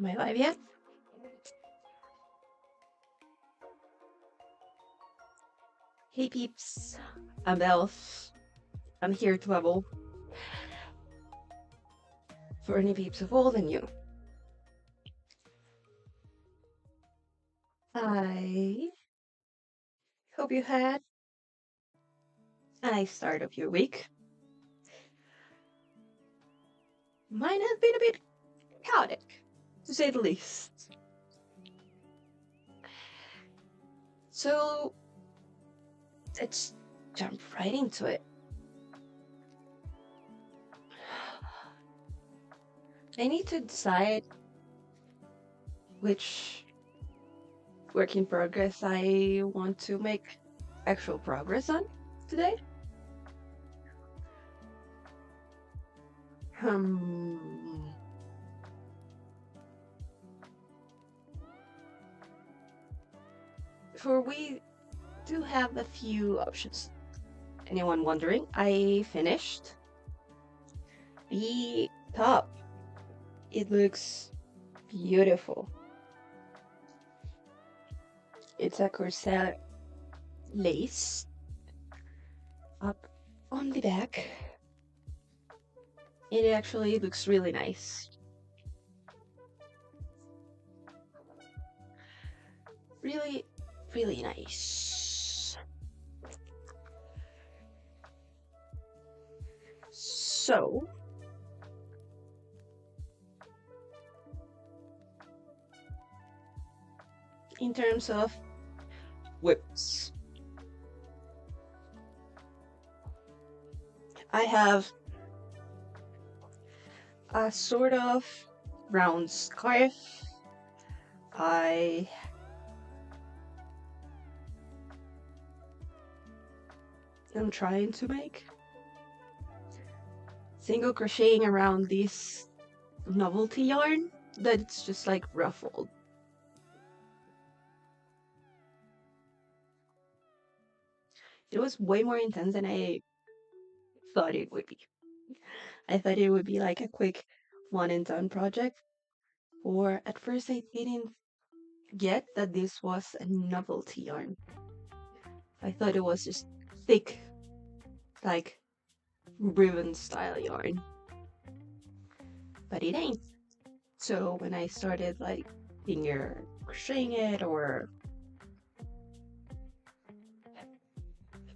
Am I live yet? Hey peeps, I'm Elf. I'm here to level for any peeps of old and new. I hope you had a nice start of your week. Mine has been a bit chaotic, to say the least. So let's jump right into it. I need to decide which work in progress I want to make actual progress on today. For we do have a few options. Anyone wondering? I finished the top. It looks beautiful. It's a corset lace up on the back. It actually looks really nice. Really, really nice. So, in terms of whips, I have a sort of round scarf. I am trying to make single crocheting around this novelty yarn that's just like ruffled. It was way more intense than I thought it would be. I thought it would be like a quick one and done project, or at first I didn't get that this was a novelty yarn. I thought it was just thick, like ribbon style yarn, but it ain't. So when I started like finger crocheting it or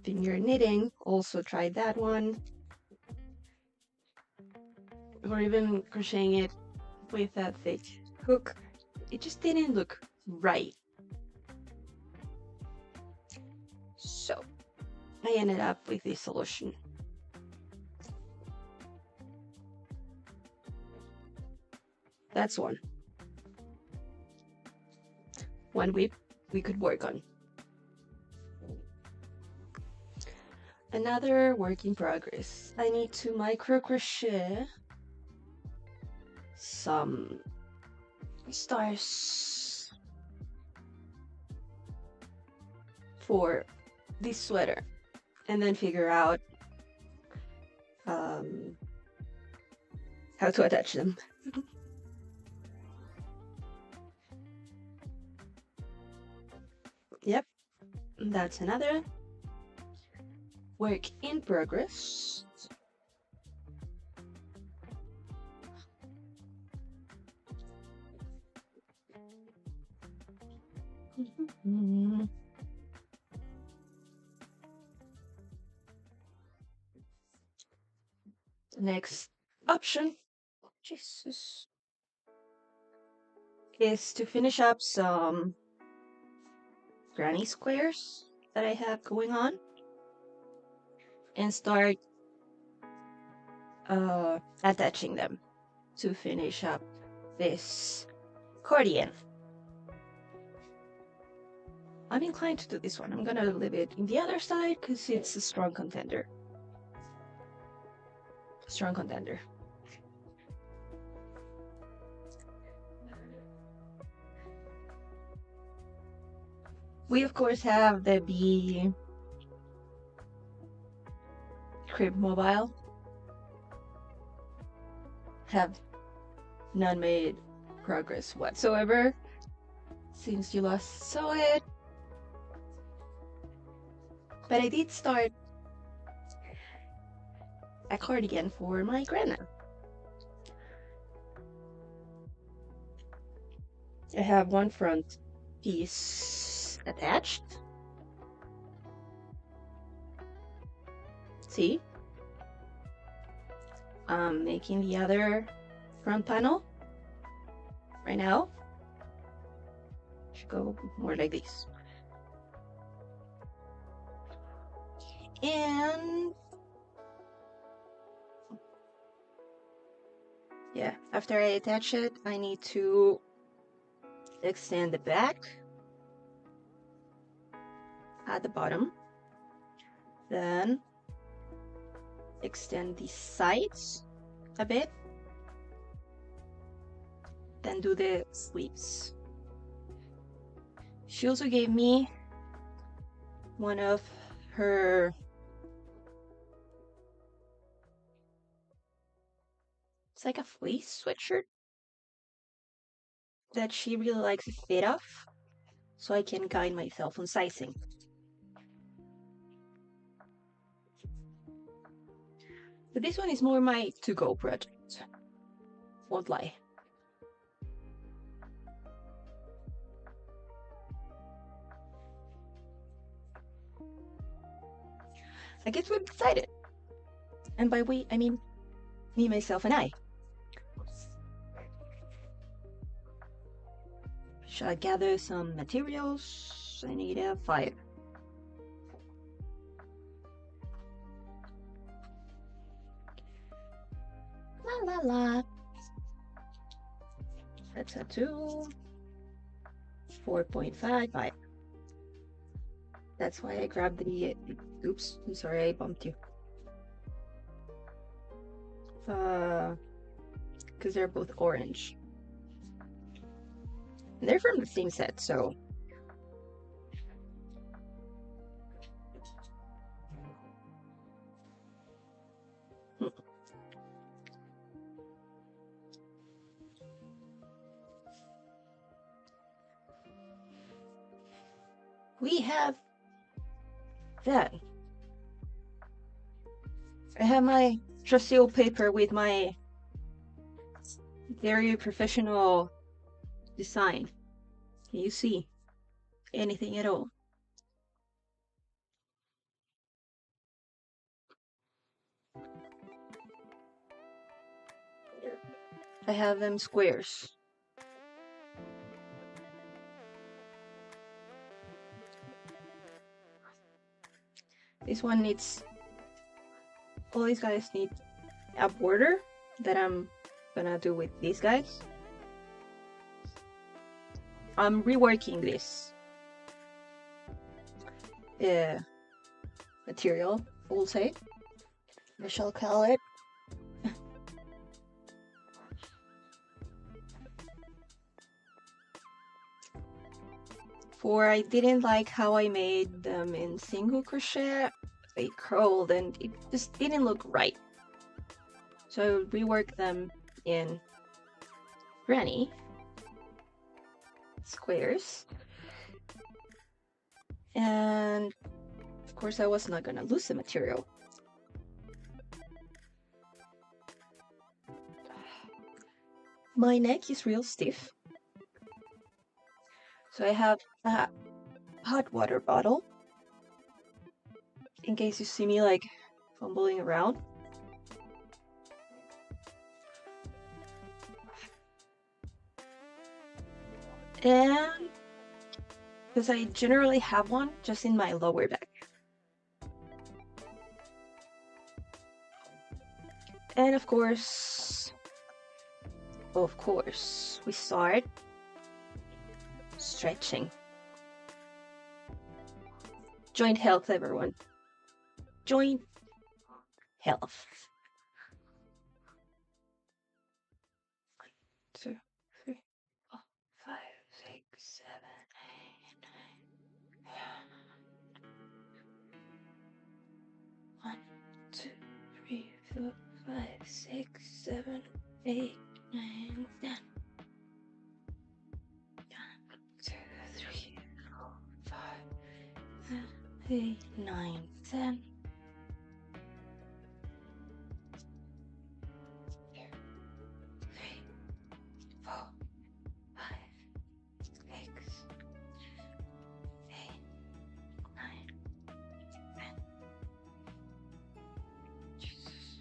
finger knitting, also tried that one, or even crocheting it with that thick hook, it just didn't look right. So I ended up with this solution. That's one we could work on. Another work in progress. I need to micro crochet some stars for this sweater and then figure out how to attach them. Yep, that's another work in progress. The next option, Jesus, is to finish up some granny squares that I have going on and start attaching them to finish up this accordion. I'm inclined to do this one. I'm gonna leave it in the other side because it's a strong contender. Strong contender. We of course have the B Crib Mobile. Have none made progress whatsoever since you last saw it. But I did start a cardigan for my grandma. I have one front piece attached. See? I'm making the other front panel right now. Should go more like this. And yeah, after I attach it, I need to extend the back at the bottom, then extend the sides a bit, then do the sleeves. She also gave me one of her it's like a fleece sweatshirt that she really likes the fit of, so I can guide myself on sizing. But this one is more my to-go project, won't lie. I guess we've decided. And by we, I mean me, myself, and I. Shall I gather some materials? I need a 5. La la la. That's a 2. 4.55. That's why I grabbed the. Oops, I'm sorry, I bumped you. Because they're both orange. And they're from the same set, so. We have that. I have my trusty old paper with my very professional design. Can you see anything at all? I have them squares. This one needs, all these guys need a border that I'm gonna do with these guys. I'm reworking this material, we'll say. I shall call it. For I didn't like how I made them in single crochet. They curled and it just didn't look right. So I reworked them in granny squares. And of course I was not gonna lose the material. My neck is real stiff. So I have a hot water bottle in case you see me like fumbling around. And because I generally have one just in my lower back. And of course, we start stretching. Joint health, everyone. Joint health. 1, 2, 3, 4, 5, 6, 7, 8, 9. 1, 2, 3, 4, 5, 6, 7, 8, 9, 10. 8, 9, 10. 2, 3, 4, 5, 6, 8, 9, 10. Jesus.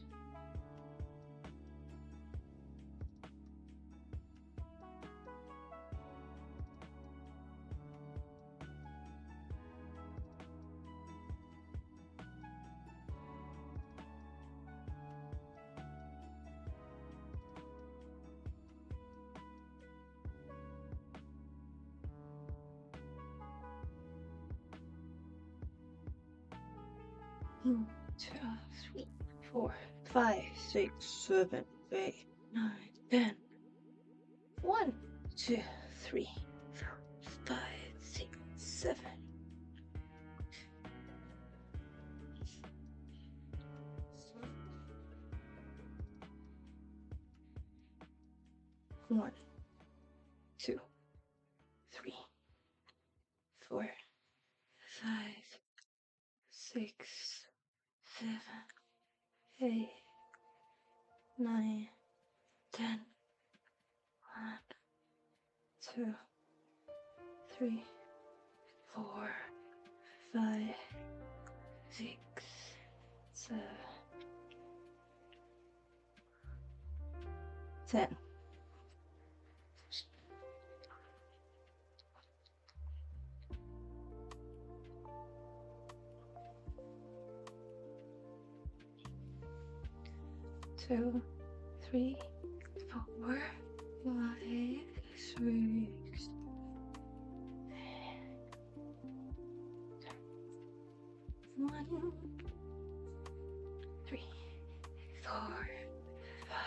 1, 2, 3, 4, 5, 6, 7, 8, 9, 10. 1, 2, 3, 4, 5, 6, 7. 1, 2, 3, 4, 5, 6, 7, 8, 9, 10. 1, 2, 3, 4, 5, 6, 7, 10. 2, 3, 4, 5, 6. 1, 3, 4, 5.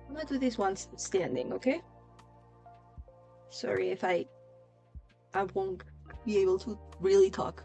I'm gonna do this one standing, okay? Sorry if I won't be able to really talk.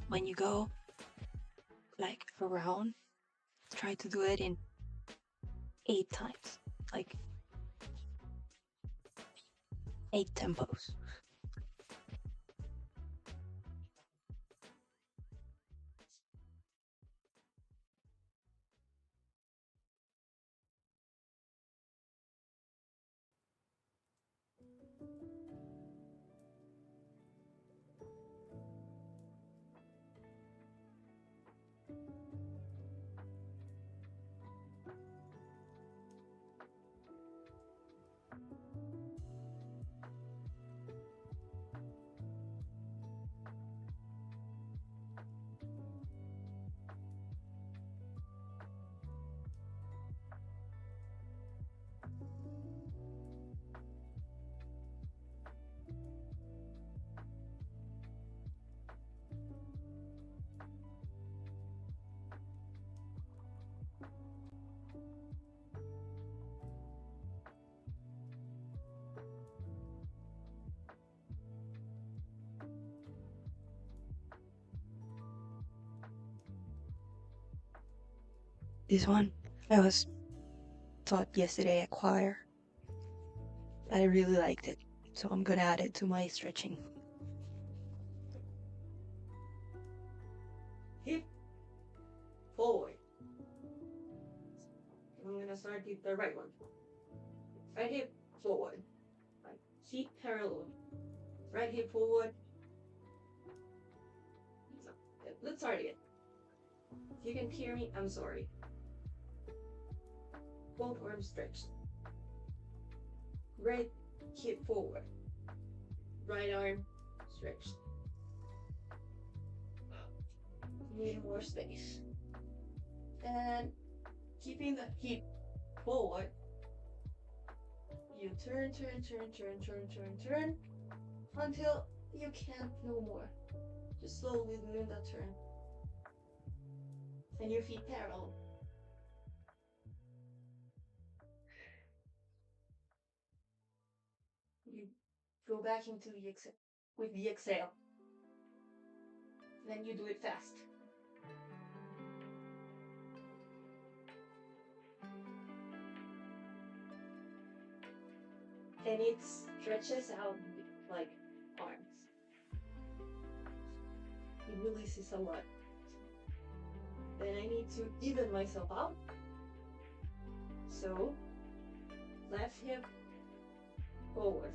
When you go like around, try to do it in 8 times, like 8 tempos. This one I was taught yesterday at choir. I really liked it, so I'm gonna add it to my stretching. Hip forward. I'm gonna start with the right one. Right hip forward. Right. Feet parallel. Right hip forward. So, let's start again. If you can hear me, I'm sorry. Both arms stretched. Right hip forward. Right arm stretched. Need more space. And keeping the hip forward, you turn until you can't no more. Just slowly doing that turn. And your feet parallel. You go back into the exhale with the exhale. Then you do it fast. And it stretches out like arms. It releases a lot. Then I need to even myself out. So, left hip forward.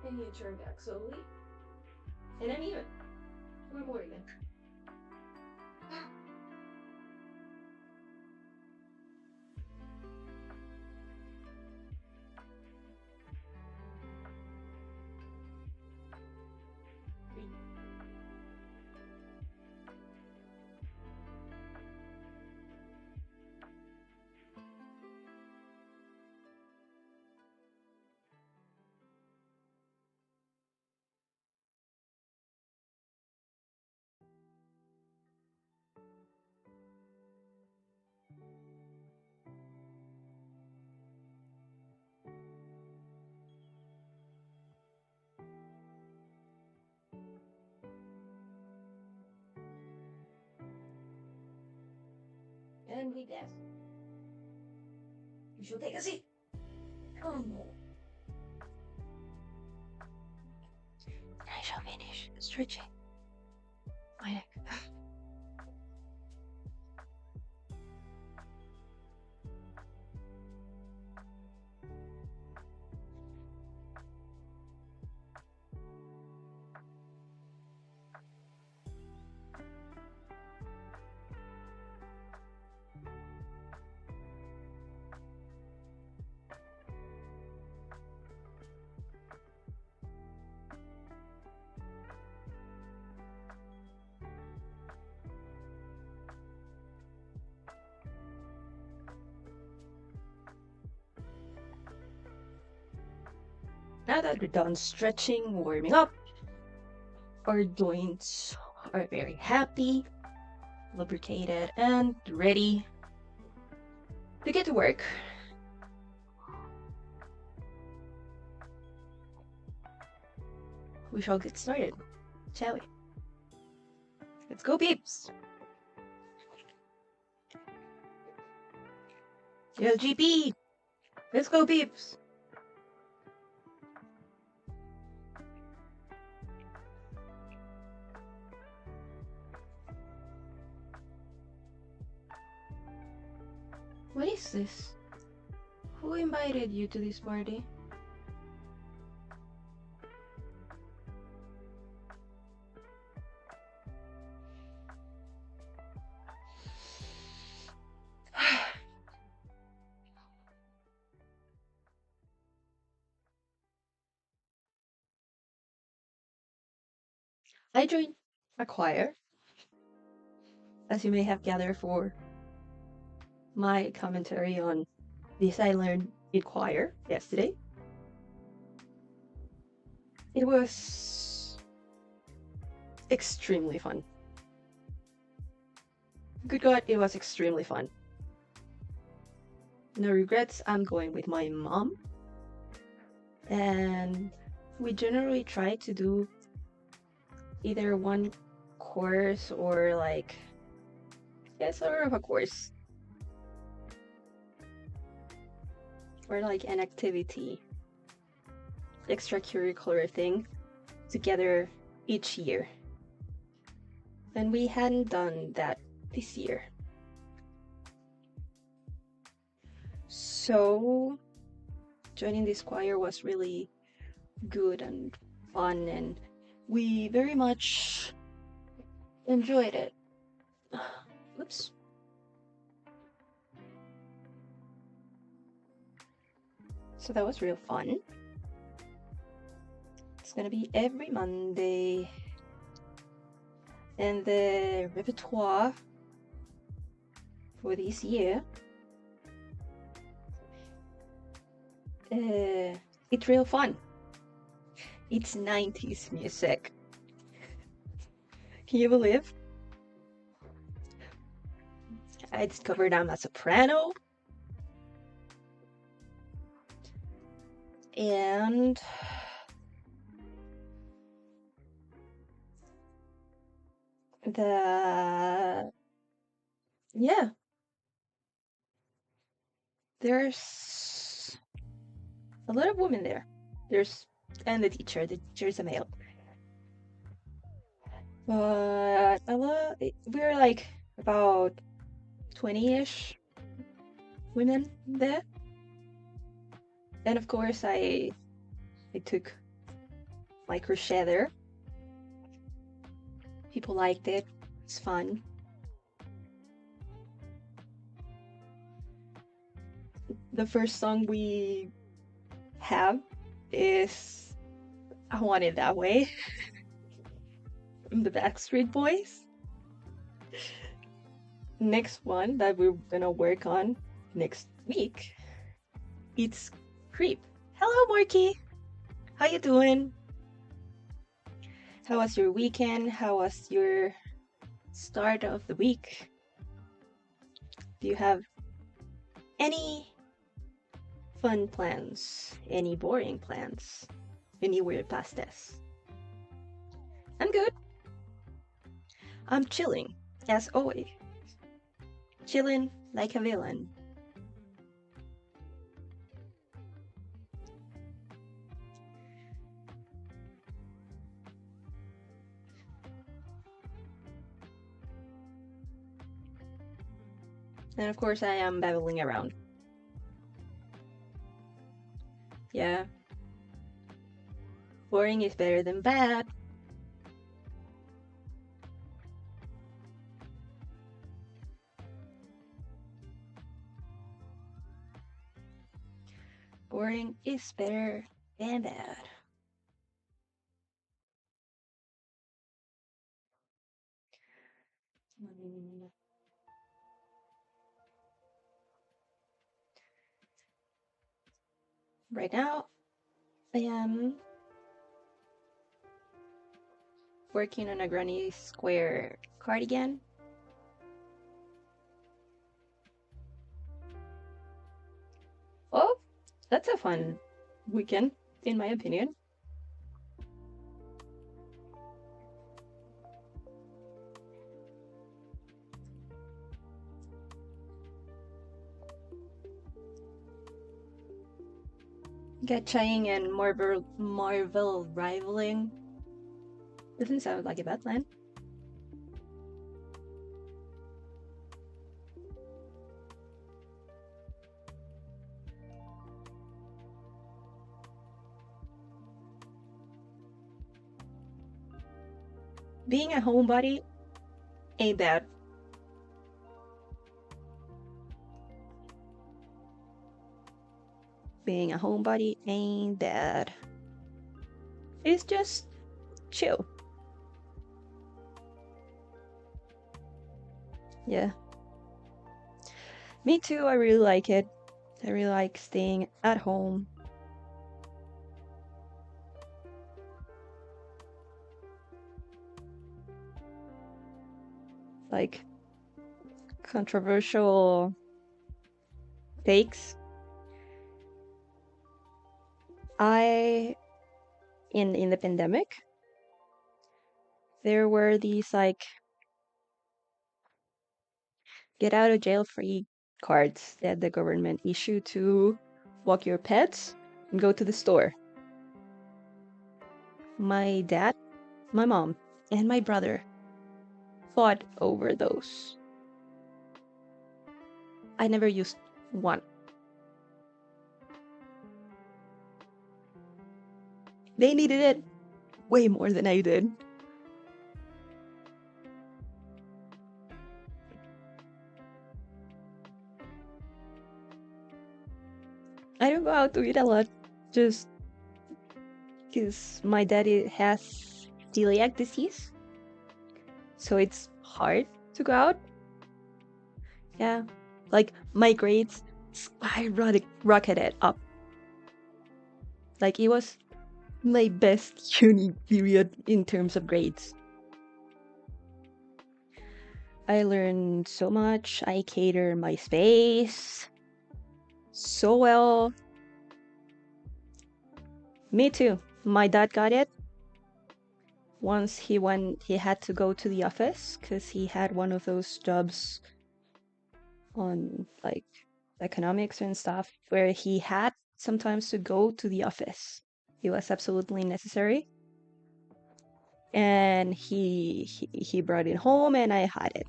And you turn back slowly. And then even. One more even. And we dance. You should take a seat. Come on. I shall finish stretching my neck. Now that we're done stretching, warming up, our joints are very happy, lubricated, and ready to get to work. We shall get started, shall we? Let's go, peeps! LGP! Let's go, peeps! What is this? Who invited you to this party? I joined a choir, as you may have gathered for my commentary on this I learned in choir yesterday. It was extremely fun. Good God, it was extremely fun. No regrets, I'm going with my mom. And we generally try to do either one course or like, yeah, sort of a course. Or like an activity, extracurricular thing together each year. And we hadn't done that this year. So joining this choir was really good and fun, and we very much enjoyed it. Oops. So that was real fun. It's gonna be every Monday. And the repertoire for this year, it's real fun. It's 90s music. Can you believe? I discovered I'm a soprano. And yeah, there's a lot of women there. And the teacher's a male. But we're like about 20-ish women there. And of course I took my crochet there. People liked it. It's fun. The first song we have is I Want It That Way from the Backstreet Boys. Next one that we're gonna work on next week, it's Creep. Hello, Marky. How you doing? How was your weekend? How was your start of the week? Do you have any fun plans? Any boring plans? Any weird past this? I'm good. I'm chilling, as always. Chillin' like a villain. And of course I am babbling around. Yeah. Boring is better than bad. Boring is better than bad. Right now, I am working on a granny square cardigan. Oh, that's a fun weekend, in my opinion. Gachaing and Marvel rivaling doesn't sound like a bad plan. Being a homebody ain't bad. Being a homebody ain't bad. It's just chill. Yeah. Me too, I really like it. I really like staying at home. like controversial takes. I in the pandemic, there were these like get out of jail free cards that the government issued to walk your pets and go to the store. My dad, my mom, and my brother fought over those. I never used one. They needed it way more than I did. I don't go out to eat a lot, just because my daddy has celiac disease, so it's hard to go out. Yeah, like my grades skyrocketed up. Like it was my best uni period in terms of grades. I learned so much. I cater my space so well. Me too. My dad got it. Once he had to go to the office because he had one of those jobs on like economics and stuff where he had sometimes to go to the office. It was absolutely necessary. And he brought it home and I had it.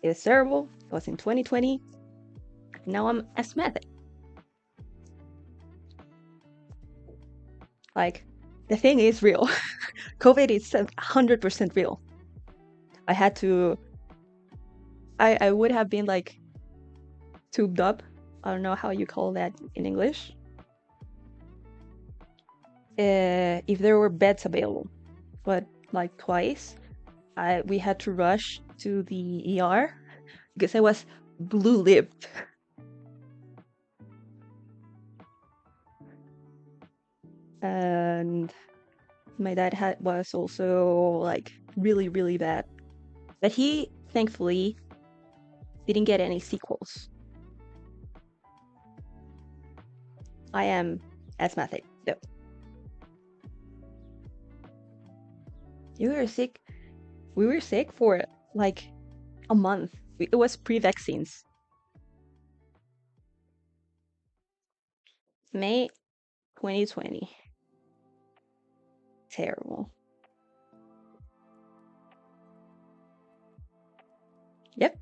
It was terrible. It was in 2020. Now I'm asthmatic. Like, the thing is real. COVID is 100% real. I had to. I would have been like tubed up. I don't know how you call that in English. If there were beds available, but like twice, we had to rush to the ER because I was blue-lipped. And my dad was also like really, really bad. But he thankfully didn't get any sequels. I am asthmatic though. You were sick. We were sick for like a month. It was pre-vaccines. May 2020. Terrible. Yep.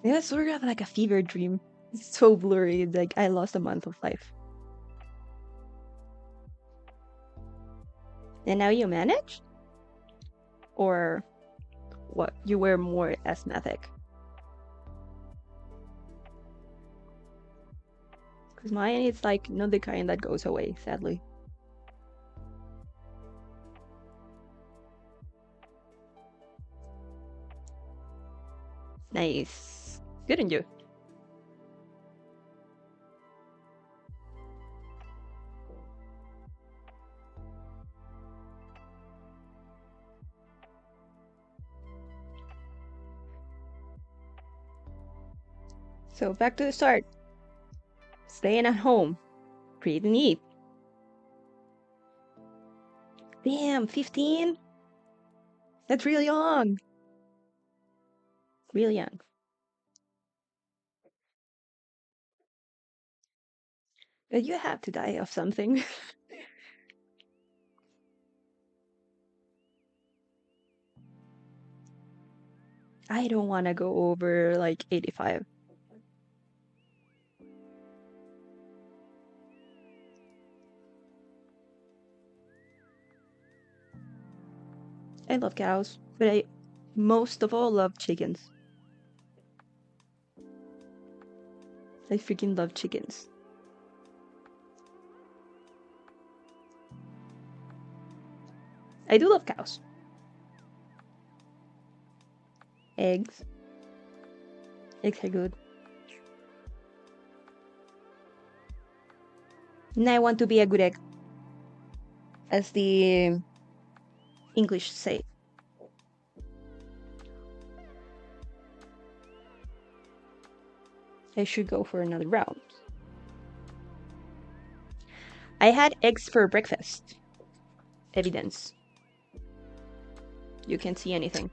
It was sort of like a fever dream. It's so blurry. Like I lost a month of life. And now you managed? Or what? You were more asthmatic? Because mine is like not the kind that goes away, sadly. Nice. Good on you. So back to the start. Staying at home. Pretty neat. Damn, 15? That's really young. Really young. But you have to die of something. I don't want to go over like 85. I love cows, but I most of all love chickens. I freaking love chickens. I do love cows. Eggs. Eggs are good. And I want to be a good egg. As the English say? I should go for another round. I had eggs for breakfast. Evidence. You can't see anything.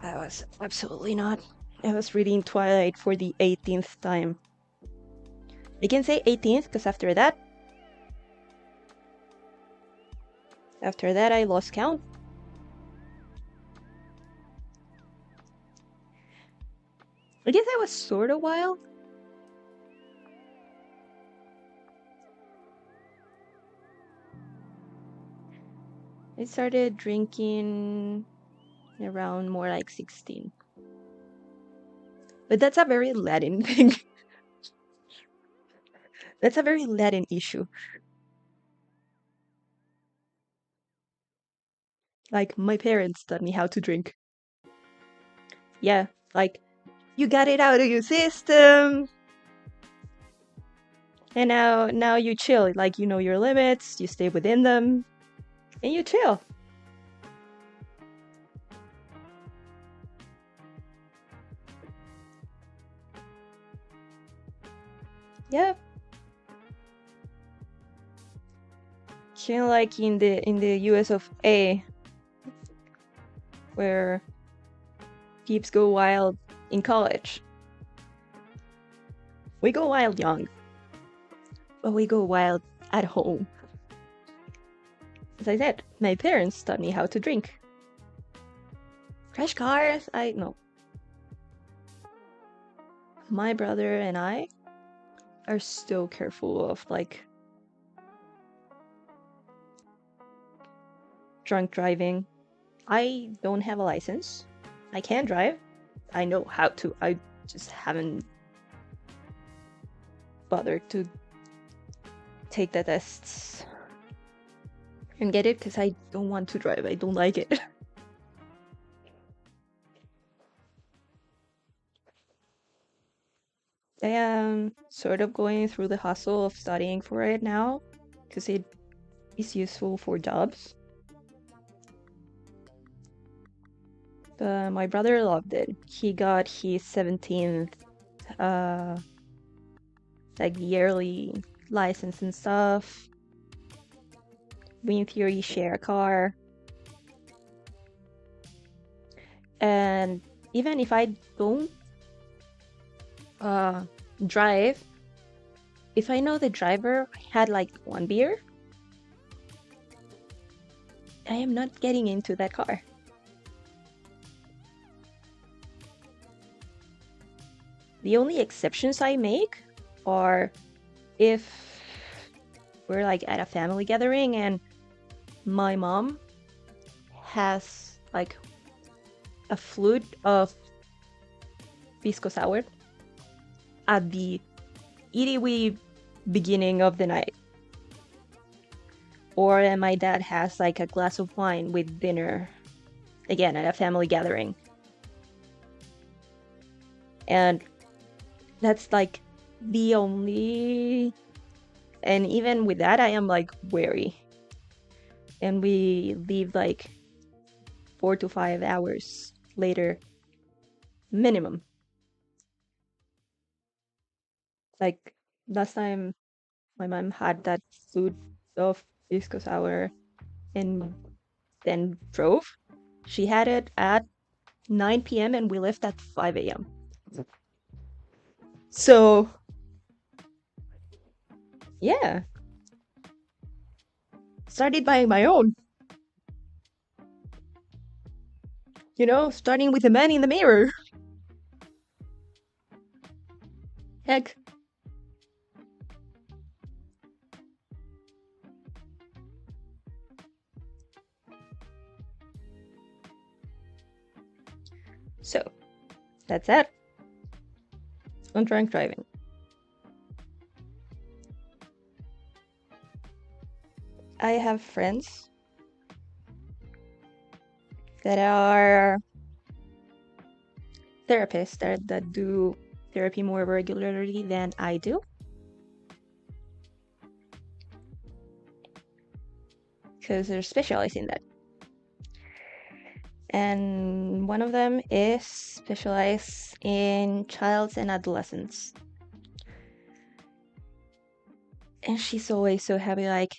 I was absolutely not. I was reading Twilight for the 18th time. I can say 18th because after that I lost count. I guess I was sort of wild. I started drinking around more like 16. But that's a very Latin thing. That's a very Latin issue. Like, my parents taught me how to drink. Yeah, like, you got it out of your system. And now you chill. Like, you know your limits, you stay within them, and you chill. Yeah. Kind of like in the US of A, where peeps go wild in college. We go wild young, but we go wild at home. As I said, my parents taught me how to drink. Crash cars, I know. My brother and I are so careful of like drunk driving. I don't have a license. I can drive. I know how to. I just haven't bothered to take the tests and get it because I don't want to drive. I don't like it. I am sort of going through the hustle of studying for it now because it is useful for jobs. But my brother loved it. He got his 17th like yearly license and stuff. We in theory share a car. And even if I don't drive, if I know the driver had like one beer, I am not getting into that car. The only exceptions I make are if we're like at a family gathering and my mom has like a flute of pisco sour at the itty-wee beginning of the night. Or my dad has like a glass of wine with dinner, again, at a family gathering. And that's like the only... And even with that, I am like wary. And we leave like 4 to 5 hours later, minimum. Like last time my mom had that flute of pisco sour and then drove, she had it at 9 p.m. and we left at 5 a.m. So, yeah. Started buying my own. You know, starting with the man in the mirror. Heck. So, that's it. On drunk driving. I have friends that are therapists that do therapy more regularly than I do. because they're specialized in that. And one of them is specialized in childs and adolescents. And she's always so happy, like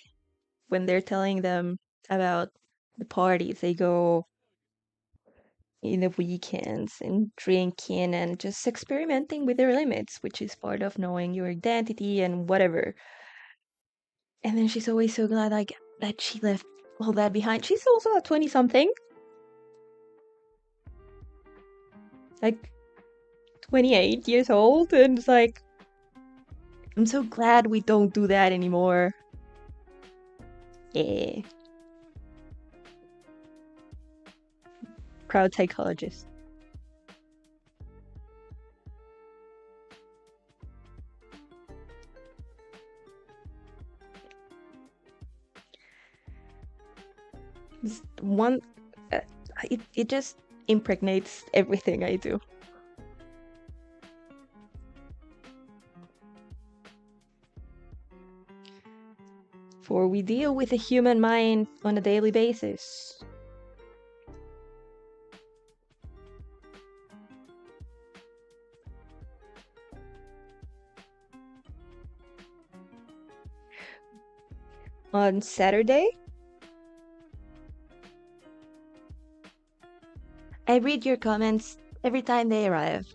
when they're telling them about the parties they go in the weekends and drinking and just experimenting with their limits, which is part of knowing your identity and whatever. And then she's always so glad, like, that she left all that behind. She's also a 20 something, like 28 years old, and it's like, I'm so glad we don't do that anymore. Yeah. Proud psychologist. This one, uh, it just impregnates everything I do. For we deal with the human mind on a daily basis. On Saturday, I read your comments every time they arrive.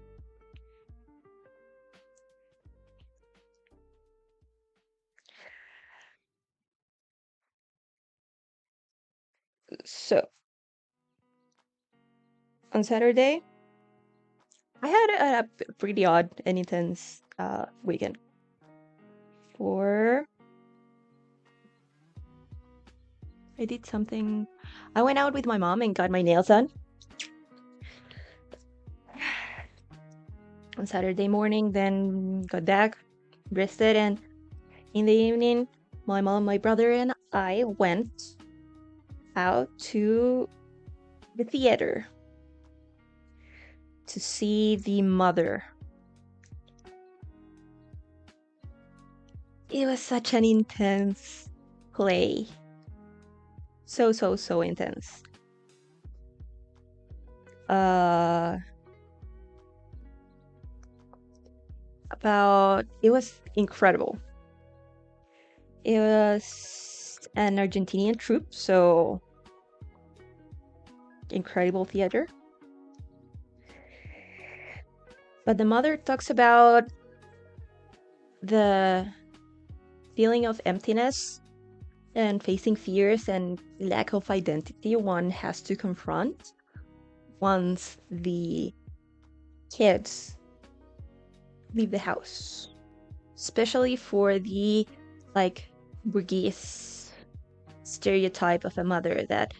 So, on Saturday, I had a pretty odd and intense weekend. For I did something. I went out with my mom and got my nails done. On Saturday morning, then got back, rested, and in the evening, my mom, my brother, and I went out to the theater to see The Mother. It was such an intense play. So intense. It was incredible. It was an Argentinian troupe, so incredible theater. But The Mother talks about the feeling of emptiness and facing fears and lack of identity one has to confront once the kids leave the house. Especially for the, like, Borghese stereotype of a mother that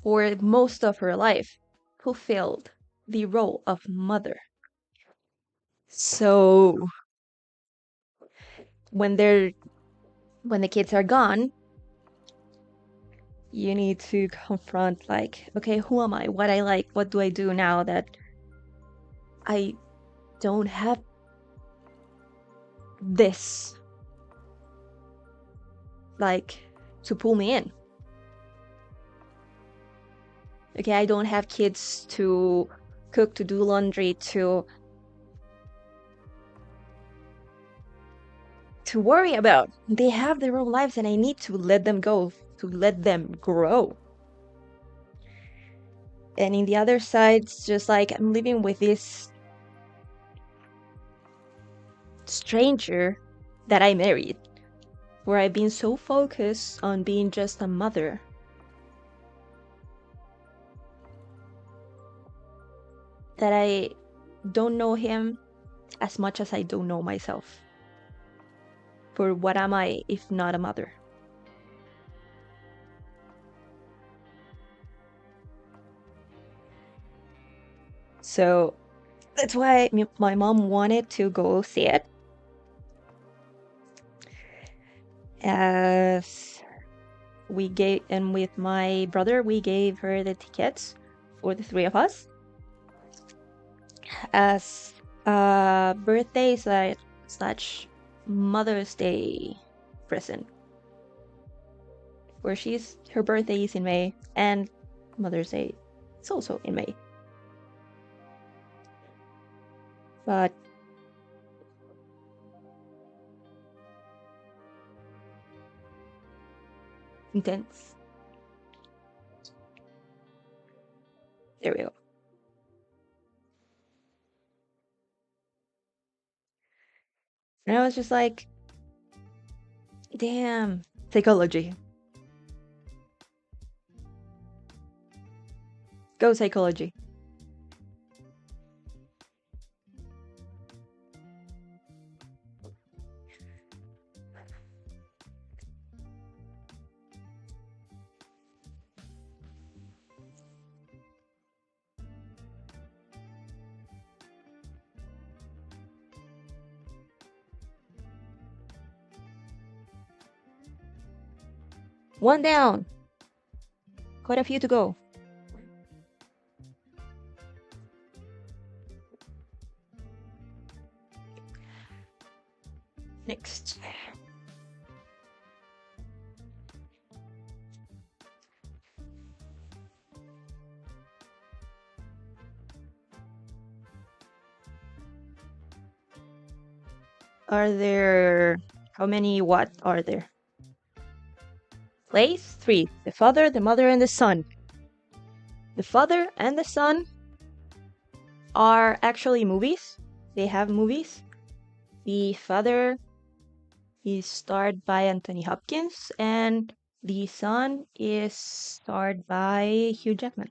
for most of her life fulfilled the role of mother. So when the kids are gone, you need to confront, like, okay, who am I? What I like? What do I do now that I don't have this, like, to pull me in? Okay, I don't have kids to cook, to do laundry, to worry about. They have their own lives and I need to let them go, to let them grow. And in the other side, it's just like I'm living with this stranger that I married, where I've been so focused on being just a mother that I don't know him as much as I don't know myself. For what am I if not a mother? So that's why my mom wanted to go see it. As we gave, and with my brother, we gave her the tickets for the three of us as birthday / Mother's Day present, where her birthday is in May, and Mother's Day is also in May. But intense. There we go. And I was just like, damn, psychology. Go psychology. One down. Quite a few to go. Next. How many what are there? Plays? 3. The father, the mother, and the son. The father and the son are actually movies. They have movies. The father is starred by Anthony Hopkins, and the son is starred by Hugh Jackman.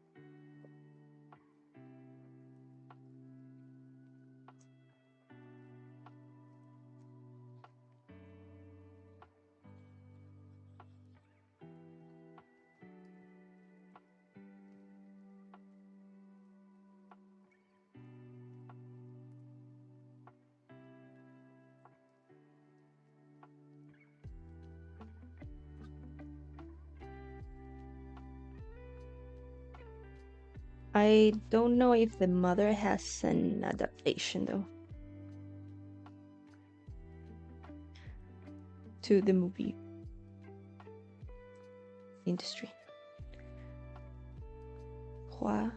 I don't know if the mother has an adaptation though to the movie industry. Hua.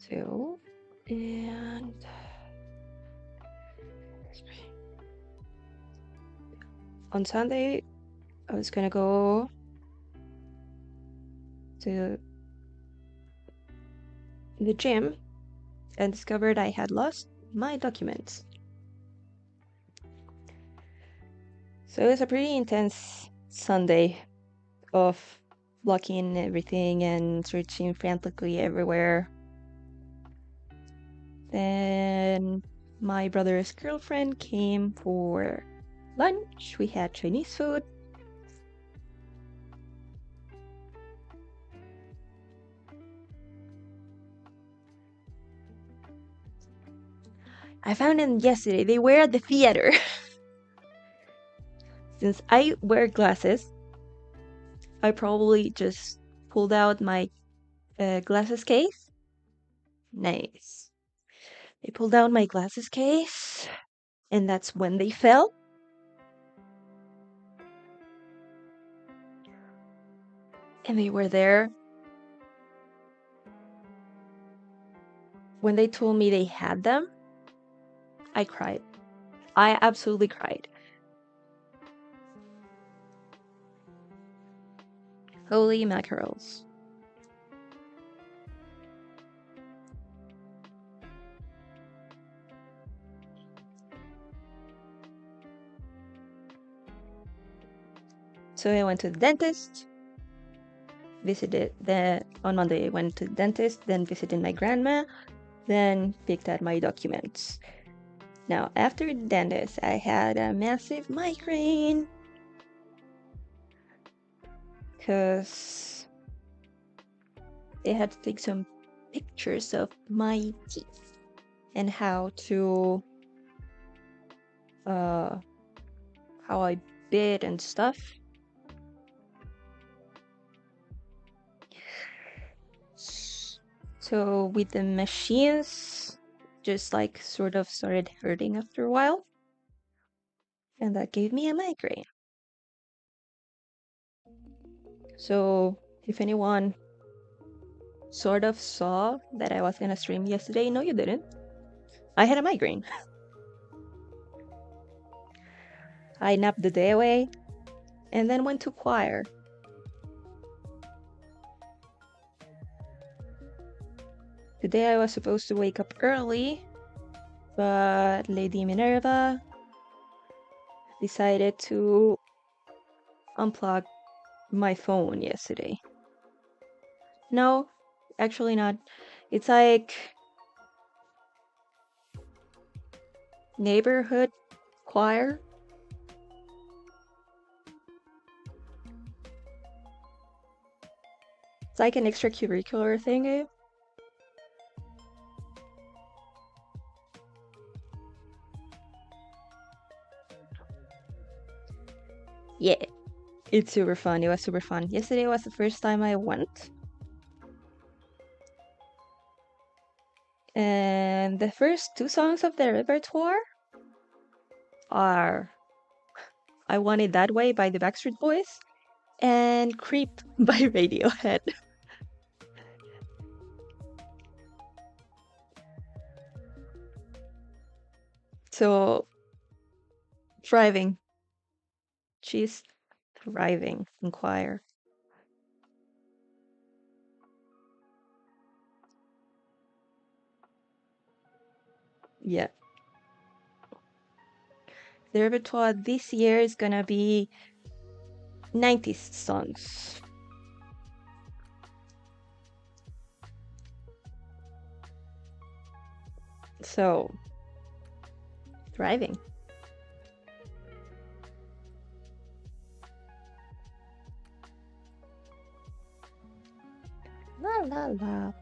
Two. And on Sunday, I was gonna go to the gym and discovered I had lost my documents. So it was a pretty intense Sunday of blocking everything and searching frantically everywhere. Then my brother's girlfriend came for lunch. We had Chinese food. I found them yesterday. They were at the theater. Since I wear glasses, I probably just pulled out my glasses case. Nice. I pulled out my glasses case, and that's when they fell. And they were there. When they told me they had them, I cried. I absolutely cried. Holy mackerels. So I went to the dentist, on Monday I went to the dentist, then visited my grandma, then picked out my documents. Now, after the dentist, I had a massive migraine because they had to take some pictures of my teeth. and how I bid and stuff. So with the machines, just like sort of started hurting after a while, and that gave me a migraine. So if anyone sort of saw that I was gonna stream yesterday, no, you didn't. I had a migraine. I napped the day away and then went to choir. Today I was supposed to wake up early, but Lady Minerva decided to unplug my phone yesterday. No, actually not. It's like neighborhood choir. It's like an extracurricular thing, eh? Yeah, it's super fun. It was super fun. Yesterday was the first time I went. And the first two songs of the repertoire are I Want It That Way by the Backstreet Boys and Creep by Radiohead. So, thriving. She's thriving in choir. Yeah. The repertoire this year is gonna be 90s songs. So, thriving. La la la.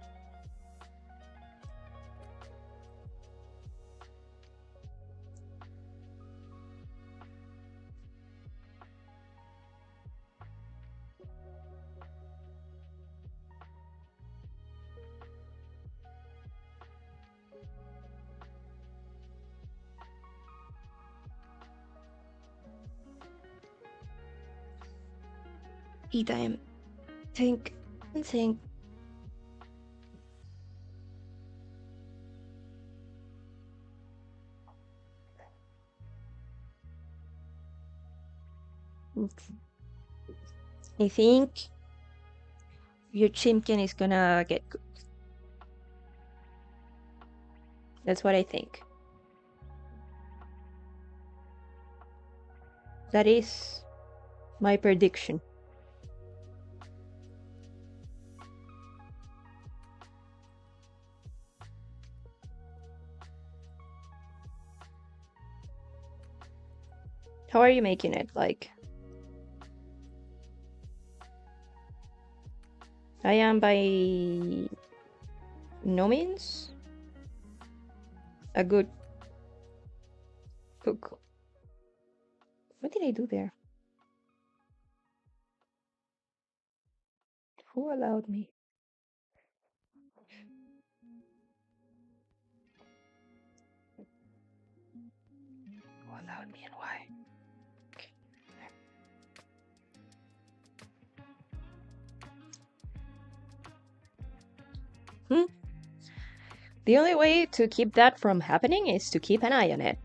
Tea time. Think and think. I think your chimkin is gonna get cooked. That's what I think. That is my prediction. How are you making it? Like, I am by no means a good cook. What did I do there? Who allowed me? Who allowed me and why? The only way to keep that from happening is to keep an eye on it.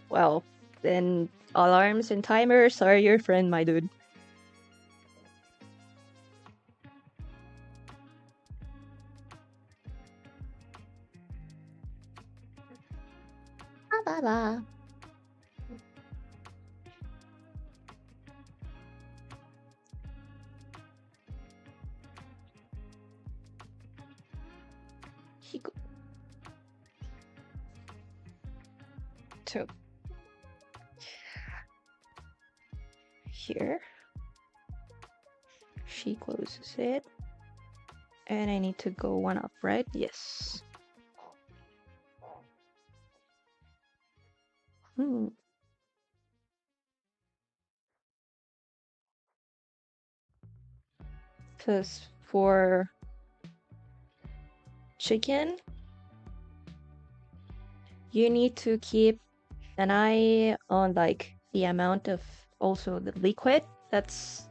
Well, then alarms and timers are your friend, my dude. la la. Hiko. So here she closes it, and I need to go one up, right? Yes. Because for chicken, you need to keep an eye on like the amount of also the liquid that's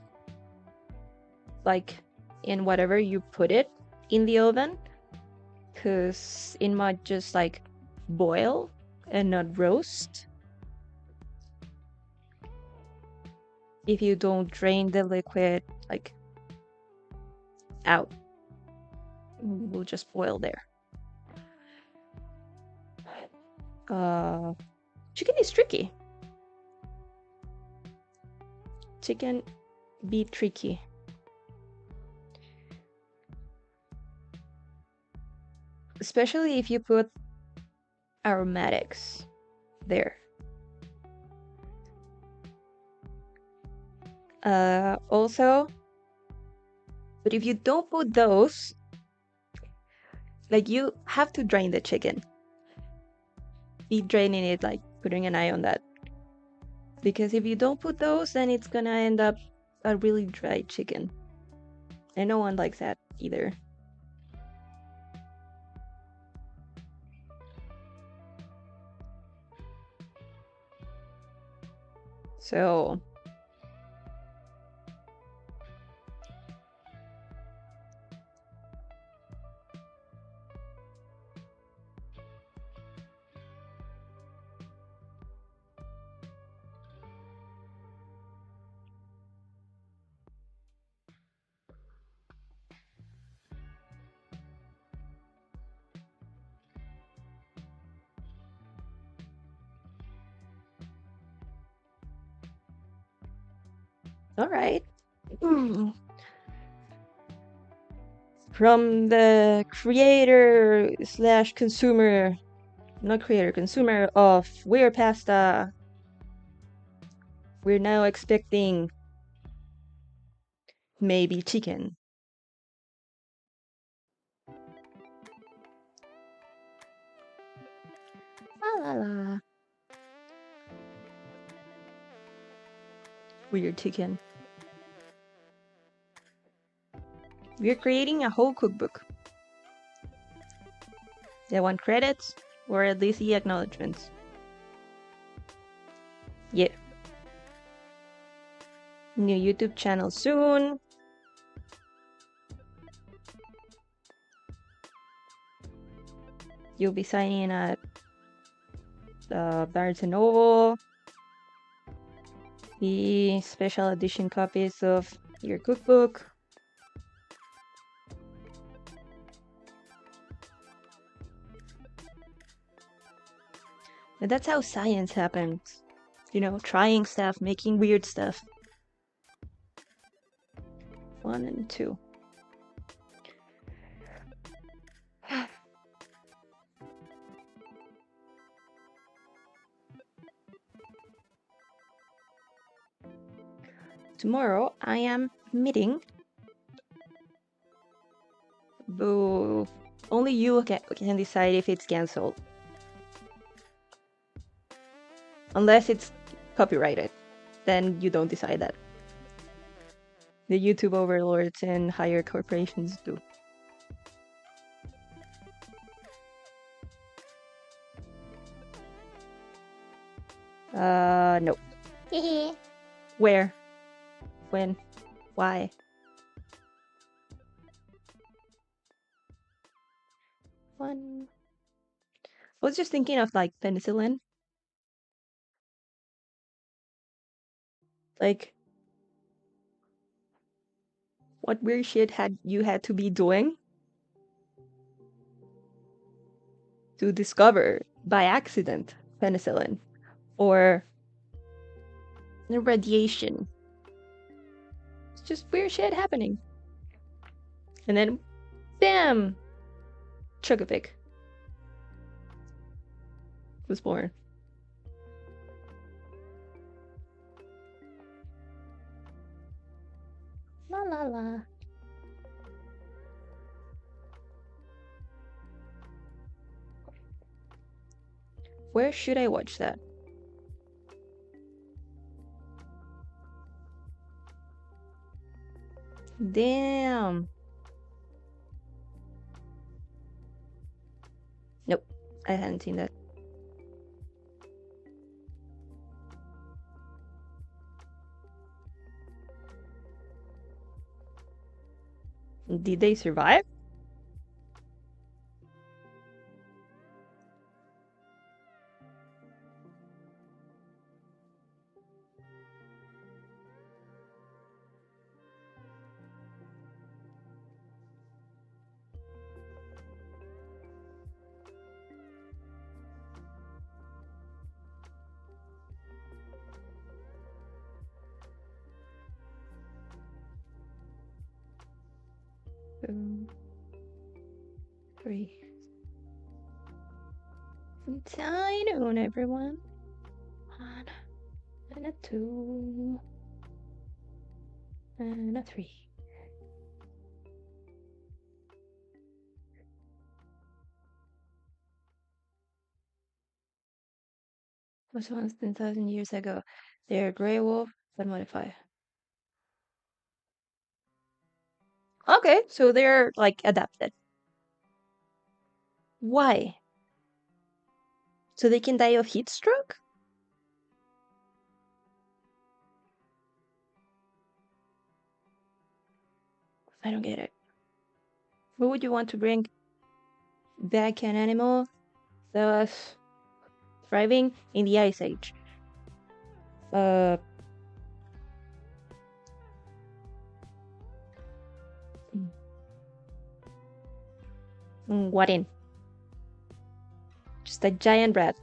like in whatever you put it in the oven, because it might just like boil and not roast if you don't drain the liquid like out. It will just boil there. Chicken is tricky. Chicken be tricky. Especially if you put aromatics there. Also, but if you don't put those, like you have to drain the chicken. Be draining it, like putting an eye on that. Because if you don't put those, then it's gonna end up a really dry chicken. And no one likes that either. So all right. From the creator slash consumer, not creator, consumer of Weird Pasta, we're now expecting maybe chicken. La la la. Weird chicken. We're creating a whole cookbook. They want credits, or at least the acknowledgements. Yeah. New YouTube channel soon. You'll be signing at Barnes & Noble. The special edition copies of your cookbook. And that's how science happens. You know, trying stuff, making weird stuff. 1 and 2. Tomorrow I am meeting. Boo. Only you can decide if it's cancelled. Unless it's copyrighted. Then you don't decide that. The YouTube overlords and higher corporations do. No. Where? When? Why? One. I was just thinking of like penicillin. Like, what weird shit had you had to be doing to discover by accident penicillin or radiation. It's just weird shit happening. And then, bam! Chocopic was born. La la la. Where should I watch that? Damn. Nope, I hadn't seen that. Did they survive? Two, three. Tiny on everyone. One and a two and a three. Was once 10,000 years ago. They're gray wolf, but modified. Okay, so they're like adapted. Why? So they can die of heat stroke? I don't get it. What would you want to bring back an animal that was thriving in the Ice Age? What in? Just a giant rat.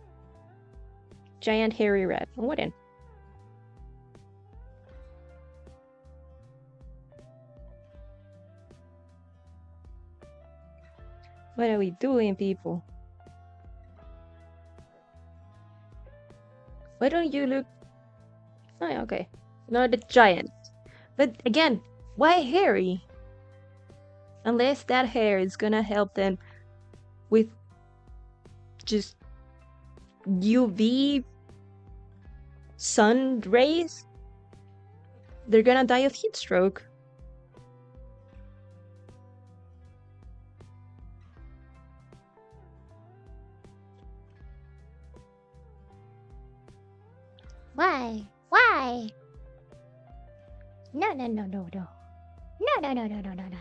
Giant hairy rat. What in? What are we doing, people? Why don't you look... Oh, yeah, okay. Not the giant. But again, why hairy? Unless that hair is gonna help them with just UV sun rays, they're gonna die of heat stroke. Why? Why? No, no, no, no, no. No, no, no, no, no, no, no, no.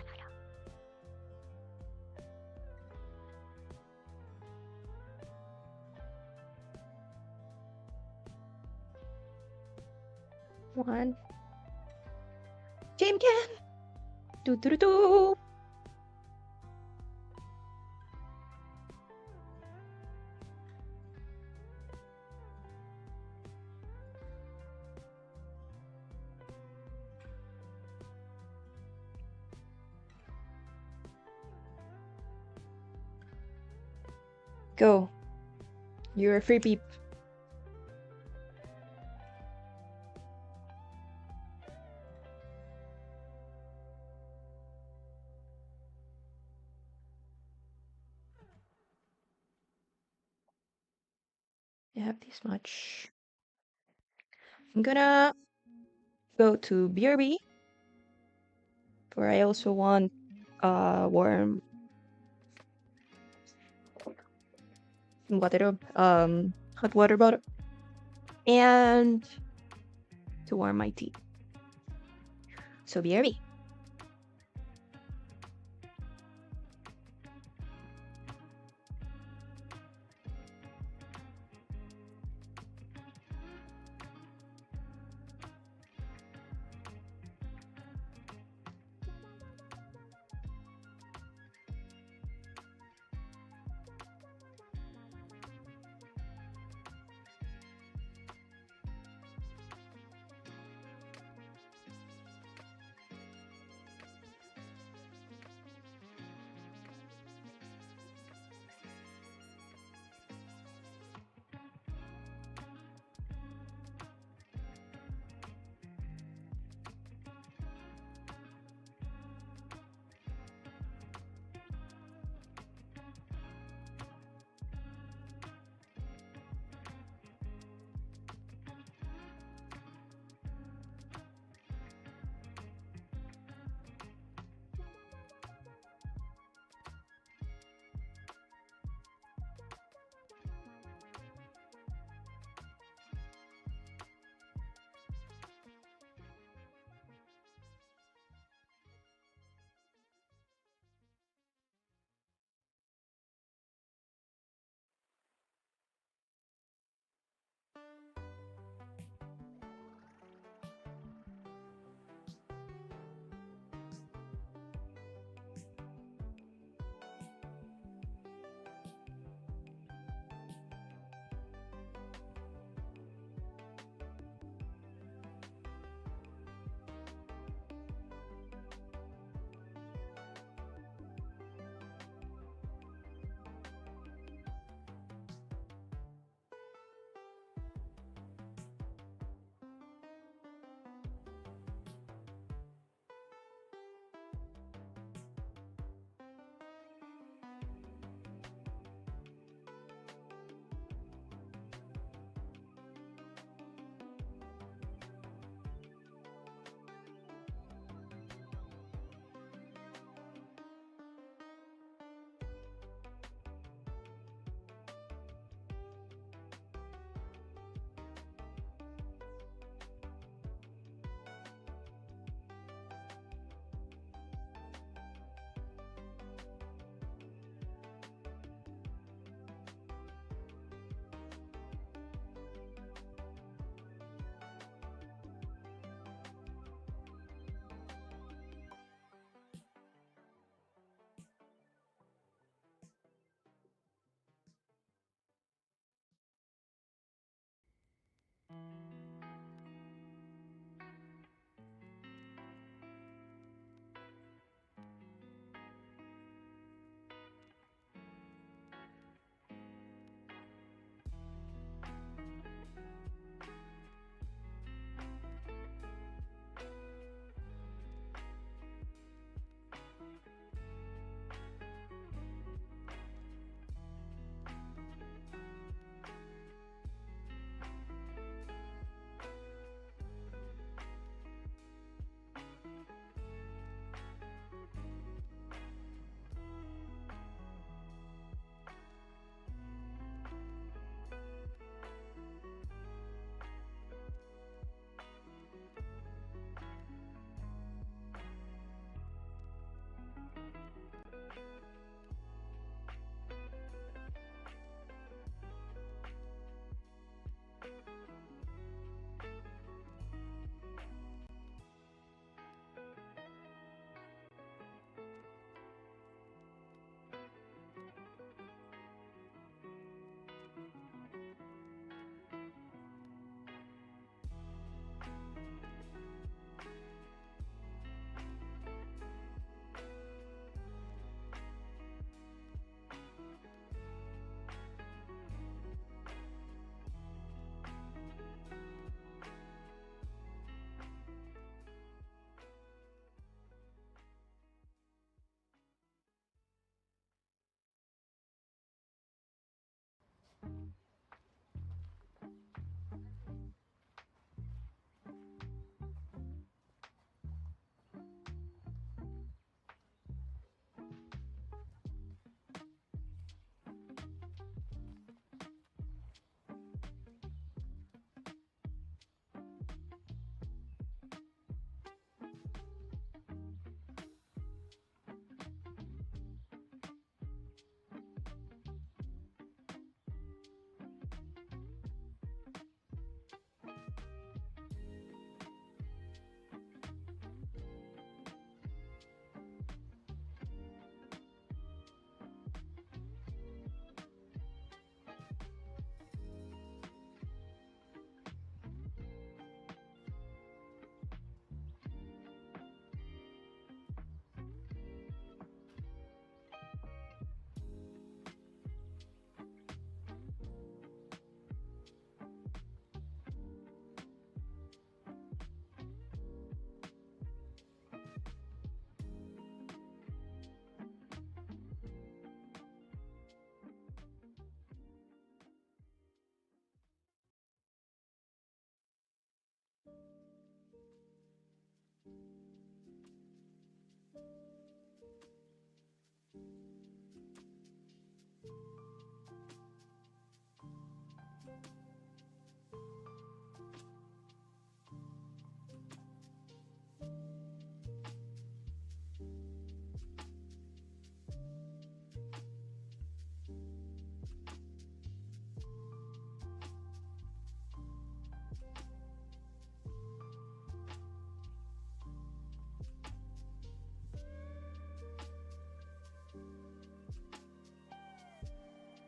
One. Game can. Do do do do. Go. You're a free peep. I have this much. I'm gonna go to BRB, where I also want warm water, hot water bottle, and to warm my tea. So BRB.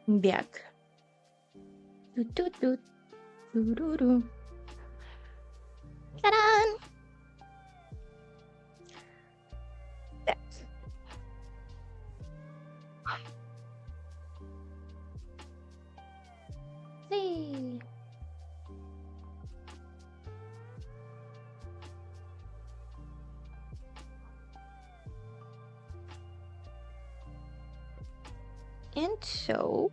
Back. Ta-da! Back. See. And so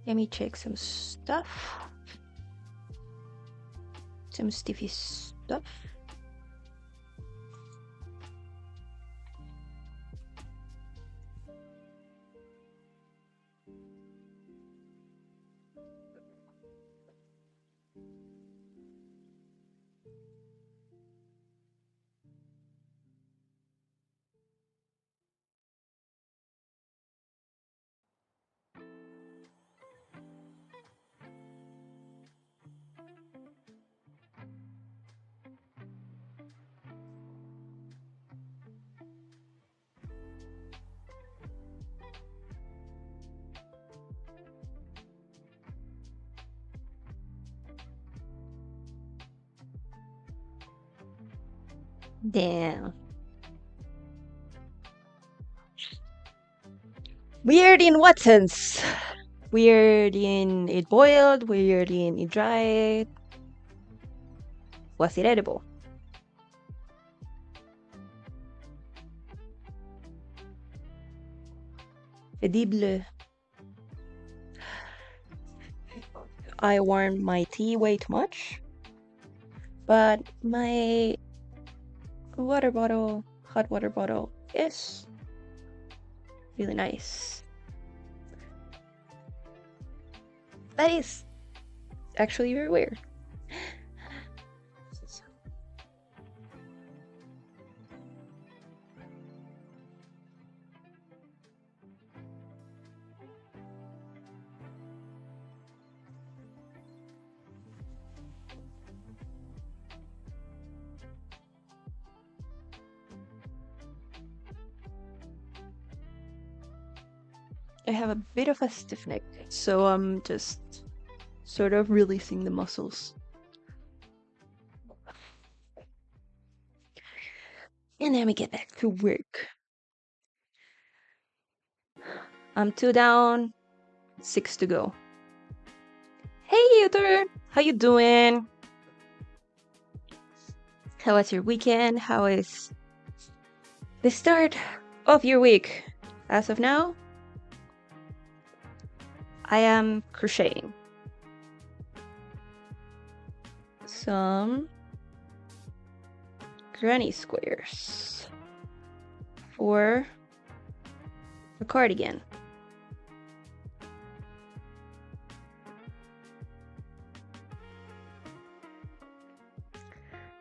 let me check some stuff. Some stiffy stuff. Damn. Weird in what sense? Weird in it boiled, weird in it dried. Was it edible? Edible. I warmed my tea way too much. But my water bottle, hot water bottle, is really nice. That is actually very weird. I have a bit of a stiff neck, so I'm just sort of releasing the muscles. And then we get back to work. I'm 2 down, 6 to go. Hey, Uther! How you doing? How was your weekend? How is the start of your week? As of now, I am crocheting some granny squares for a cardigan.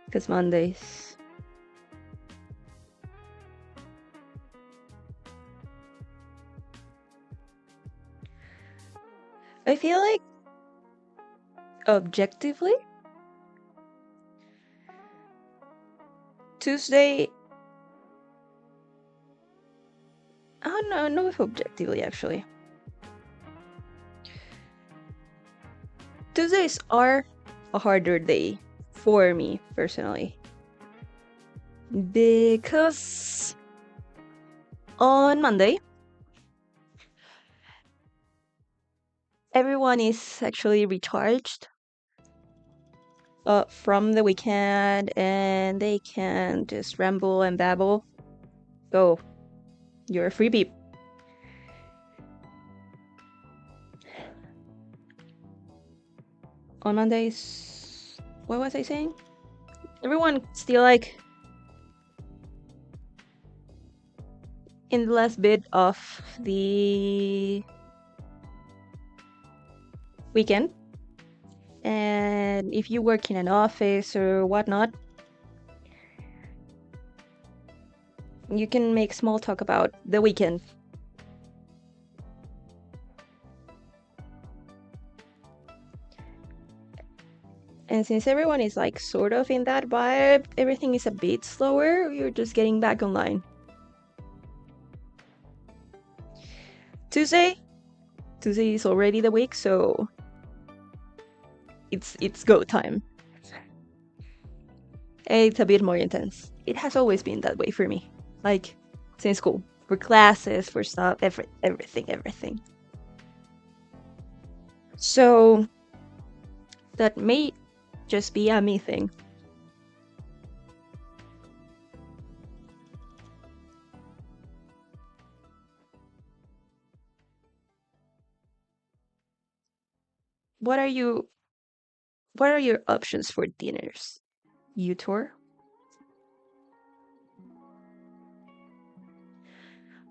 Because Mondays. I feel like objectively Tuesday, I don't know if objectively actually. Tuesdays are a harder day for me personally. Because on Monday, everyone is actually recharged from the weekend and they can just ramble and babble. Go. You're a free beep. On Mondays, what was I saying? Everyone still like in the last bit of the weekend. And if you work in an office or whatnot, you can make small talk about the weekend. And since everyone is like sort of in that vibe, everything is a bit slower. You're just getting back online. Tuesday is already the week, so it's go time. It's a bit more intense. It has always been that way for me, like since school, for classes, for stuff, everything. So that may just be a me thing. What are your options for dinners? You tour?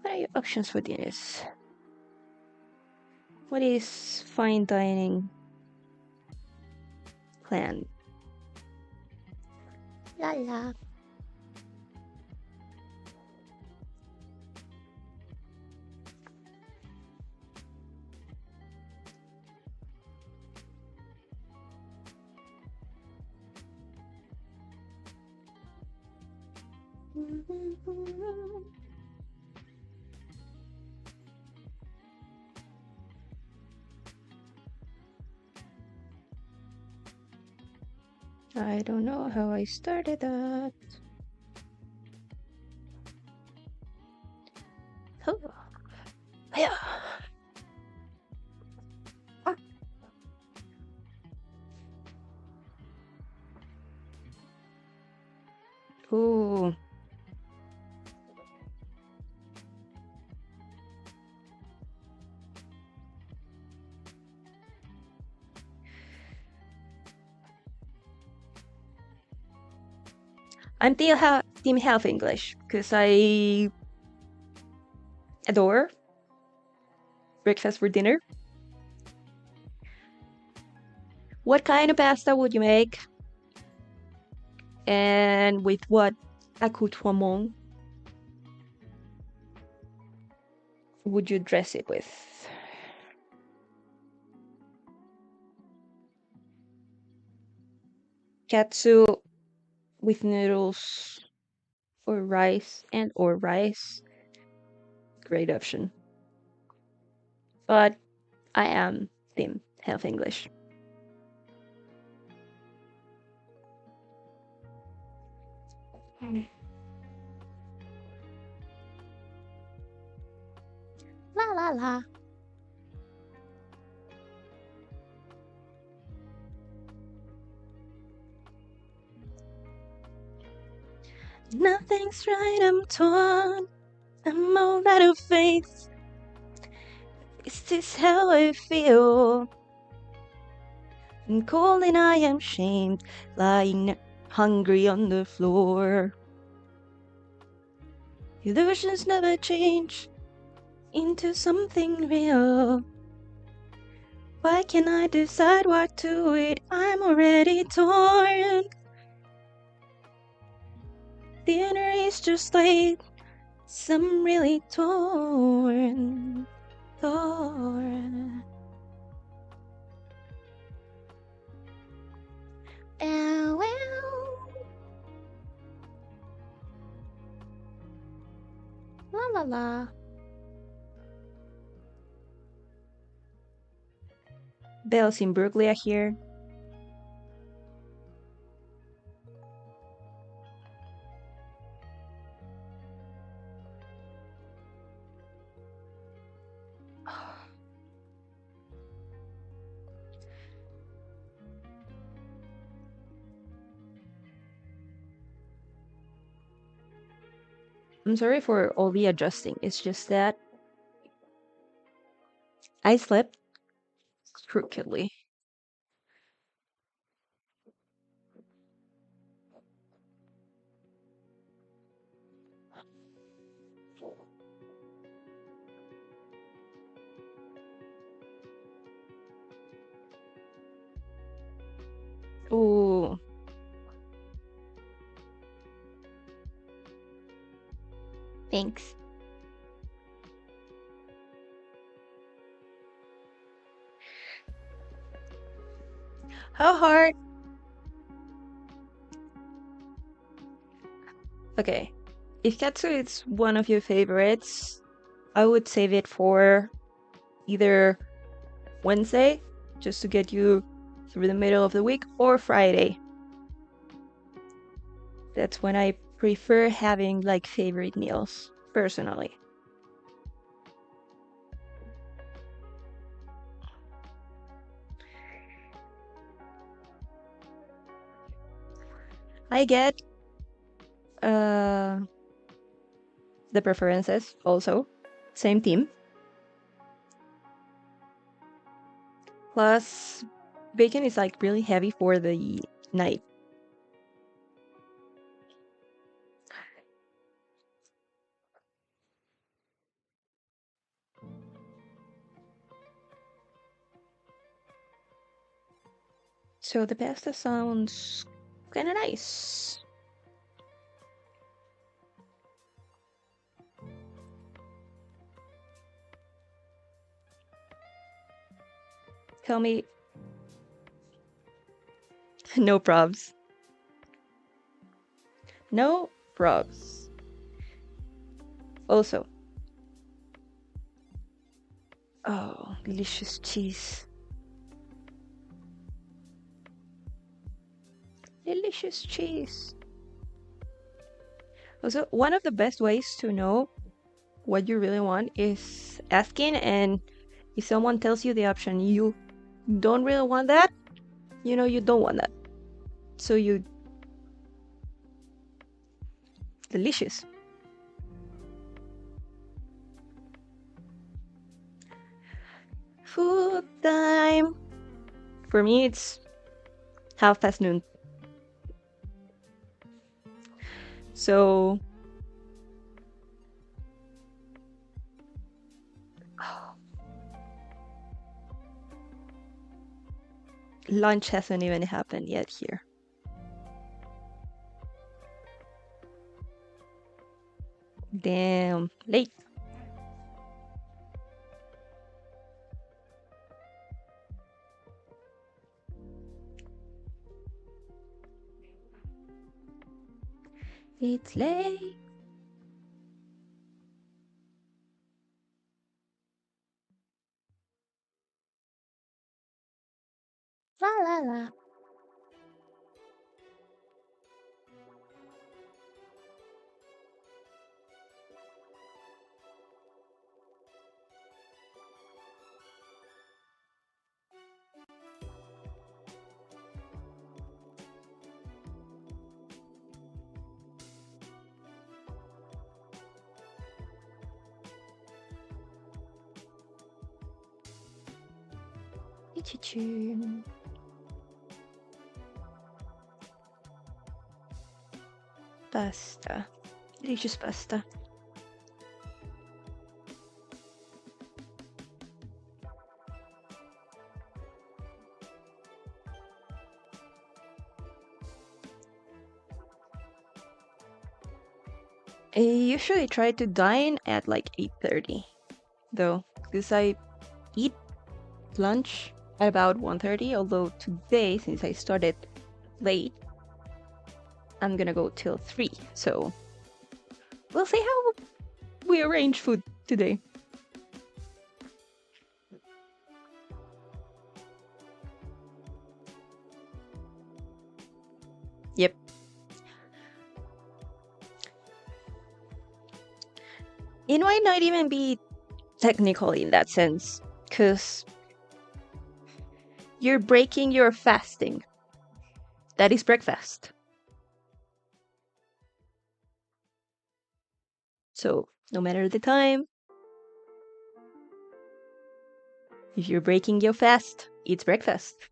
What are your options for dinners? What is fine dining plan? La la. I don't know how I started that. Oh. Yeah. Ooh. I'm team health English because I adore breakfast for dinner. What kind of pasta would you make? And with what accoutrement would you dress it with? Katsu with noodles or rice. Great option. But I am team health English. La la la. Nothing's right, I'm torn. I'm all out of faith. Is this how I feel? I'm cold and I am shamed, lying hungry on the floor. Illusions never change into something real. Why can't I decide what to eat? I'm already torn. Dinner is just late. I'm really torn. Torn. Well. La la la. Bells in Brooklyn here. I'm sorry for all the adjusting. It's just that I slept crookedly. Ooh. Thanks. How hard? Okay. If Katsu is one of your favorites, I would save it for either Wednesday, just to get you through the middle of the week, or Friday. That's when I prefer having like favorite meals, personally. I get the preferences also. Same team. Plus, bacon is like really heavy for the night. So the pasta sounds kind of nice. Tell me, no probs. No probs. Also, oh, delicious cheese. Delicious cheese. Also, one of the best ways to know what you really want is asking, and if someone tells you the option you don't really want that, you know you don't want that. So you delicious. Food time. For me, it's 12:30. So lunch hasn't even happened yet here. Damn, late. It's late. La la la. Choo-choo. Pasta. Delicious pasta. I usually try to dine at like 8:30, though, because I eat lunch at about 1:30, although today, since I started late, I'm gonna go till 3, so we'll see how we arrange food today. Yep. It might not even be technical in that sense, because you're breaking your fasting. That is breakfast. So, no matter the time, if you're breaking your fast, it's breakfast.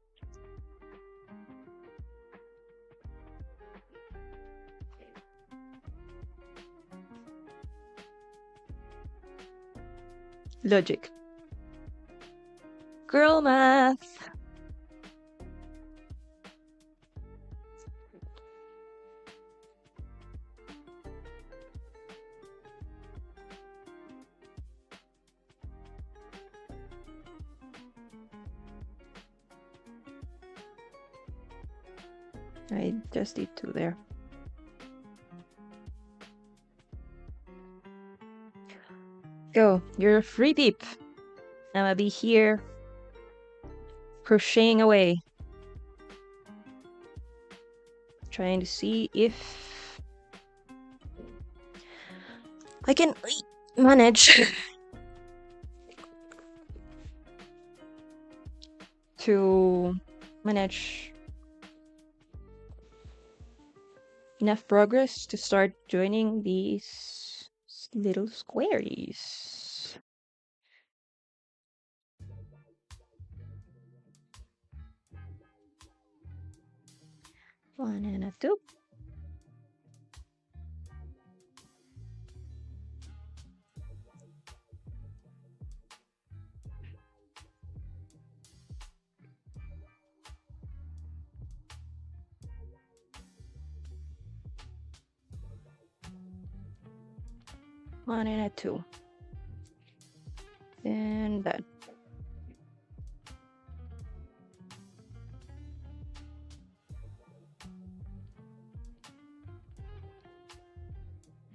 Logic. Girl math. I just did 2 there. Go, you're a free peep. I'm gonna be here crocheting away, trying to see if I can manage to manage enough progress to start joining these little squaries. One and a two. One and a two. And that.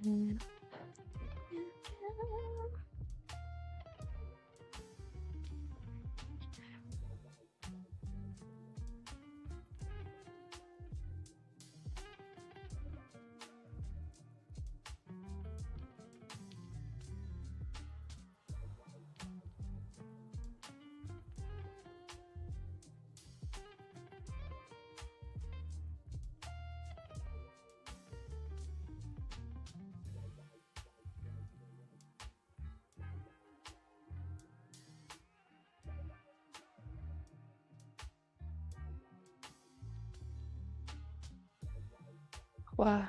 And wow.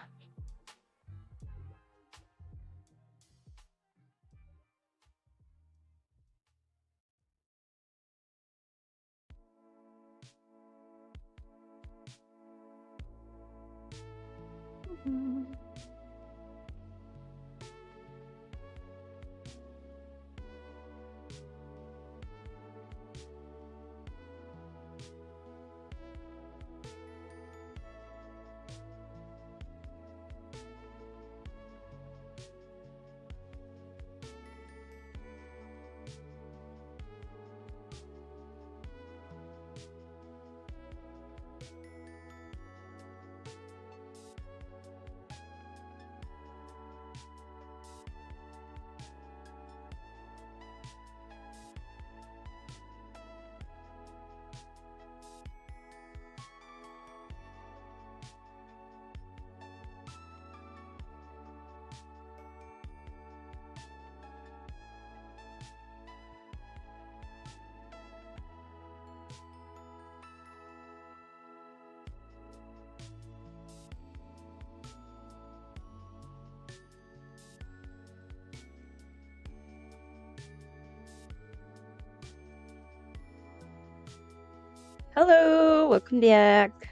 Hello, welcome back.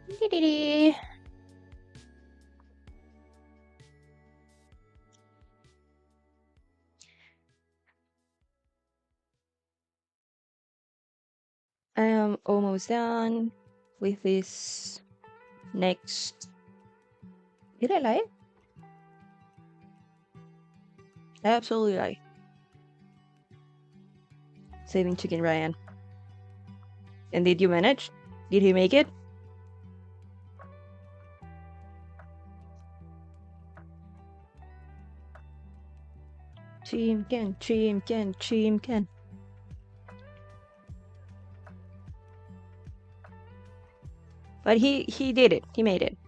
Dee-dee-dee. I am almost done with this next. Did I lie? I absolutely lie. Saving Chicken Ryan. And did you manage? Did he make it? Chimken. But he did it. He made it.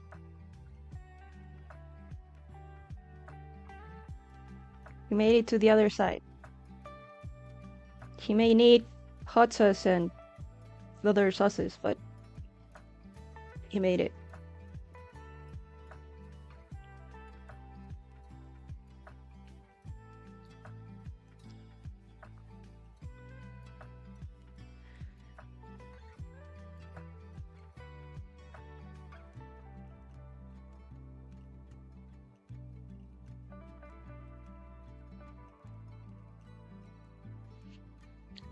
He made it to the other side. He may need hot sauce and other sauces, but he made it.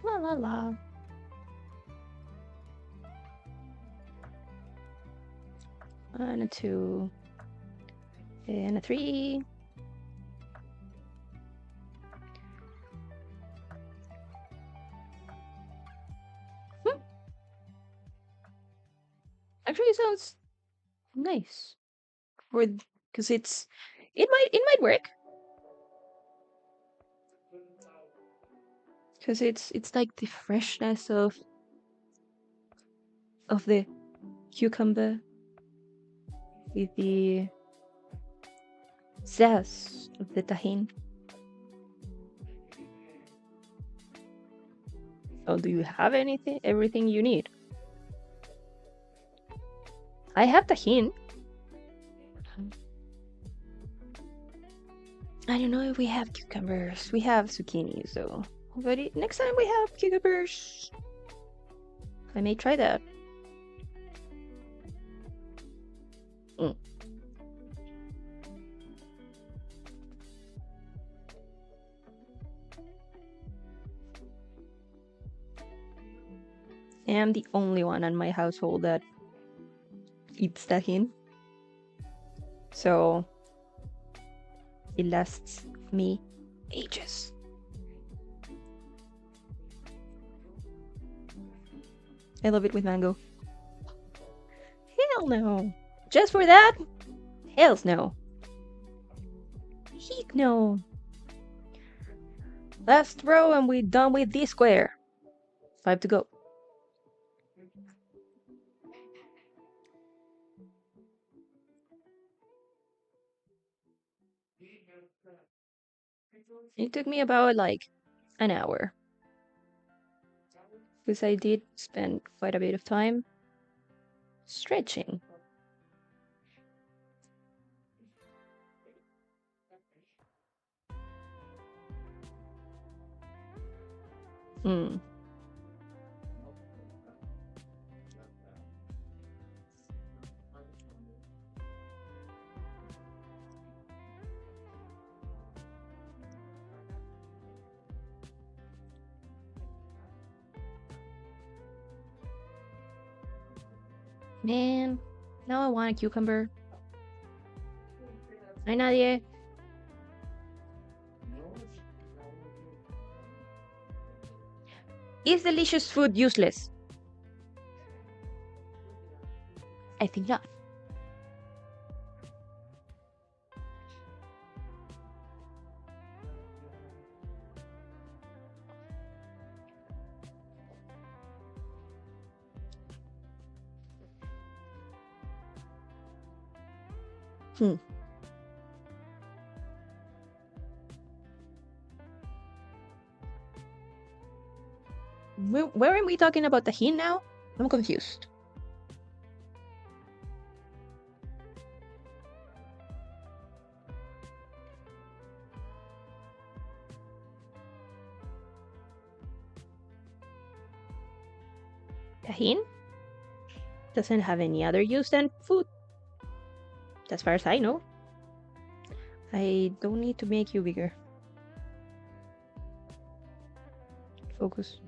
La la la. And a 2. And a 3. Nice. For because it might work. Because it's like the freshness of the cucumber with the zest of the tahini. So do you have everything you need? I have tahini. I don't know if we have cucumbers. We have zucchini, so but next time we have cucumbers, I may try that. Mm. I am the only one in my household that eats tahini, so it lasts me ages. I love it with mango. Hell no. Just for that? Hells no. Heck no. Last row and we're done with this square. 5 to go. It took me about like an hour. Because I did spend quite a bit of time stretching. Hmm. Man, now I want a cucumber. Ay, nadie. Is delicious food useless? I think not. Hmm. Where are we talking about tahini now? I'm confused. Tahini doesn't have any other use than food. As far as I know. I don't need to make you bigger. Focus.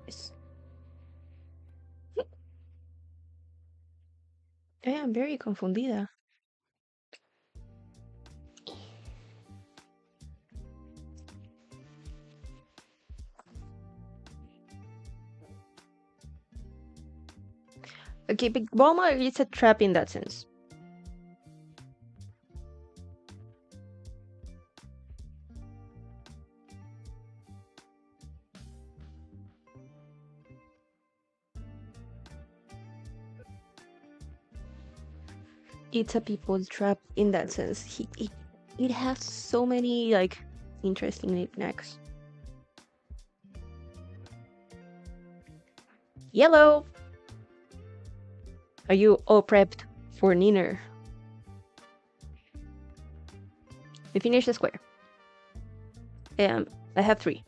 Yes. I am very confundida. Okay, but Walmart is a trap in that sense. It's a people's trap in that sense. It has so many like interesting knickknacks. Yellow. Are you all prepped for dinner? We finished the square. I have 3.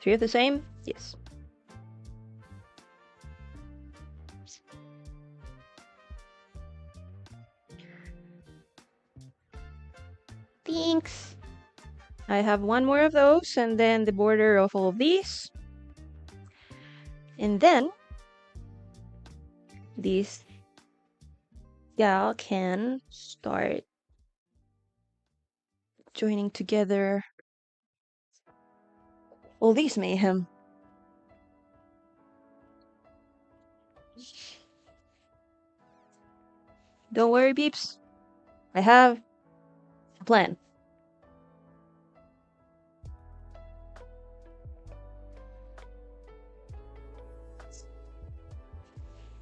3 of the same? Yes. Thanks. I have 1 more of those, and then the border of all of these. And then this gal can start joining together all this mayhem. Don't worry, Peeps. I have a plan.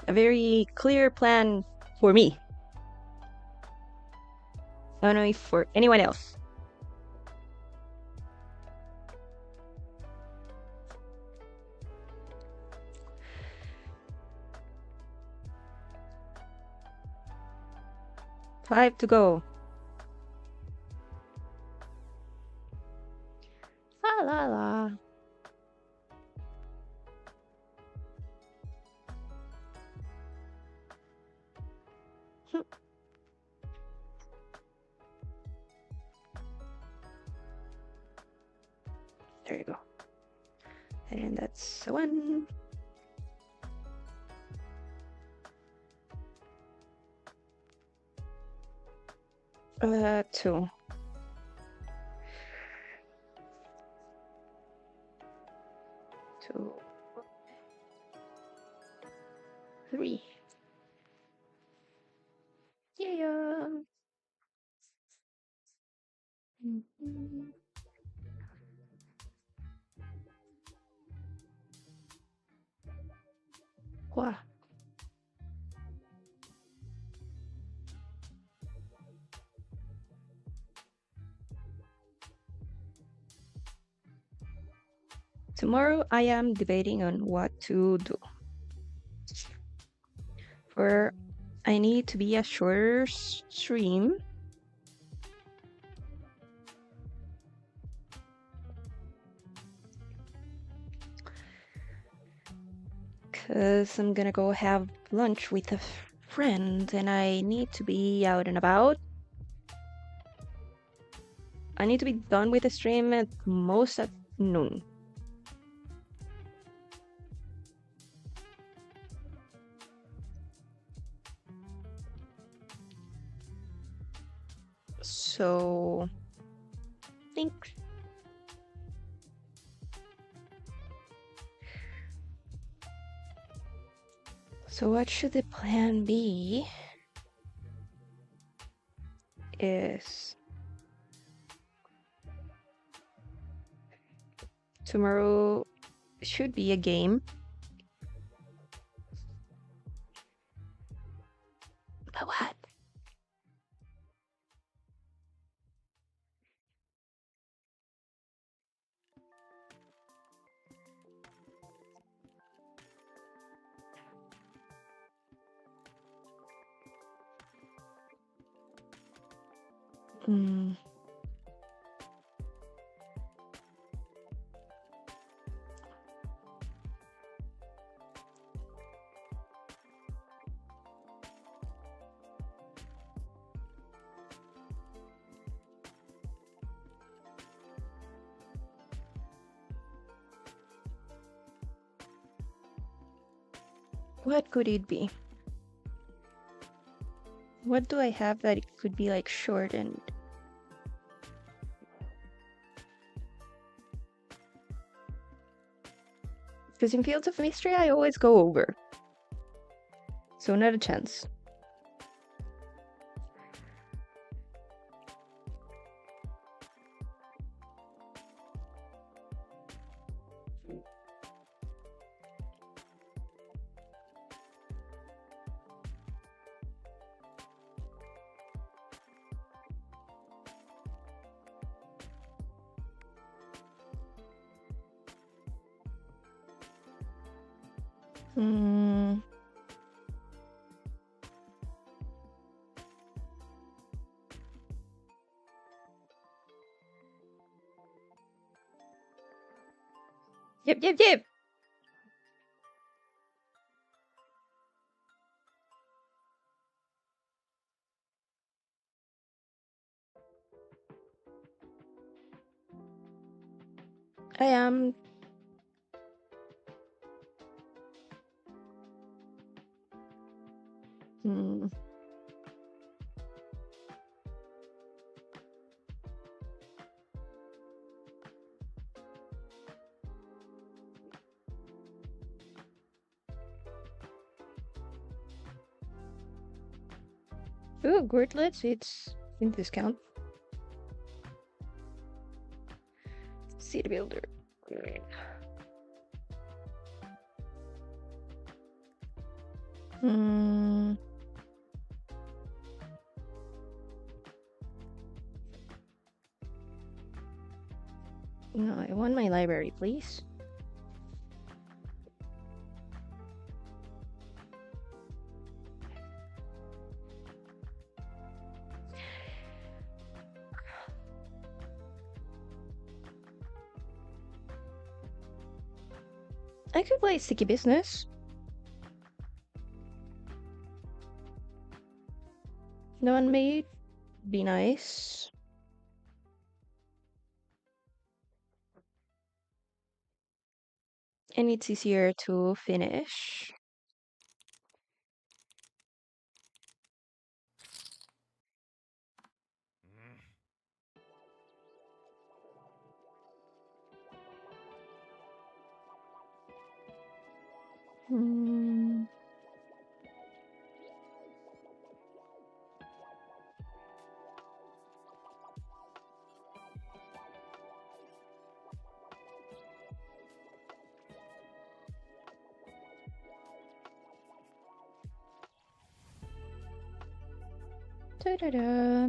A very clear plan for me. I don't know if for anyone else. Five to go. La la la. There you go. And that's one. Two. Two. Three. Yeah. Mhm. Wow. Tomorrow I am debating on what to do. For I need to be a shorter stream. Cause I'm gonna go have lunch with a friend and I need to be out and about. I need to be done with the stream at most at noon. So thanks. So what should the plan be? Is tomorrow should be a game. But what? Hmm. What could it be? What do I have that it could be like short and because in Fields of Mystery I always go over. So not a chance. Hmm. Yep. I am. Hmm. Ooh, Gurtlets, it's in discount. City Builder. Hmm. No, I want my library, please. I could play Sticky Business. No one may be nice. And it's easier to finish. Hmm. Da-da-da.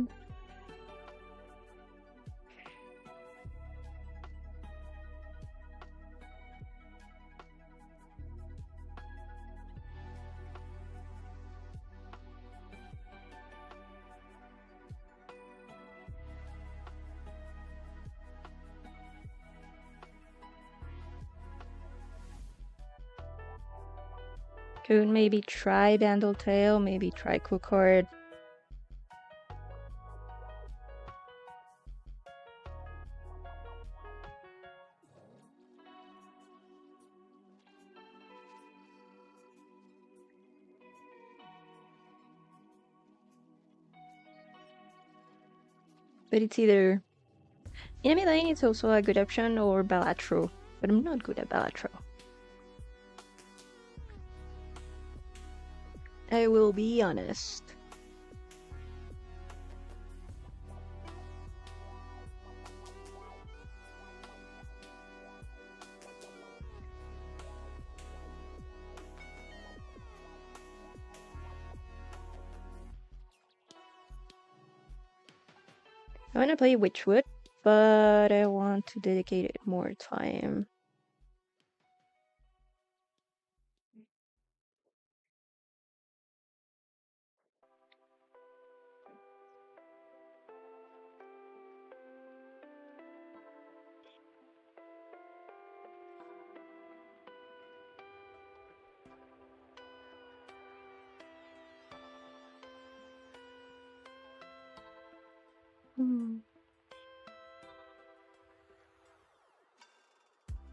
Could maybe try Bandletail, maybe try Cookard. But it's either Enemy Lane is also a good option, or Balatro, but I'm not good at Balatro. I will be honest. I want to play Witchwood, but I want to dedicate it more time.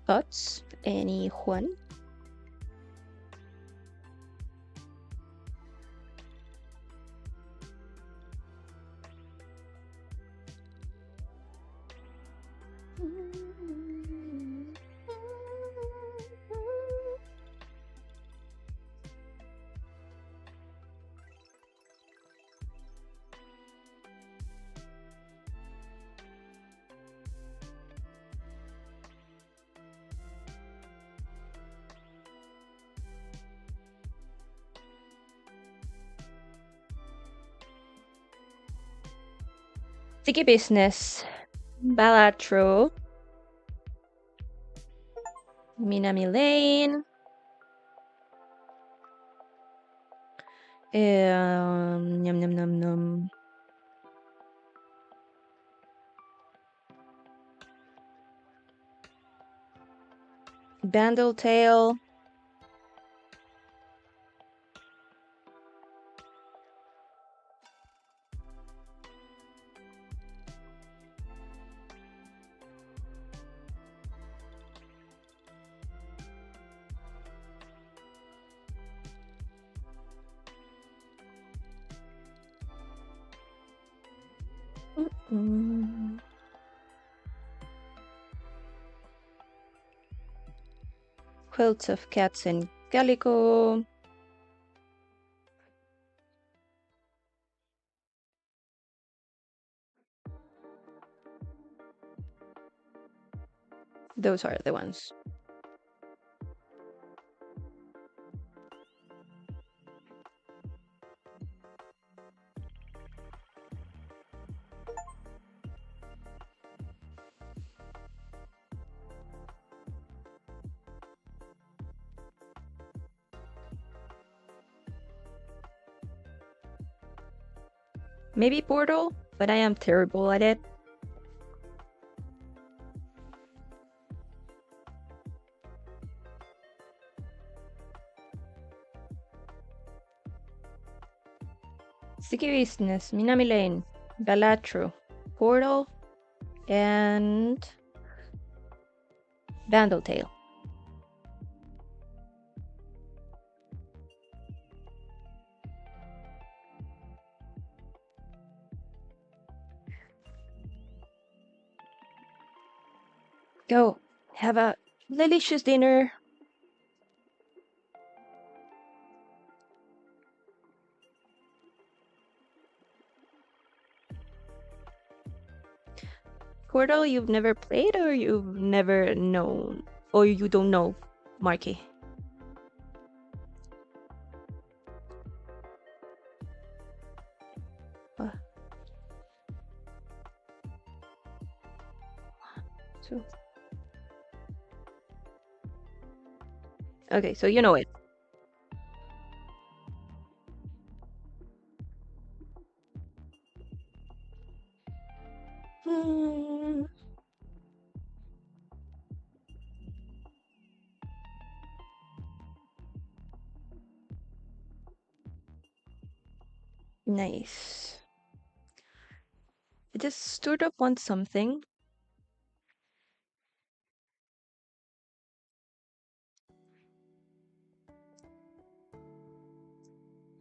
Thoughts? Anyone? Sticky Business, Balatro, Minami Lane, Yum Num Num Num. Bandletail. Quilts of Cats and Calico. Those are the ones. Maybe Portal, but I am terrible at it. Sticky Business, Minami Lane, Galatro, Portal, and Vandaltail. Go, have a delicious dinner. Portal you've never played or you've never known, or you don't know, Marky? Uh, so, okay, so you know it. Hmm. Nice. I just sort of want something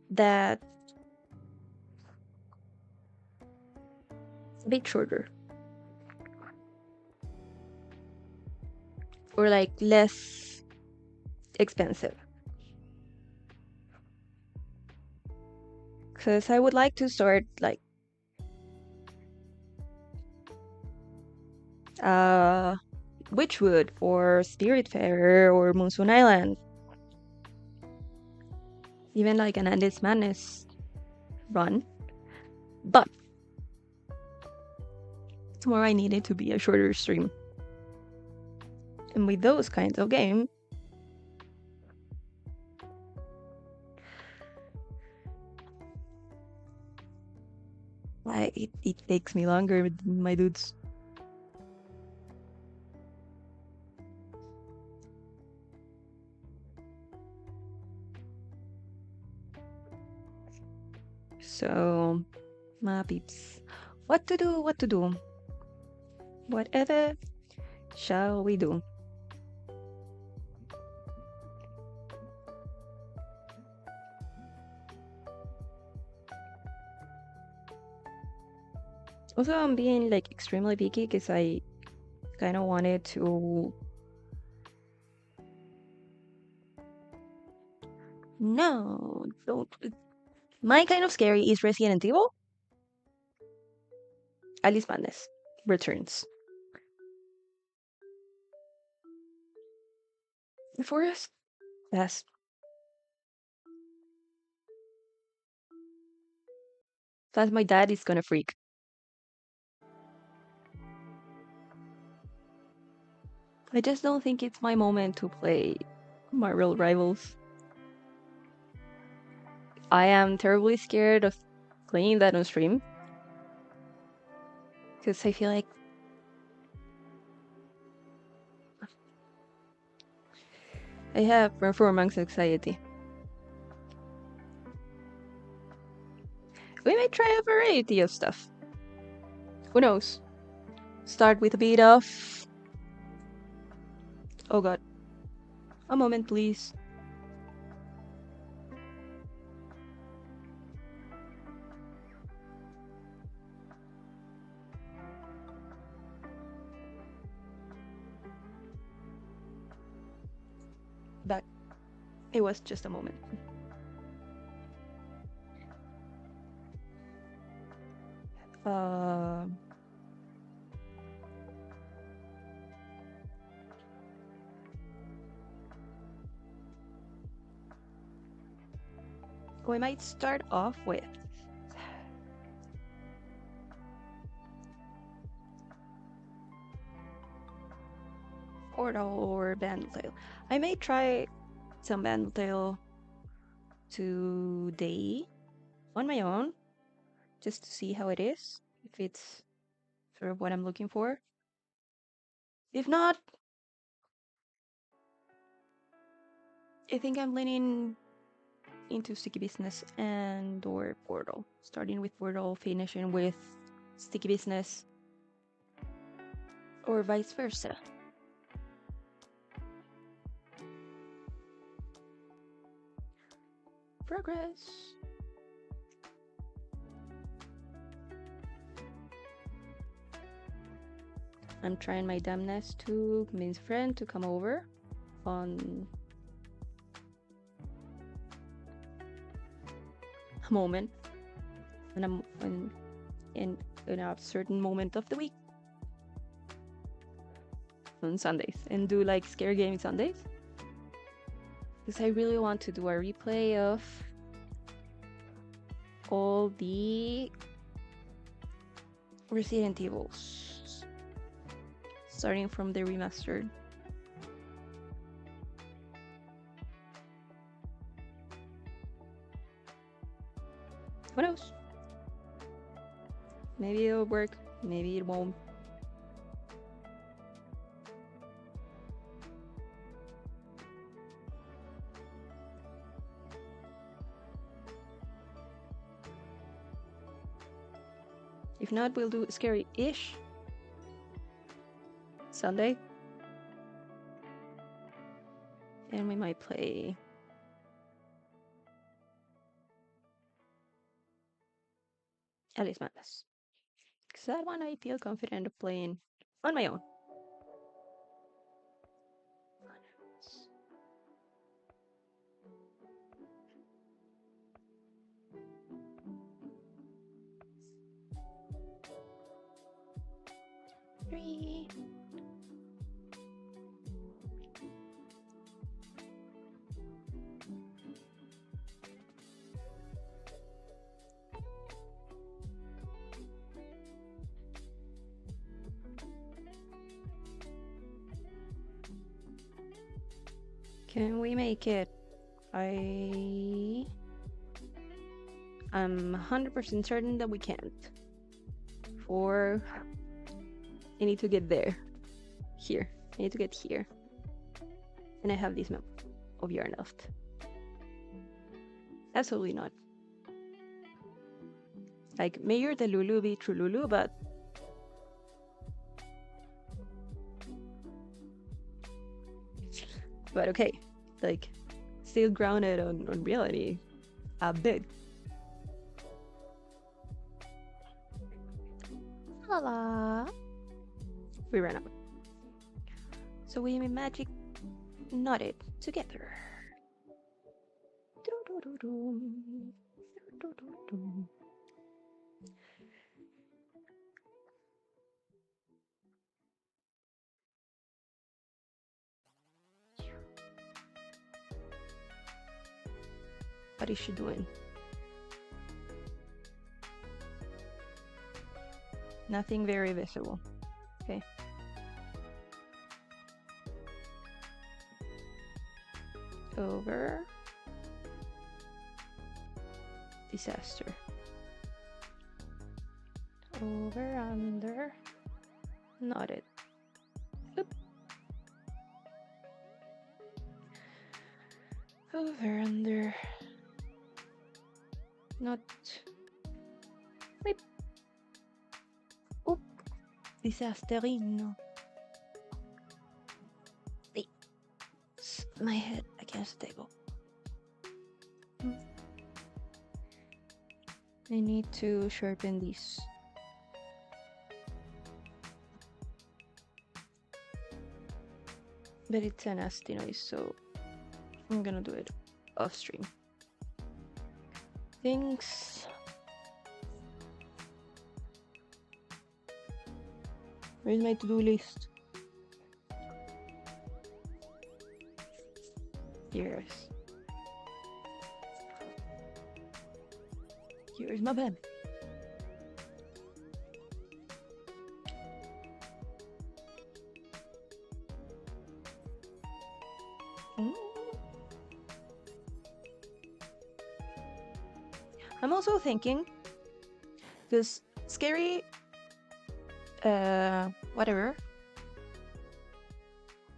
that's a bit shorter. Or like less expensive. Because I would like to start like uh Witchwood or Spiritfarer or Moonstone Island. Even like an Endless Madness run. But tomorrow I need it to be a shorter stream. And with those kinds of games, it takes me longer, my dudes. So, my peeps, what to do? What to do? Whatever shall we do? Also, I'm being like extremely picky because I kind of wanted to. No, don't. My kind of scary is Resident Evil. Alice Madness returns. The forest. Yes. That's my dad is gonna freak. I just don't think it's my moment to play Marvel Rivals. I am terribly scared of playing that on stream. Because I feel like I have performance anxiety. We may try a variety of stuff. Who knows? Start with a bit of... Oh god. A moment, please. That... It was just a moment. Uh... we might start off with Portal or Bandtail. I may try some Bandtail today on my own, just to see how it is, if it's sort of what I'm looking for. If not, I think I'm leaning into Sticky Business and or Portal. Starting with Portal, finishing with Sticky Business, or vice versa. Progress. I'm trying my damnness to convince a friend to come over on a moment in a certain moment of the week on Sundays and do like scare game Sundays, because I really want to do a replay of all the Resident Evils, starting from the remastered. Who knows? Maybe it'll work, maybe it won't. If not, we'll do scary-ish Sunday. And we might play Alice Madness. Because that one I feel confident of playing on my own. Three. Can we make it? I'm 100% certain that we can't. For I need to get there. Here. I need to get here. And I have this map of Yarnaft. Absolutely not. Like, Mayor the Lulu be Trululu, but okay. Like, still grounded on reality. A bit. La la. We ran out. So we magic knotted together. What is she doing? Nothing very visible. Okay. Over. Disaster. Over, under. Knotted. Oop. Over, under. Not. Whip. Oop. Disasterino. My head against the table. I need to sharpen these. But it's a nasty noise, so I'm gonna do it off stream. Things. Where's my to-do list? Yes. Here's my baby. I'm also thinking, because scary, whatever,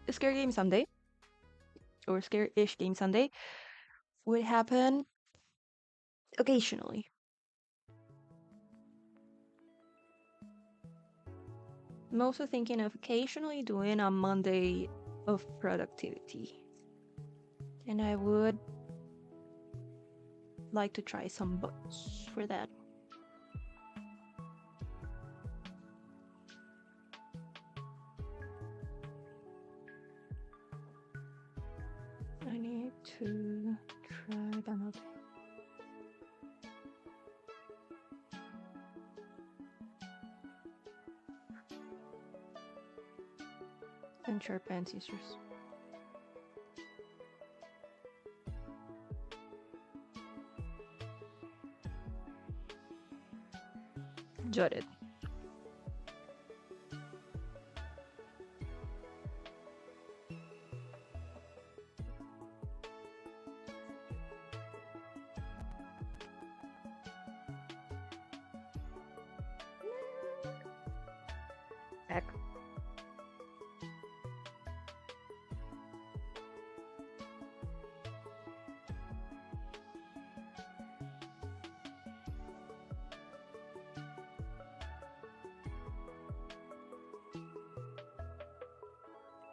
Scary Game Sunday, or Scary-ish Game Sunday, would happen occasionally. I'm also thinking of occasionally doing a Monday of productivity. And I would like to try some books for that. I need to try them out. And sharp and scissors. Jotted. Back.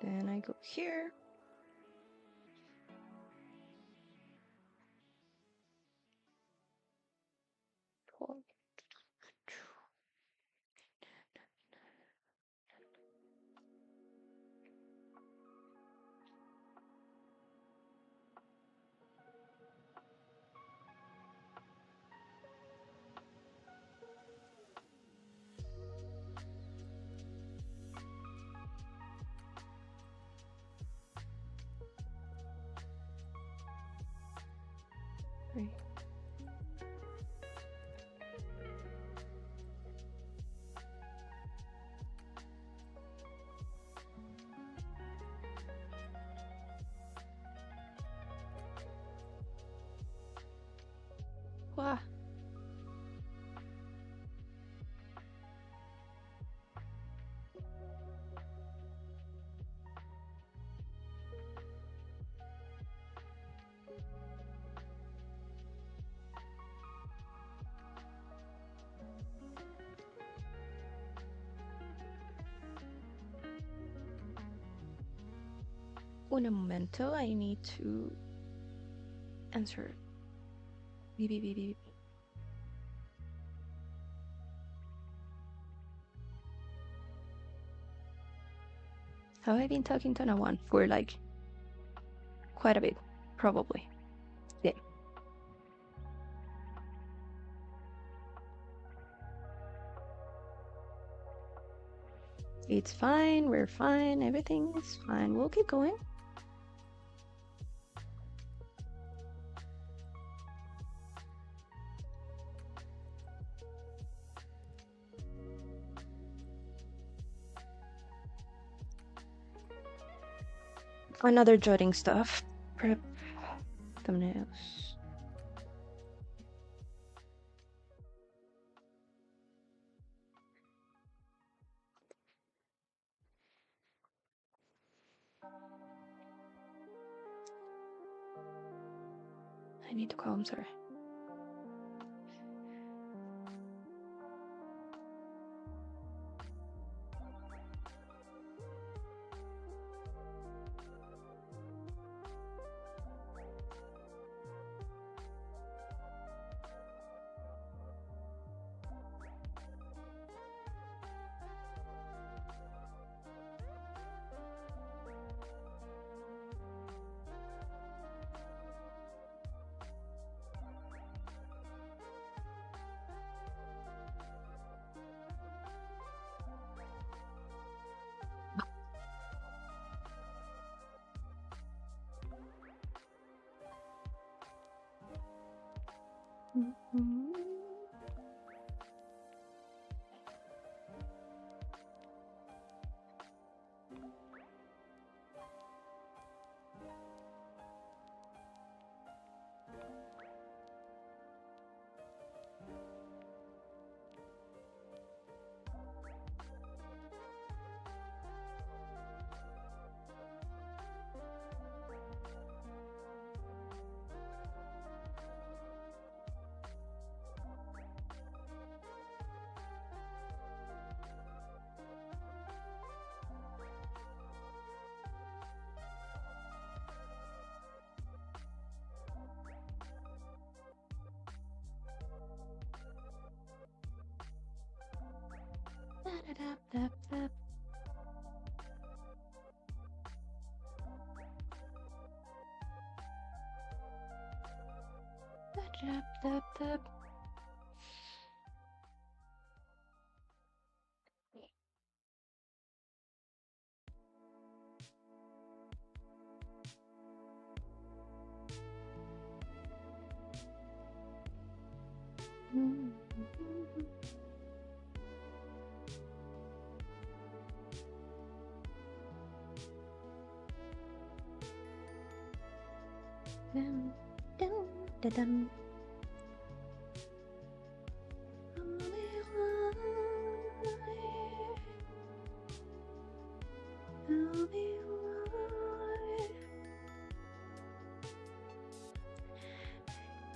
Then I go here. Three. Wow. Un momento, I need to answer. Beep, beep, beep, beep. Have I been talking to no one for like quite a bit? Probably. Yeah. It's fine, we're fine, everything's fine. We'll keep going. Another jotting stuff. Prep thumbnails. I need to call him, sorry.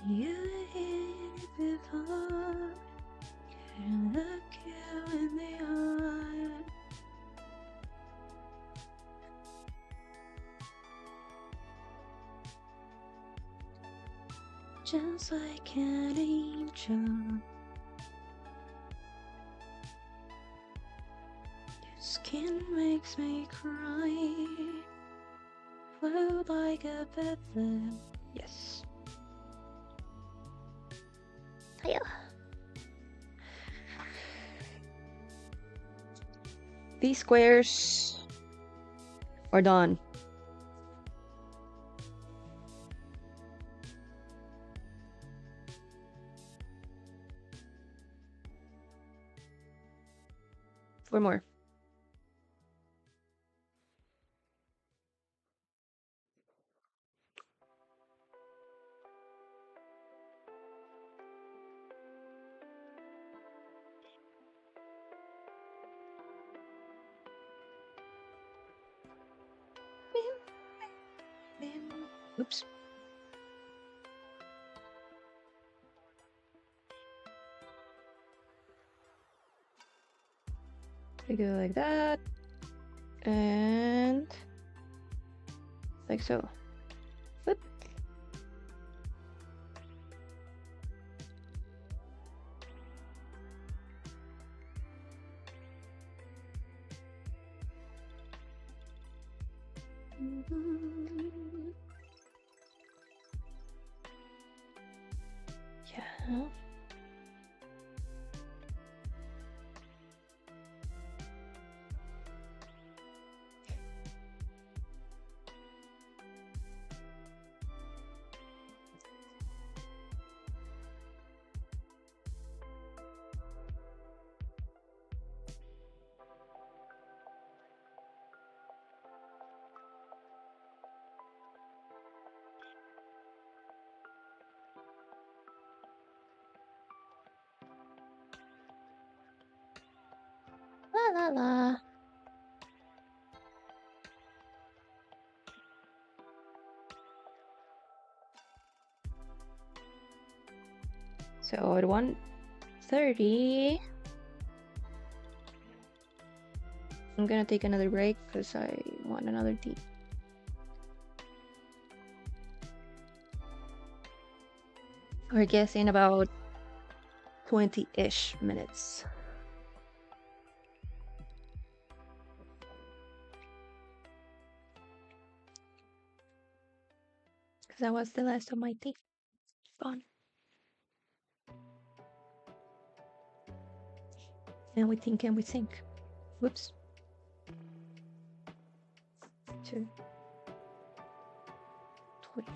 You hit it before, can look you in the eye. Just like an angel, your skin makes me cry. Float like a feather. Yes. Hiya. These squares are done. Four more. Oops. We go like that, and like so. Flip. Yeah. La la la. So at 1:30, I'm gonna take another break because I want another tea. We're guessing about 20-ish minutes. Because that was the last of my tea. Gone. And we think and we think. Whoops. 2. 20.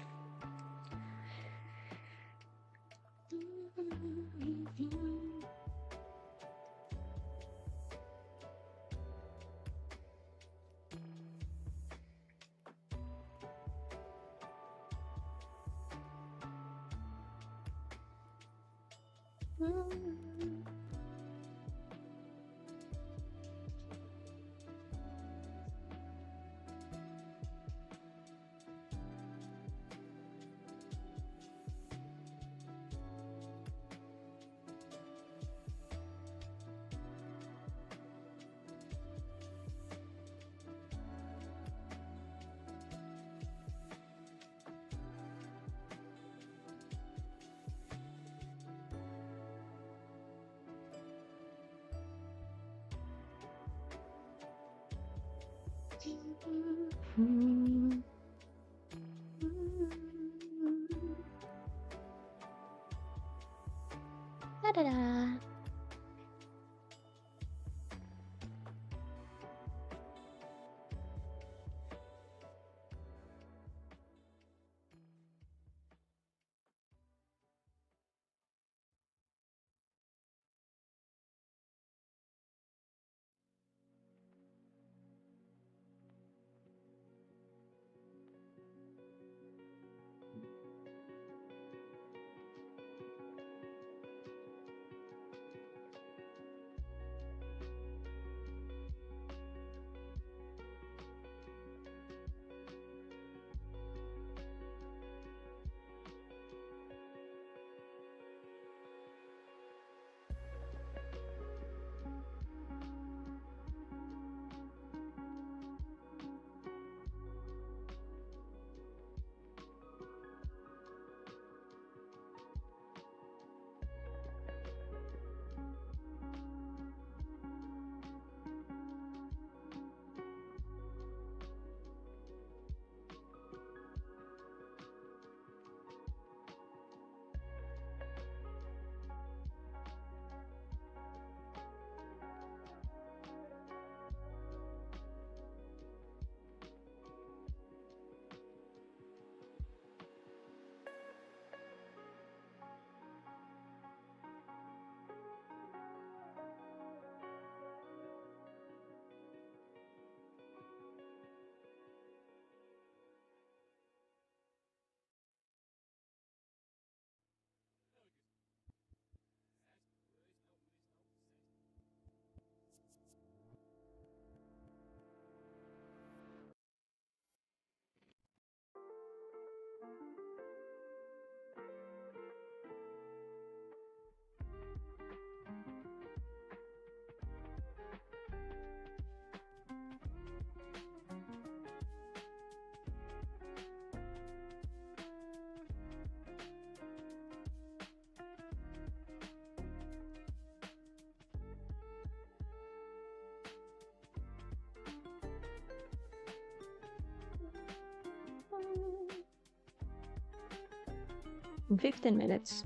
In 15 minutes,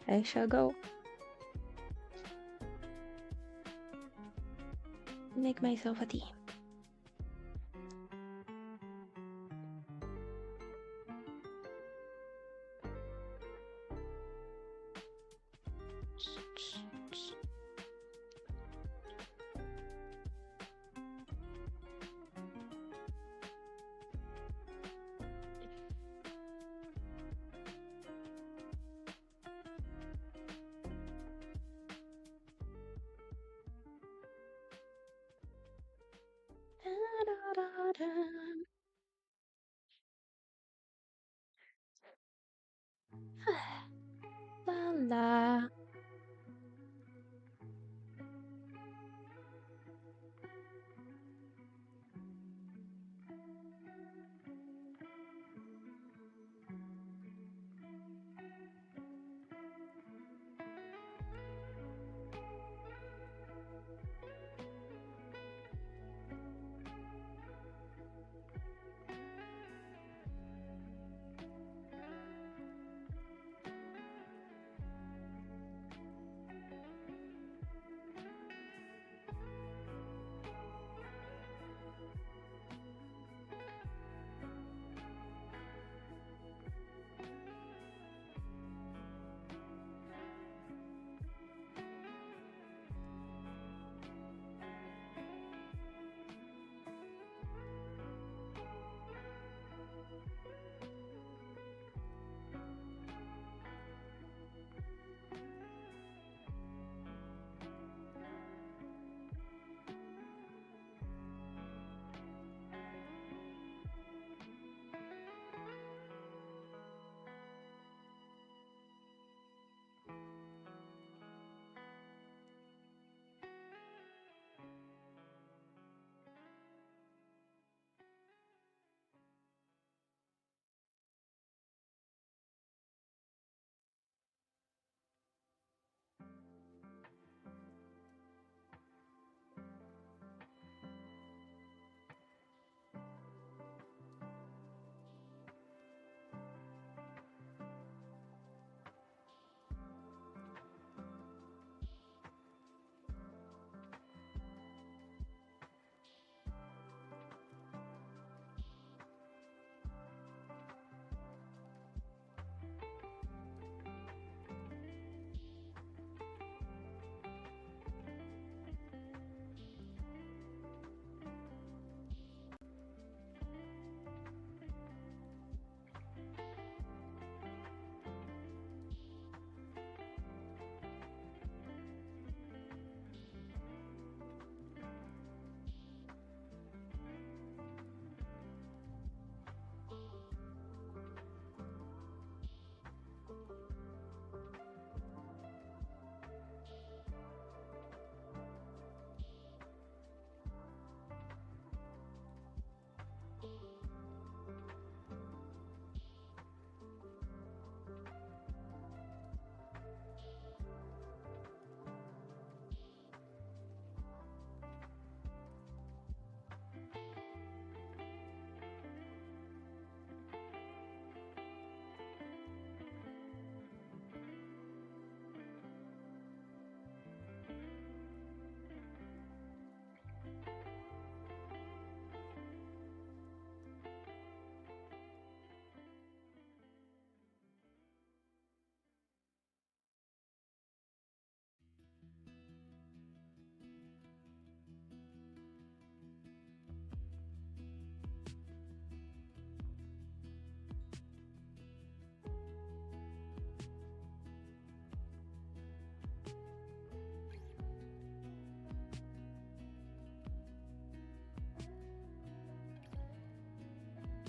I shall go make myself a tea. La la.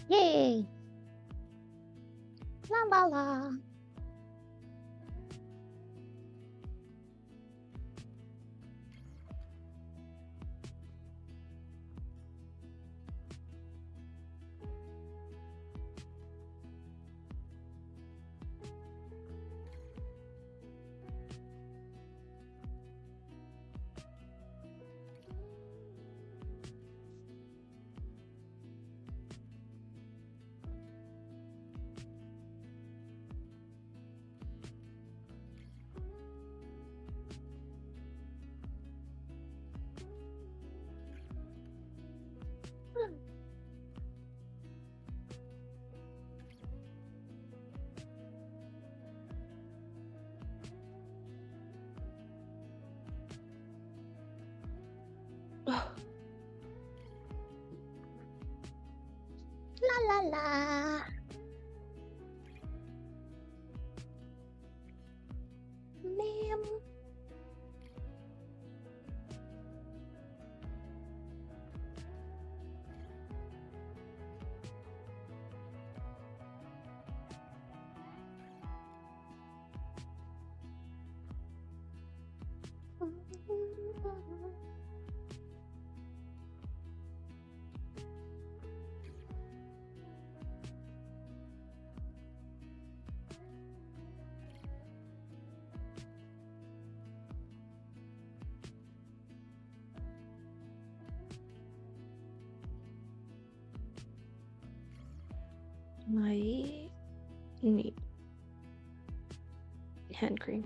Yay! La la la. la la. Ma'am. I need hand cream.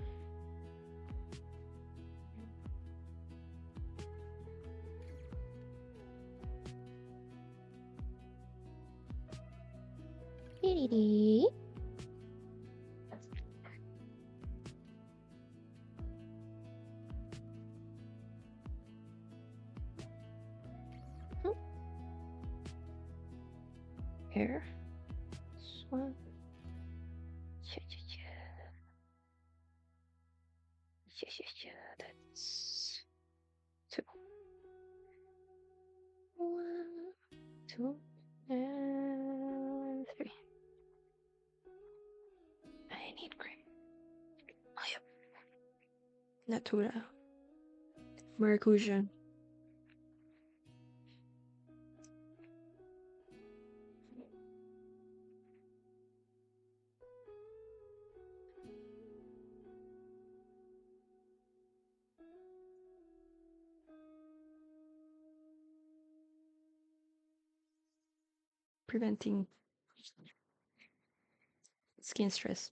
Dee-dee-dee. Hair. This one. Yeah, yeah, yeah. Yeah, yeah, yeah. That's 2. 1, 2, and 3. I need cream. Oh, yep. Natura. Maracuja. Preventing skin stress.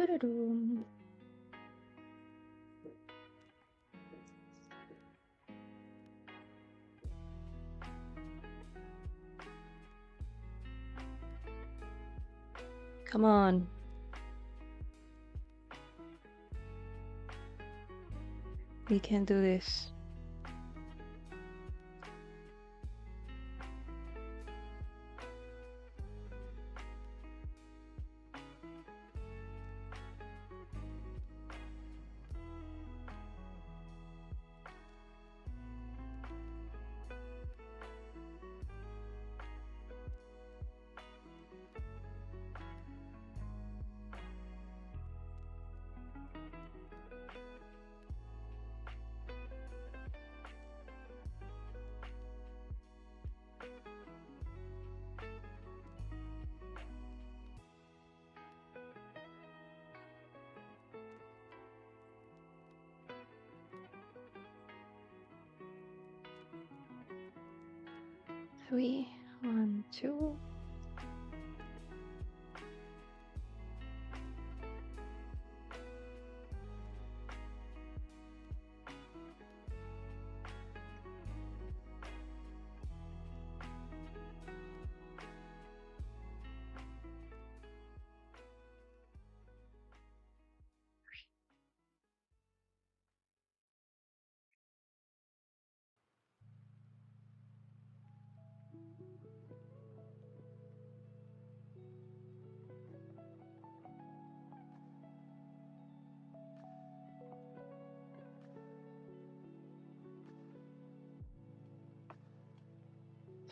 Doo-doo-doo. Come on. We can do this. Three, 1, 2.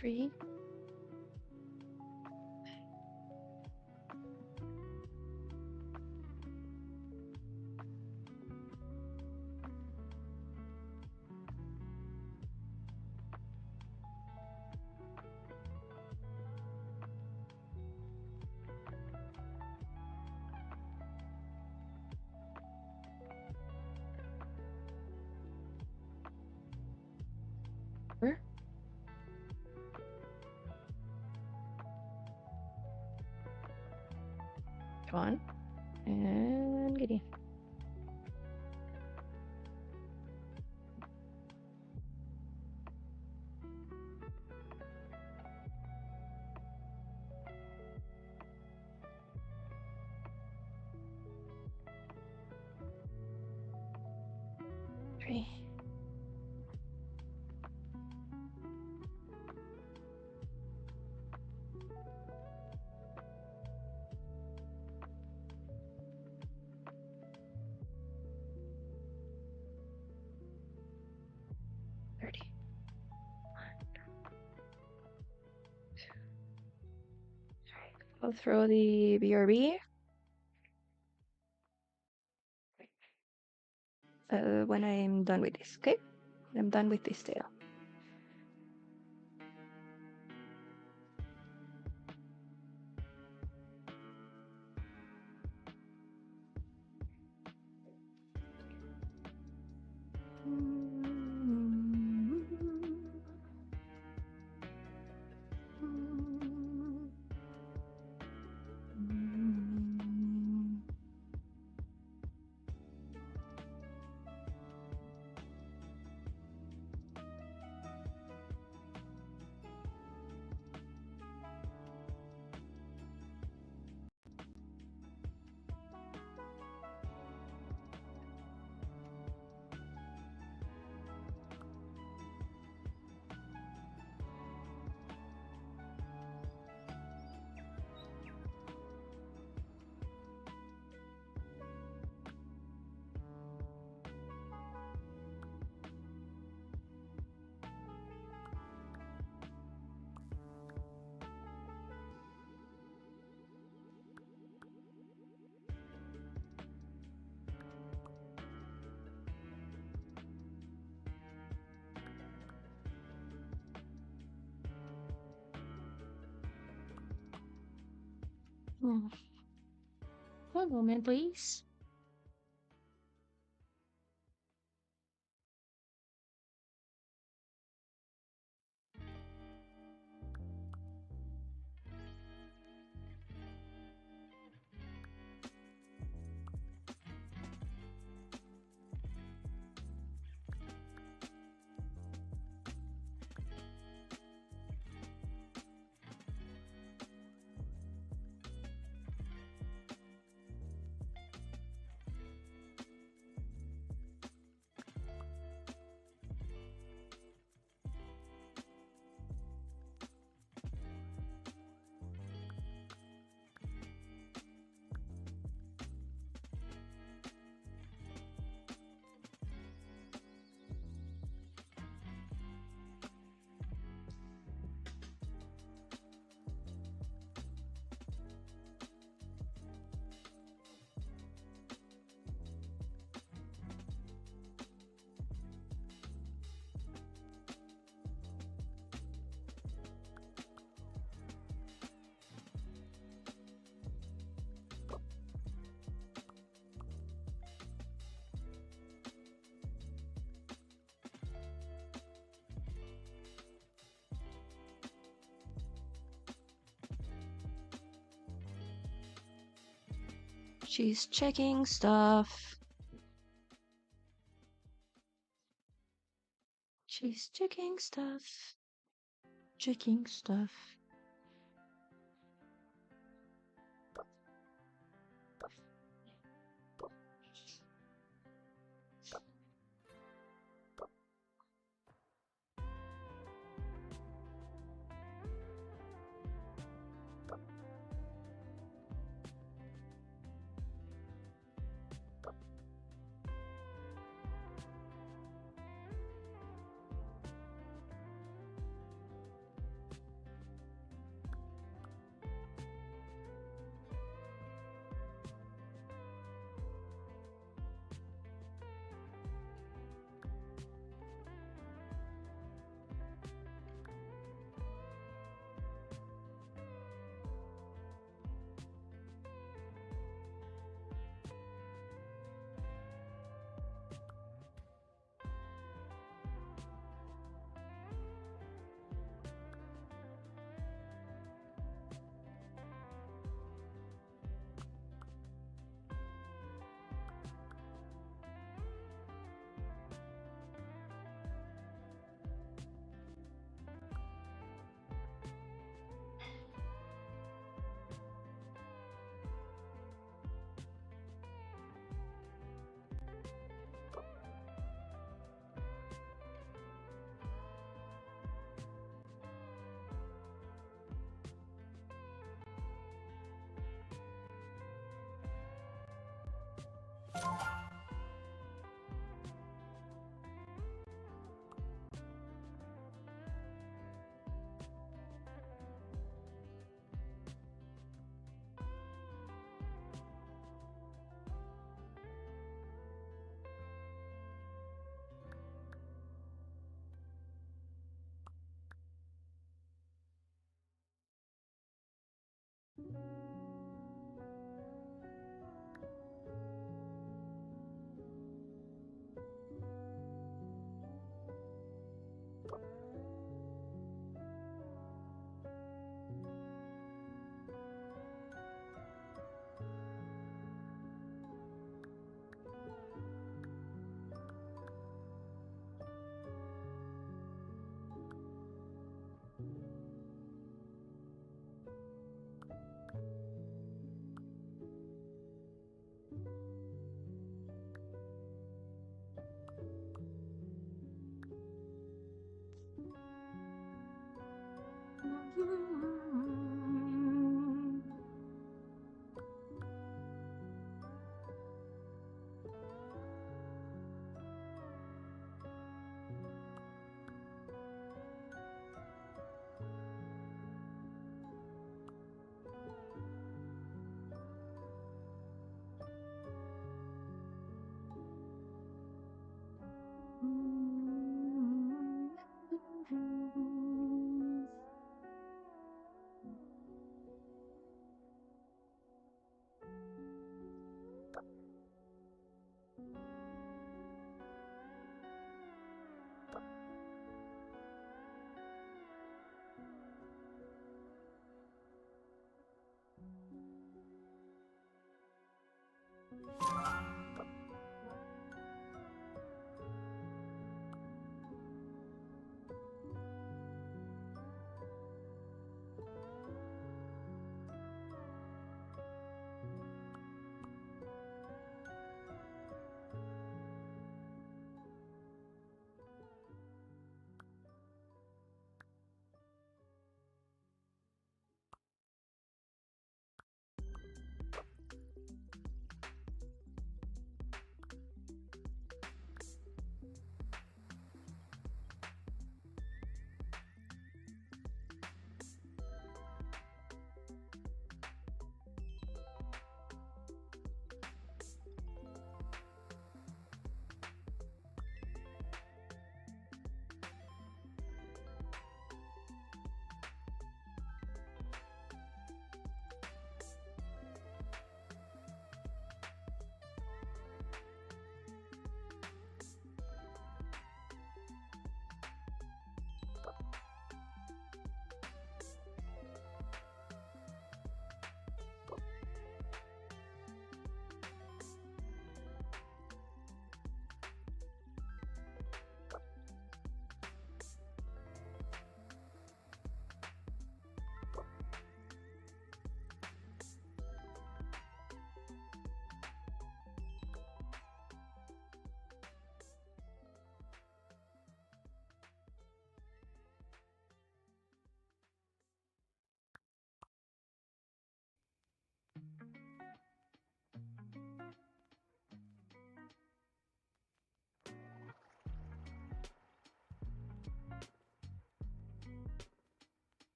Three. Four. Come on. And giddy. Three. I'll throw the BRB. When I'm done with this, okay? I'm done with this tail. One moment, please. She's checking stuff. She's checking stuff. Checking stuff.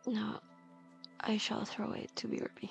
No, I shall throw it to BRB.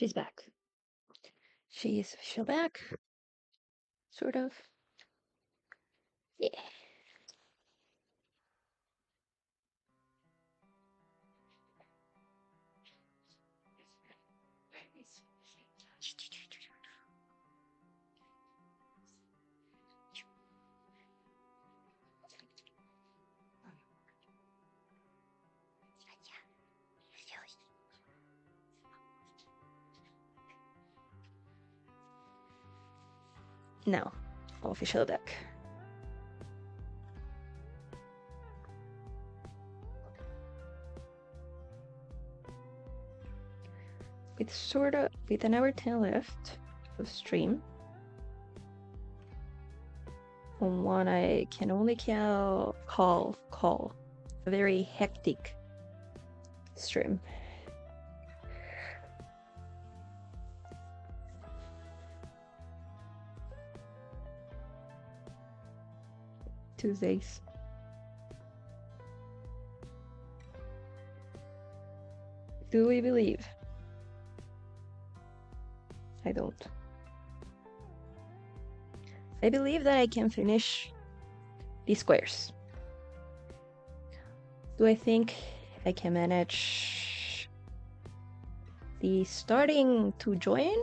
She's back. She's still back. Sort of. Yeah. Now, official deck. With an hour 10 left of stream. On one I can only call a very hectic stream. Tuesdays. Do we believe? I don't. I believe that I can finish these squares. Do I think I can manage the starting to join?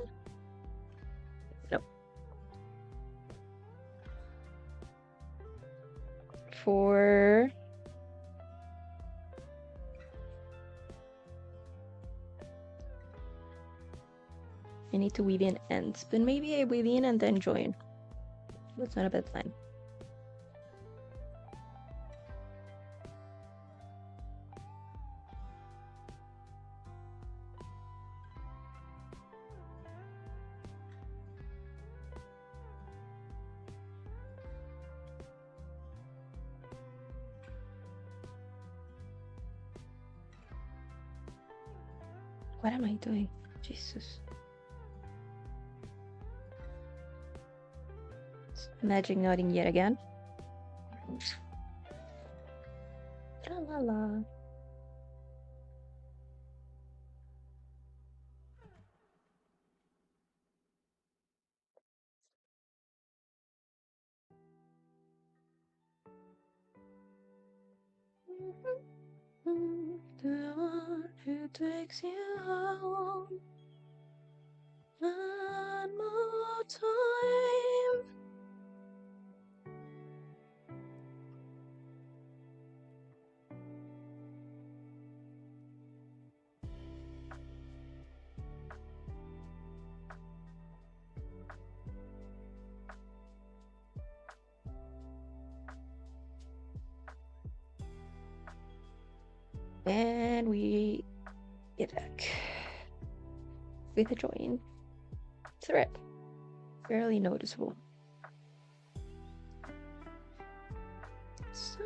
No. For I need to weave in ends, but maybe I weave in and then join. That's not a bad plan. What am I doing? Jesus. Magic nodding yet again. La la la. The one who takes you home one more time. And we get back with a join. It's alright. Barely noticeable. So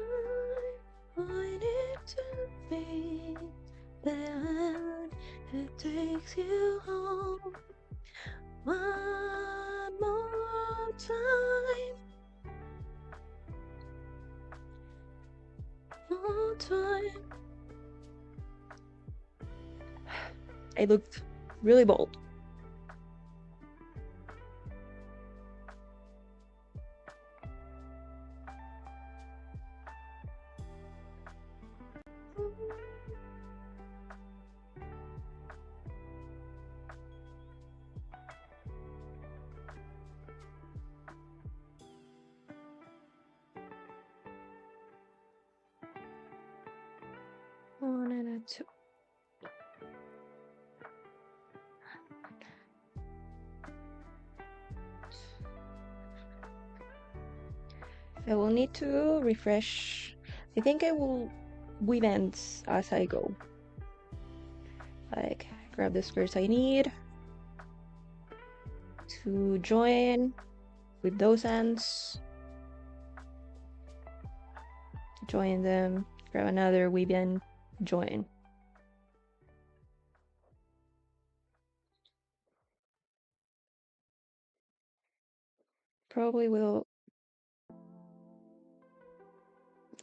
I need to be the one who takes you home one more time. More time. I looked really bold. One and a two. I will need to refresh. I think I will weave ends as I go. Like, grab the squares I need to join with those ends. Join them, grab another weave end, join. Probably will.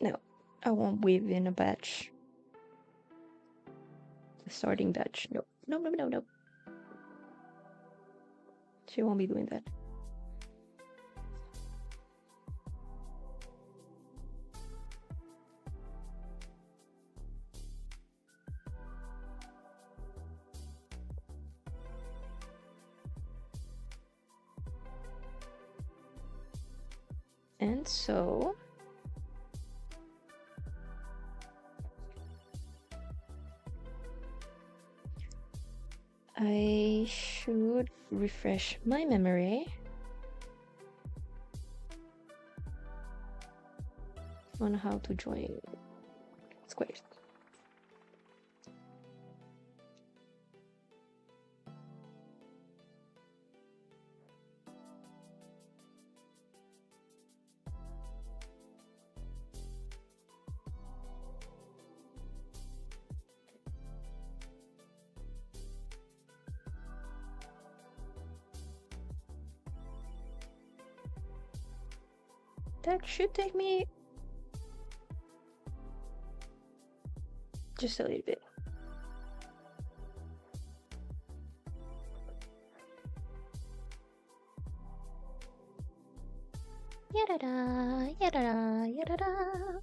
No, I won't weave in a batch. The starting batch. No. No. She won't be doing that. And so I should refresh my memory on how to join squares. That should take me just a little bit. Yadada, yadada, yadada.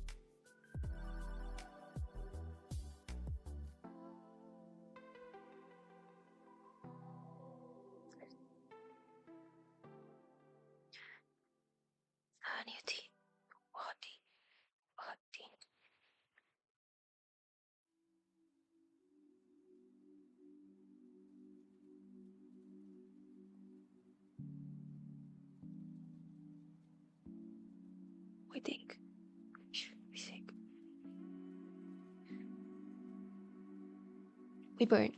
We think. We think. We burn.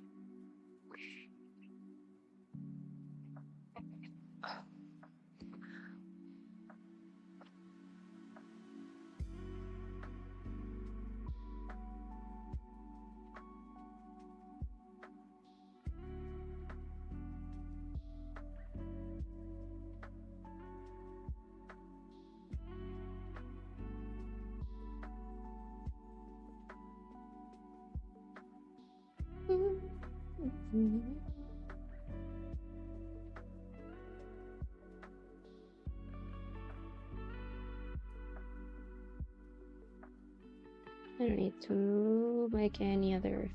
I don't need to make any other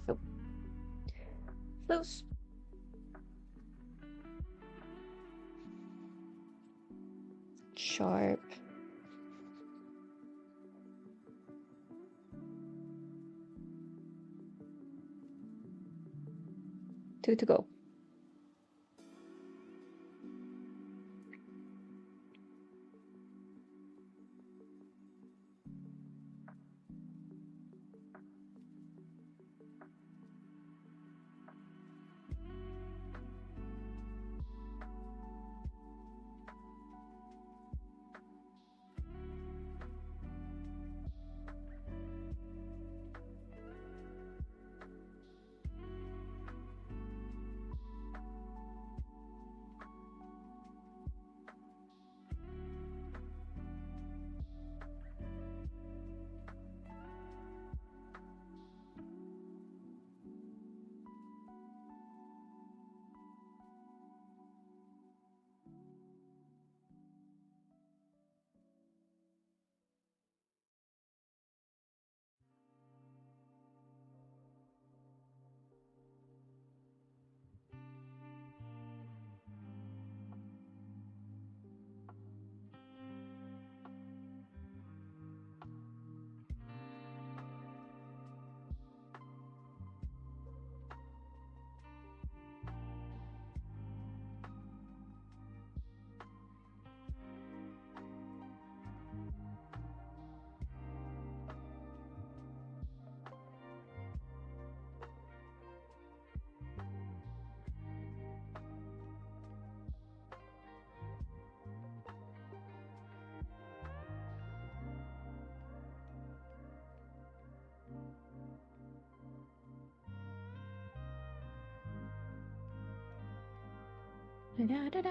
flows. Sharp. Two to go. Da, da, da.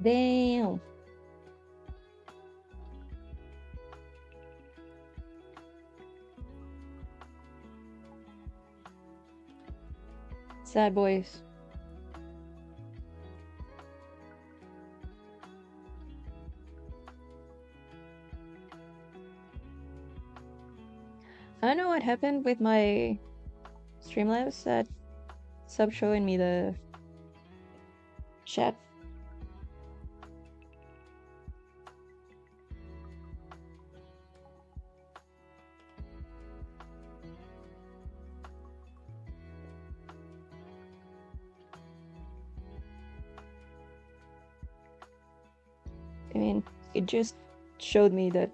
Damn. Sad boys. I don't know what happened with my Streamlabs that stopped showing me the chat. I mean, it just showed me that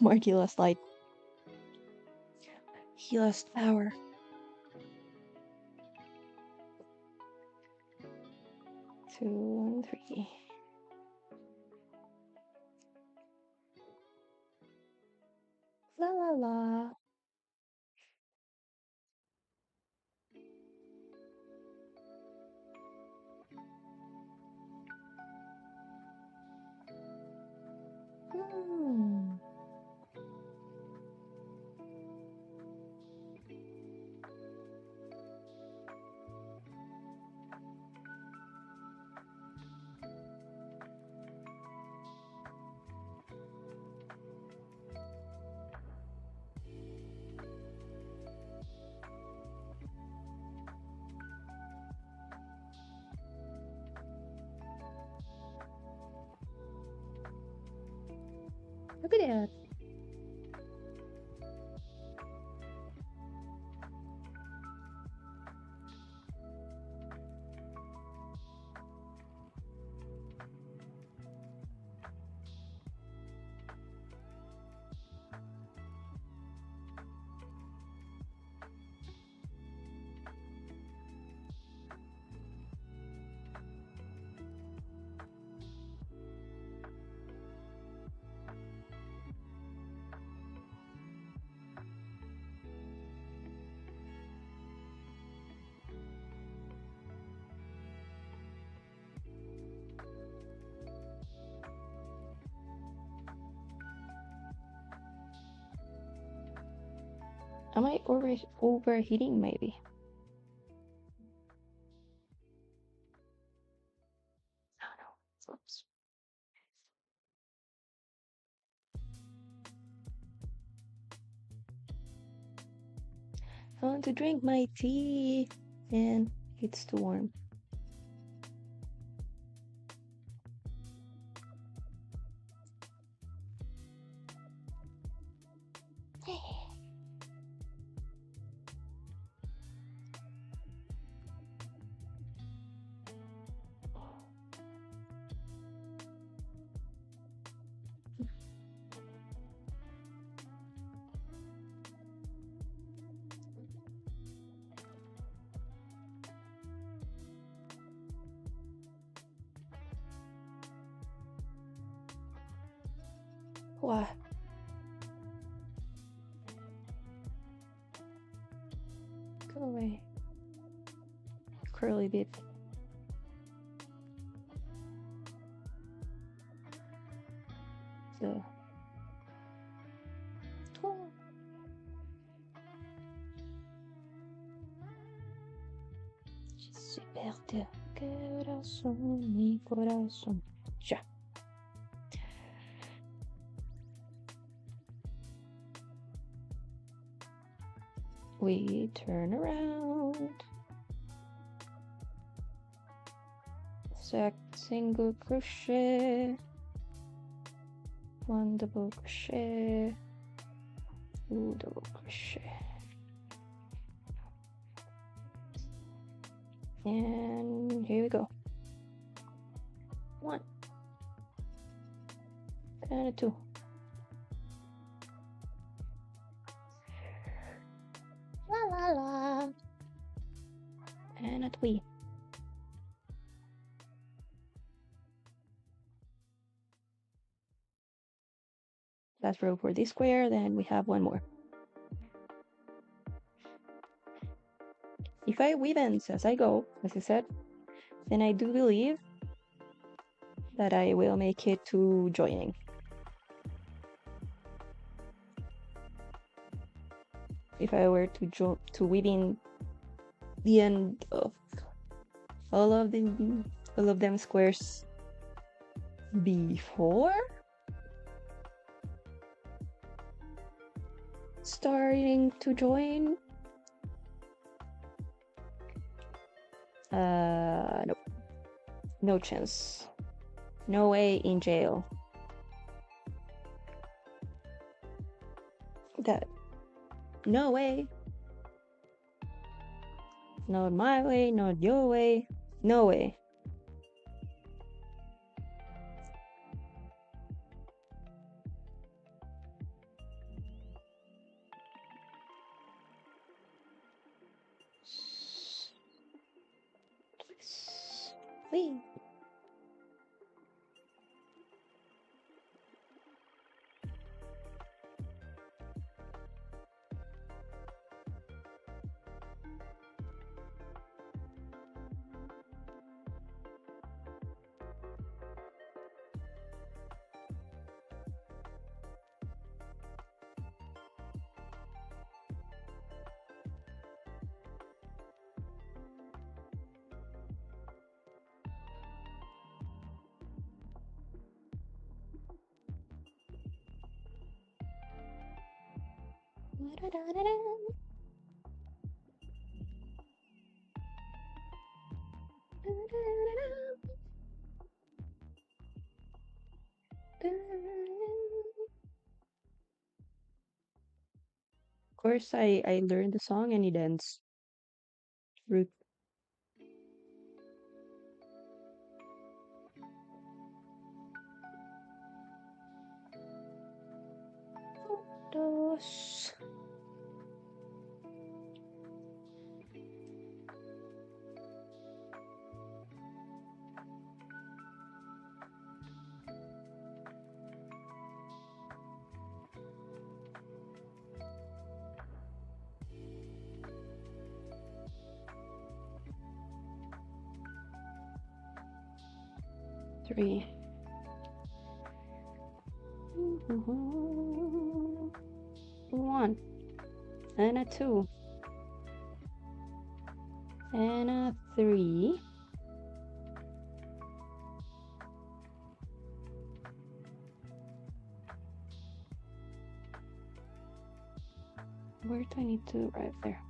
Marky lost light. He lost power. Two and three. La la la. Hmm. Look at that. Am I overheating maybe? I don't know. Oops. I want to drink my tea and it's too warm. What? Go away. Curly bit. So. Oh. Je suis perdu. Corazón, mi corazón. Ya. We turn around. Single crochet. One double crochet. Two double crochet. And here we go. One. And a two. La la la. And a three. Last row for this square, then we have one more. If I weave ends as I go, as I said, And I do believe that I will make it to joining. If I were to within the end of all of them squares before starting to join, nope, no chance, no way in jail. That, no way, not my way, not your way, no way. Wait. Of course, I learned the song and it ends. Root. Dos. Three. One. And a two. And a three. Where do I need to arrive there?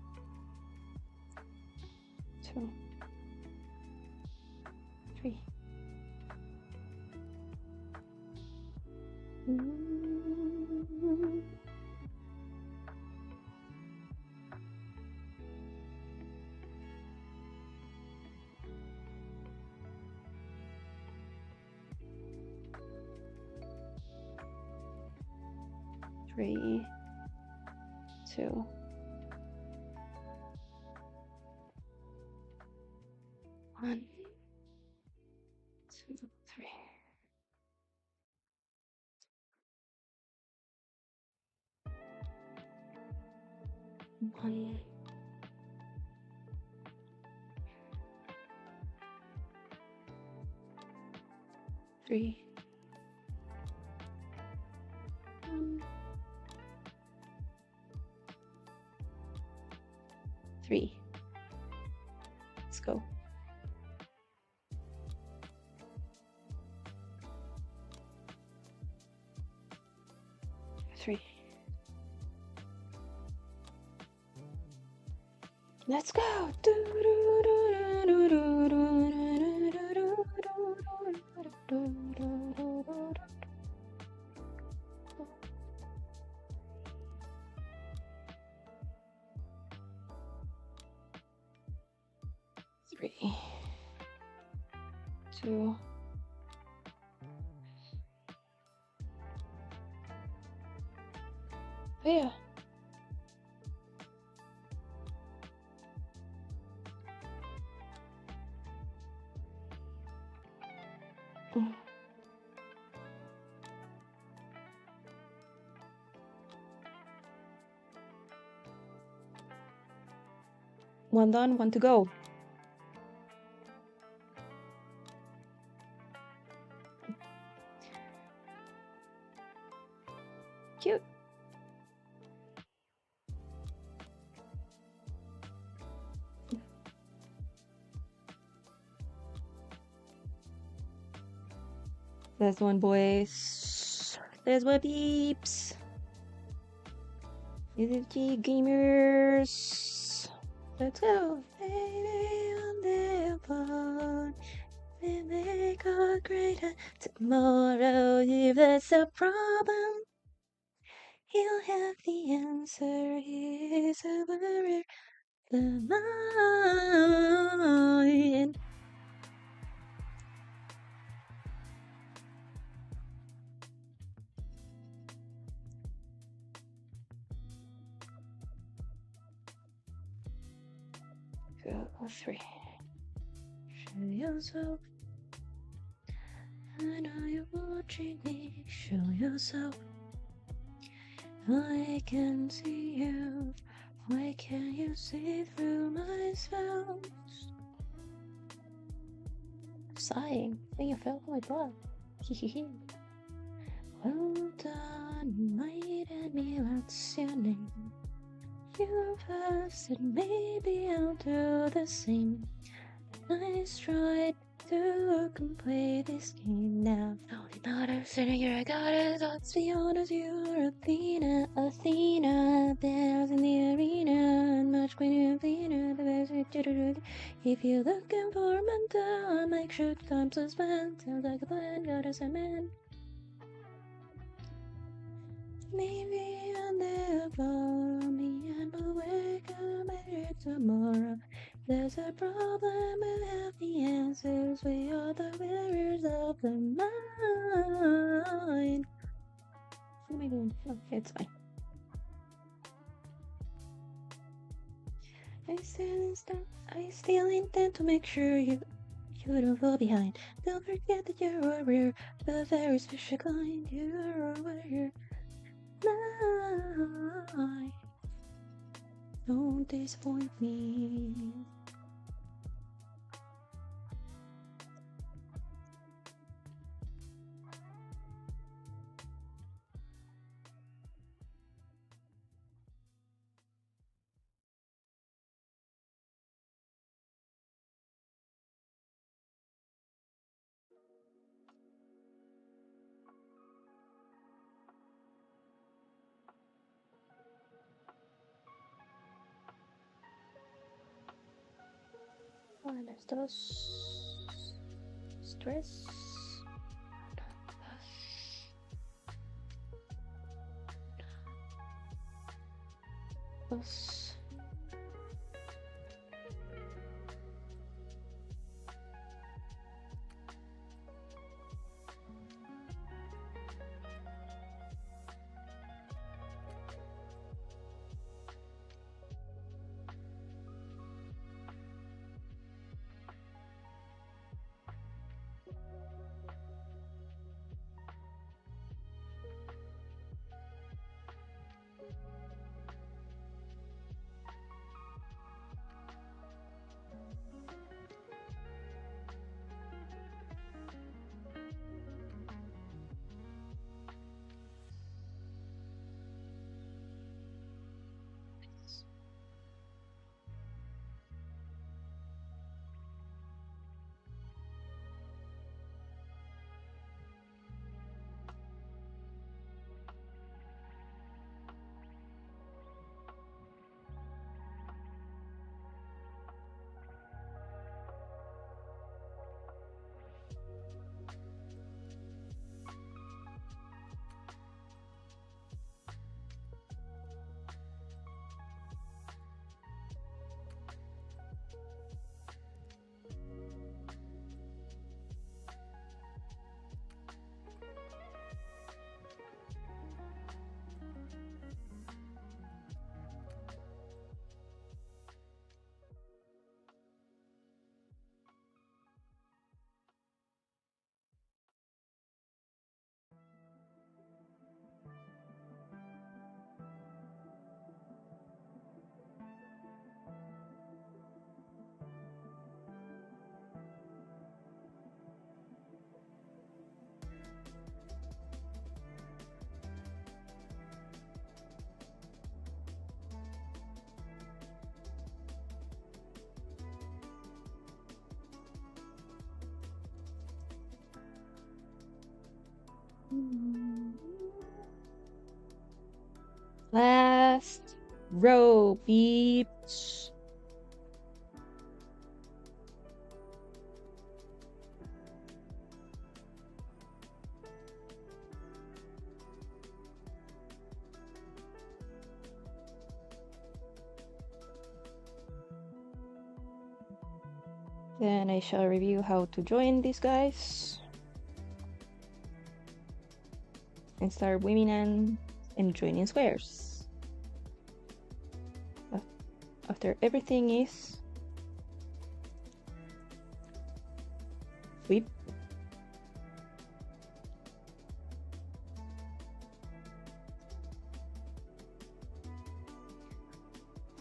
Two. Three. Three, two, one, two, three. One, three, one, three. Let's go. Three. Let's go. Three, two, yeah. One done, one to go. Last one, boys. Last one, peeps. SFG gamers. Let's go. Baby on the phone. We make a greater tomorrow. If that's a problem, he'll have the answer. He's a warrior. The mind. Go 3. Show yourself. I know you're watching me. Show yourself. I can see you. Why can't you see through my spells? Sighing. Think you felt my blood. Hehehe. Well done, you might me, what's your name? You have said maybe I'll do the same. Nice try to complete this game now. Only not a sitting here, I got it. Let's be honest, you're Athena. Athena, there's in the arena. And much queen Athena, the best. If you're looking for a mentor, make sure time to spend. Sounds like a plan, got us a man. Maybe I'll never follow me and we'll wake up better tomorrow. There's a problem, we'll have the answers. We are the warriors of the mind. What am I doing? Okay, it's fine. I still intend to make sure you don't fall behind. Don't forget that you're a warrior, a very special kind. You're a warrior. Don't disappoint me. Estos stress. Dos. Last row, peeps. Then I shall review how to join these guys. And start women and joining squares. After everything is sweep.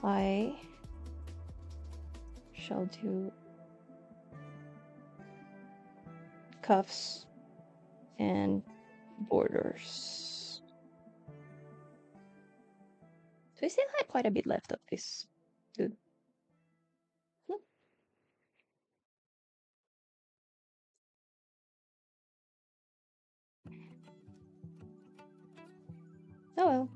I shall do cuffs and borders. So I still had quite a bit left of this dude. Oh well.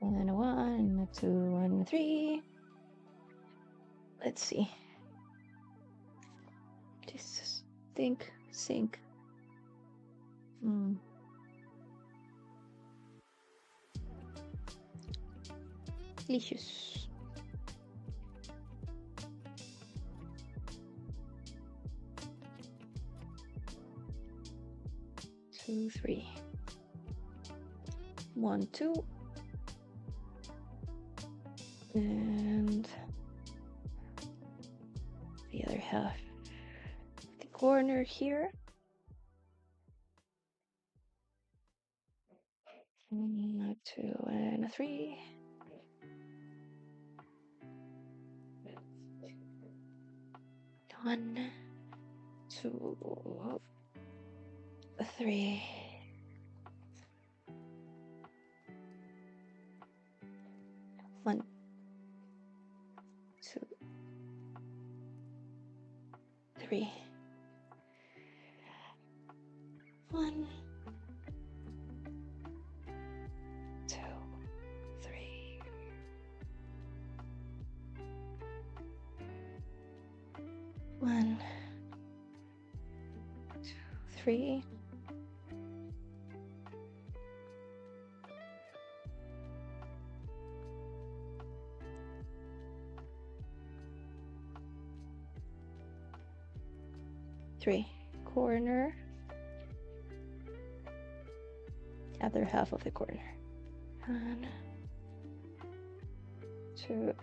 And a 1, a 2, and a 3. Let's see. Jesus. Think, sync. Delicious. Two, 3. 1, 2. And the other half. The corner here. A 2 and a 3. 1, 2, 3. 1, 2, 3. 1, 2, 3. 1, 2, 3. 3. Corner. Other half of the corner. 1, 2,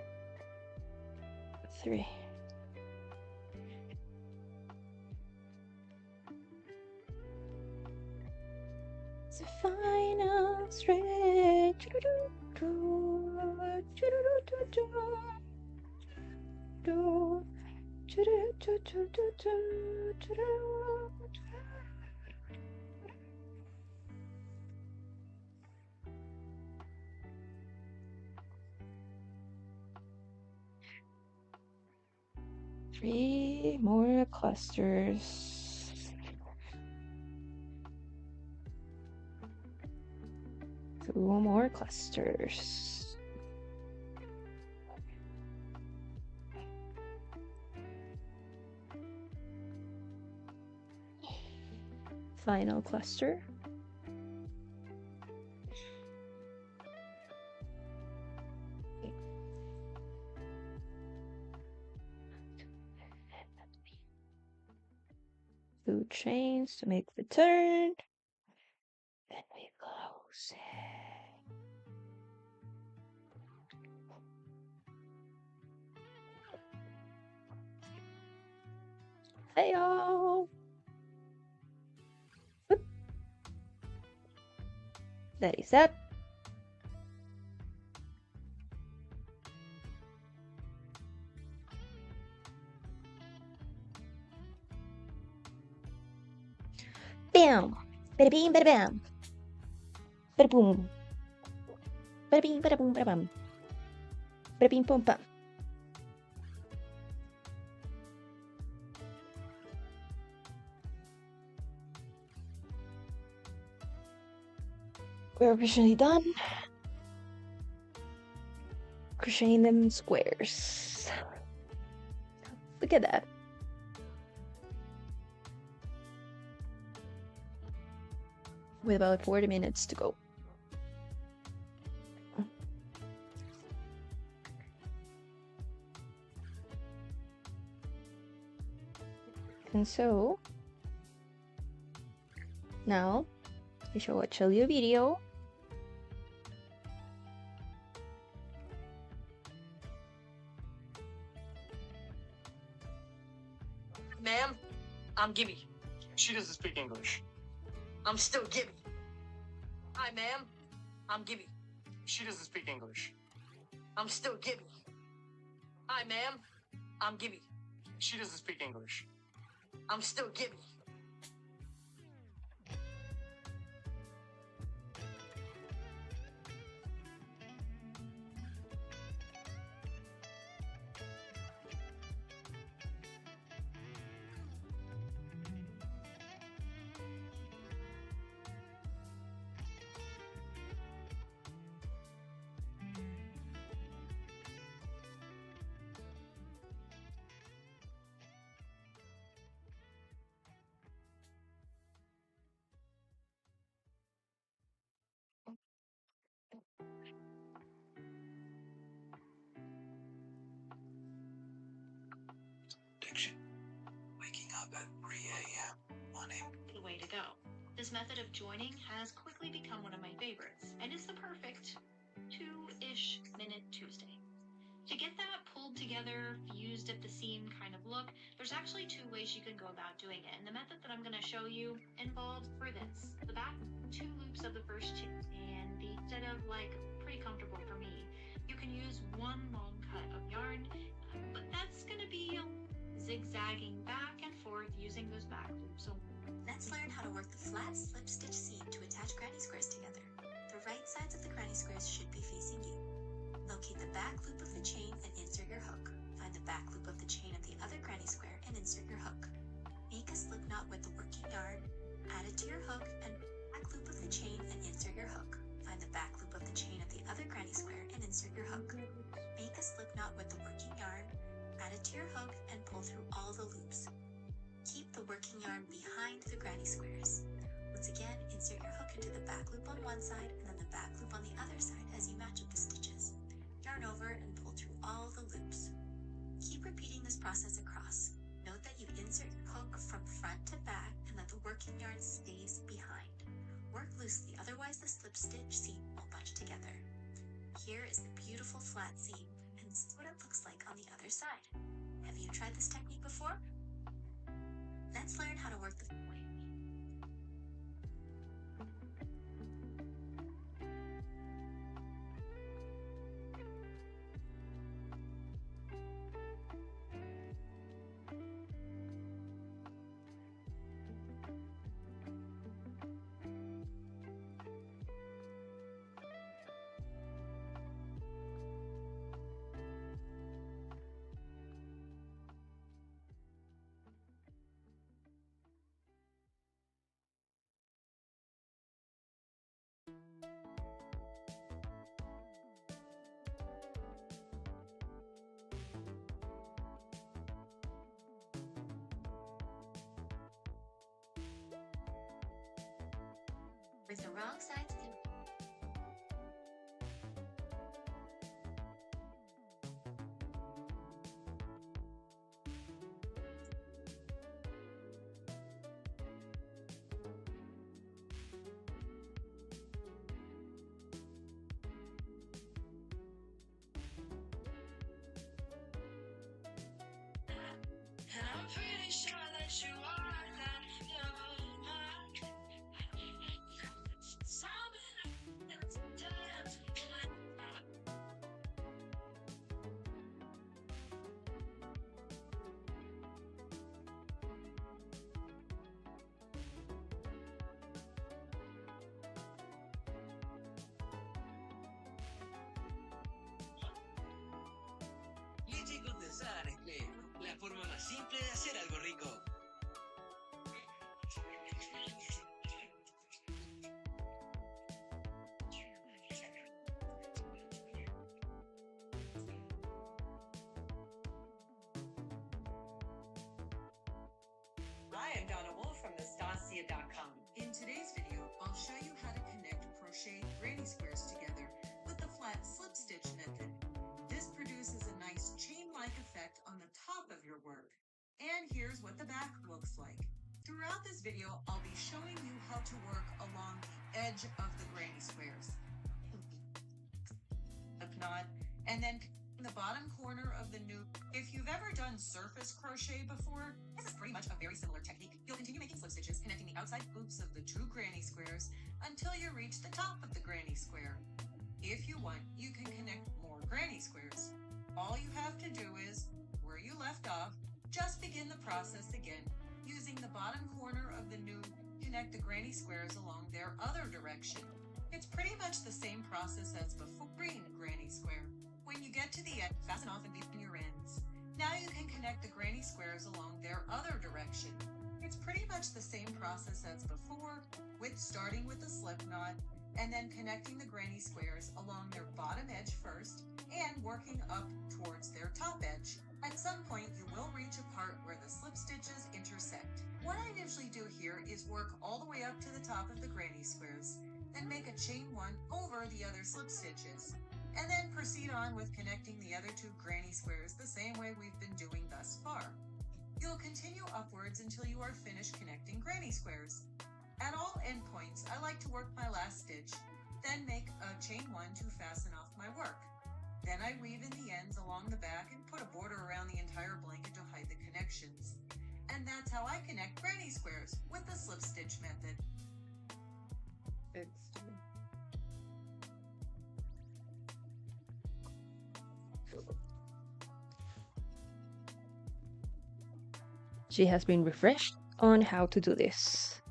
3. It's the final stretch. Three more clusters. Two more clusters. Final cluster. Two chains to make the turn. Then we close it. Hey y'all. That is that. Bam! Bada beam, bada bam. Bada boom. Bada beam, bada boom, bada bam. Bada beam, boom, bam. We're officially done crocheting them squares. Look at that. With about 40 minutes to go. And so now we shall watch a little video. Ma'am, I'm Gibby. She doesn't speak English. I'm still Gibby. Hi, ma'am. I'm Gibby. She doesn't speak English. I'm still Gibby. Hi, ma'am. I'm Gibby. She doesn't speak English. I'm still Gibby. Diction. Waking up at 3 a.m. Money. The way to go. This method of joining has quickly become one of my favorites, and is the perfect 2-ish minute Tuesday. To get that pulled together, fused at the seam kind of look, there's actually 2 ways you can go about doing it, and the method that I'm going to show you involves for this. The back 2 loops of the first chain, and instead of like pretty comfortable for me, you can use 1 long cut of yarn, but that's going to be zigzagging back and forth using those back loops. So let's learn how to work the flat slip stitch seam to attach granny squares together. The right sides of the granny squares should be facing you. Locate the back loop of the chain and insert your hook. Find the back loop of the chain of the other granny square and insert your hook. Make a slip knot with the working yarn, add it to your hook, and back loop of the chain and insert your hook. Find the back loop of the chain of the other granny square and insert your hook. Make a slip knot with the working yarn, add it to your hook, and pull through all the loops. Keep the working yarn behind the granny squares. Once again, insert your hook into the back loop on one side and then the back loop on the other side as you match up the stitches. Yarn over and pull through all the loops. Keep repeating this process across. Note that you insert your hook from front to back and that the working yarn stays behind. Work loosely, otherwise the slip stitch seam will bunch together. Here is the beautiful flat seam, and this is what it looks like on the other side. Have you tried this technique before? Let's learn how to work the with the wrong side to and I'm pretty sure that Leche condensada Nestlé, la forma más simple de hacer algo rico. Hi, I'm Donna Wolf from Nastasia.com. In today's video, I'll show you how to connect crocheted granny squares together with the flat slip stitch method. This produces a nice chain-like effect on the top of your work. And here's what the back looks like. Throughout this video, I'll be showing you how to work along the edge of the granny squares. Slip knot, and then in the bottom corner of the new. If you've ever done surface crochet before, this is pretty much a very similar technique. You'll continue making slip stitches, connecting the outside loops of the two granny squares until you reach the top of the granny square. If you want, you can connect more granny squares. All you have to do is, where you left off, just begin the process again, using the bottom corner of the new, connect the granny squares along their other direction. It's pretty much the same process as before. Green granny square. When you get to the end, fasten off and deepen your ends. Now you can connect the granny squares along their other direction. It's pretty much the same process as before, with starting with the slip knot, and then connecting the granny squares along their bottom edge first, and working up towards their top edge. At some point, you will reach a part where the slip stitches intersect. What I usually do here is work all the way up to the top of the granny squares, then make a chain one over the other slip stitches, and then proceed on with connecting the other two granny squares the same way we've been doing thus far. You'll continue upwards until you are finished connecting granny squares. At all endpoints, I like to work my last stitch, then make a chain one to fasten off my work. Then I weave in the ends along the back and put a border around the entire blanket to hide the connections. And that's how I connect granny squares with the slip stitch method. She has been refreshed on how to do this.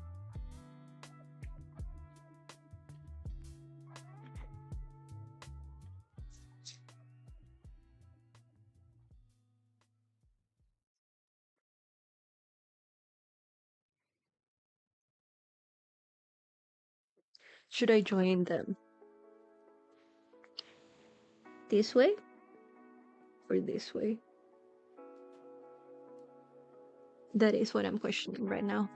Should I join them this way or this way? That is what I'm questioning right now.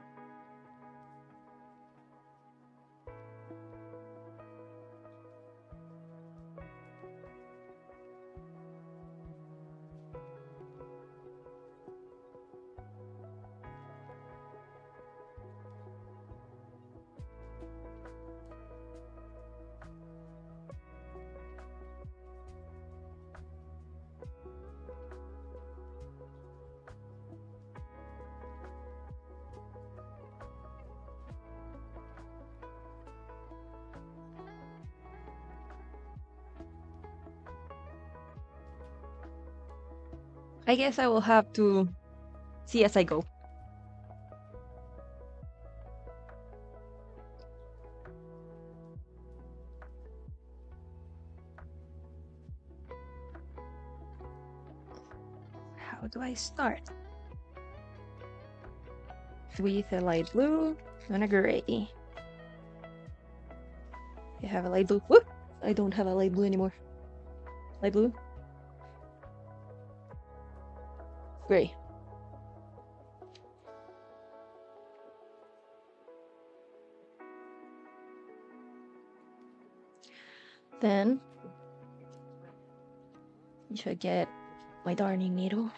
I guess I will have to see as I go. How do I start? With a light blue and a gray. You have a light blue. Whoop! I don't have a light blue anymore. Light blue. Gray. Then I should get my darning needle.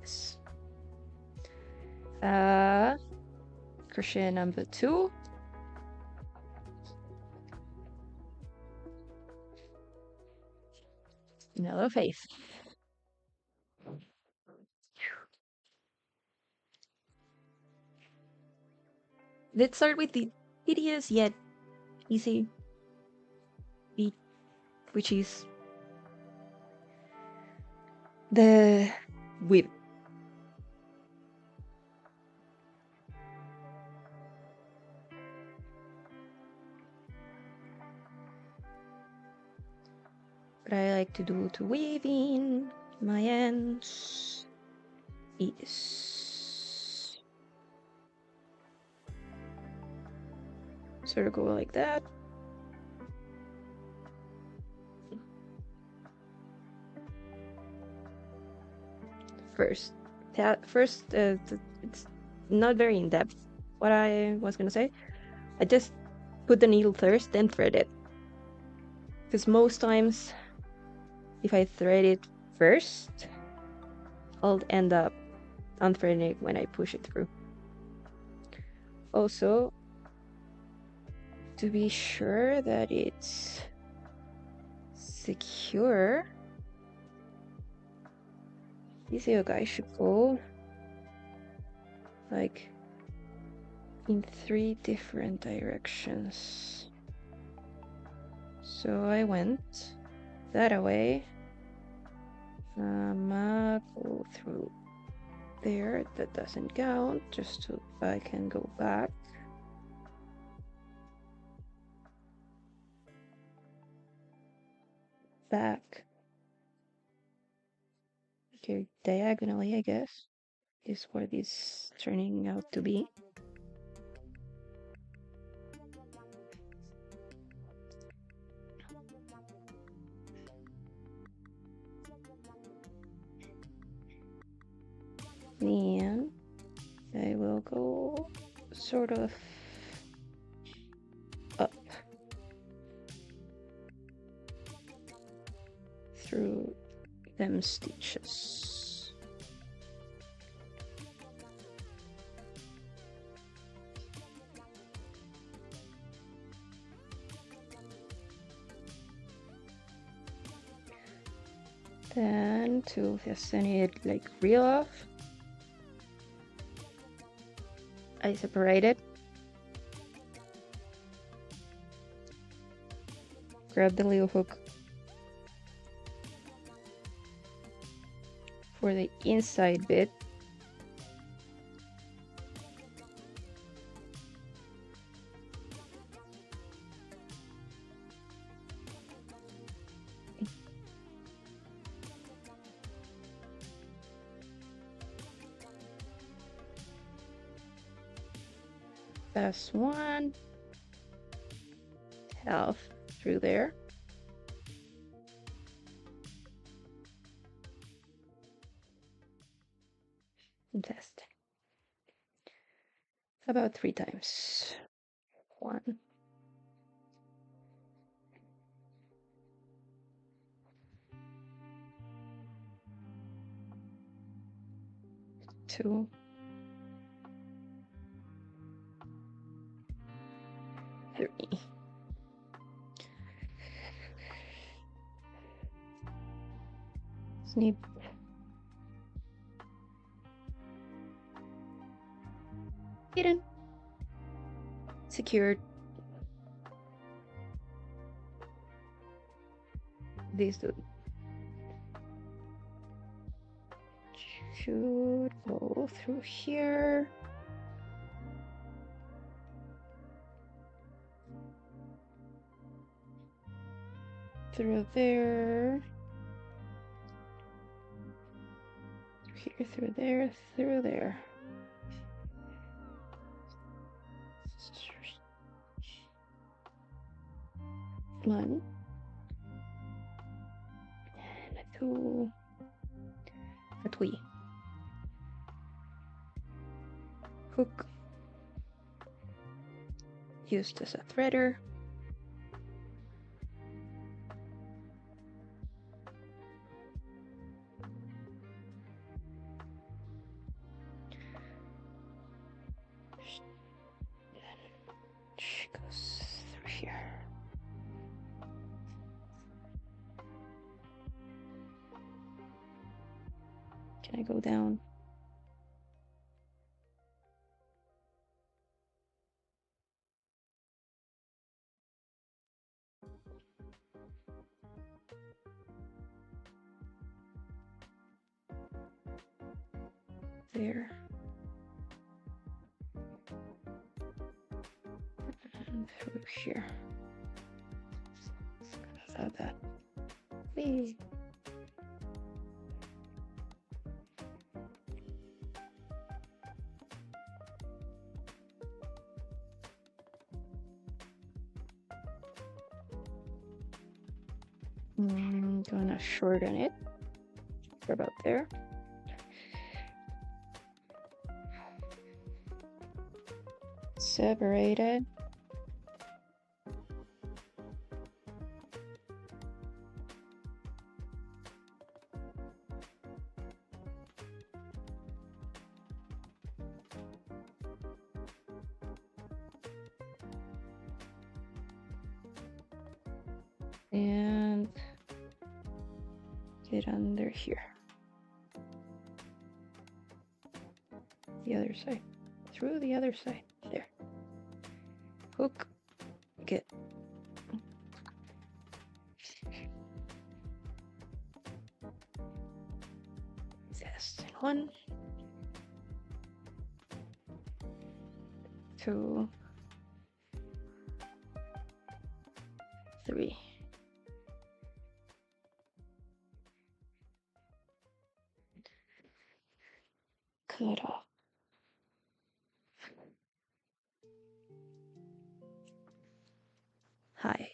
Yes. Crochet number 2. lot of faith. Let's start with the tedious yet easy beat, which is the whip. What I like to do to weaving my ends is sort of go like that. First, it's not very in depth. What I was gonna say, I just put the needle first, then thread it. Because most times, if I thread it first, I'll end up unthreading it when I push it through. Also, to be sure that it's secure, these yoke I should go like in 3 different directions. So I went that way. Go through there. That doesn't count. Just so I can go back. Back. Okay, diagonally, I guess, is what it's turning out to be. Then I will go sort of up through them stitches. Then to fasten it like real off, I separate it, grab the little hook for the inside bit, pass 1 half through there, and test about 3 times. 1, 2, 3. Snip. Hidden. Secured. This dude should go through here. Through there. Here, through there, through there. One. And a 2. A 3. Hook. Used as a threader. She goes through here. Can I go down? There. And through here. Without that. Whee. I'm gonna shorten it for about there. Separate it. And get under here. The other side. Through the other side. There. Hook. Get. Test. 1, 2, 3. Cut off. Hide.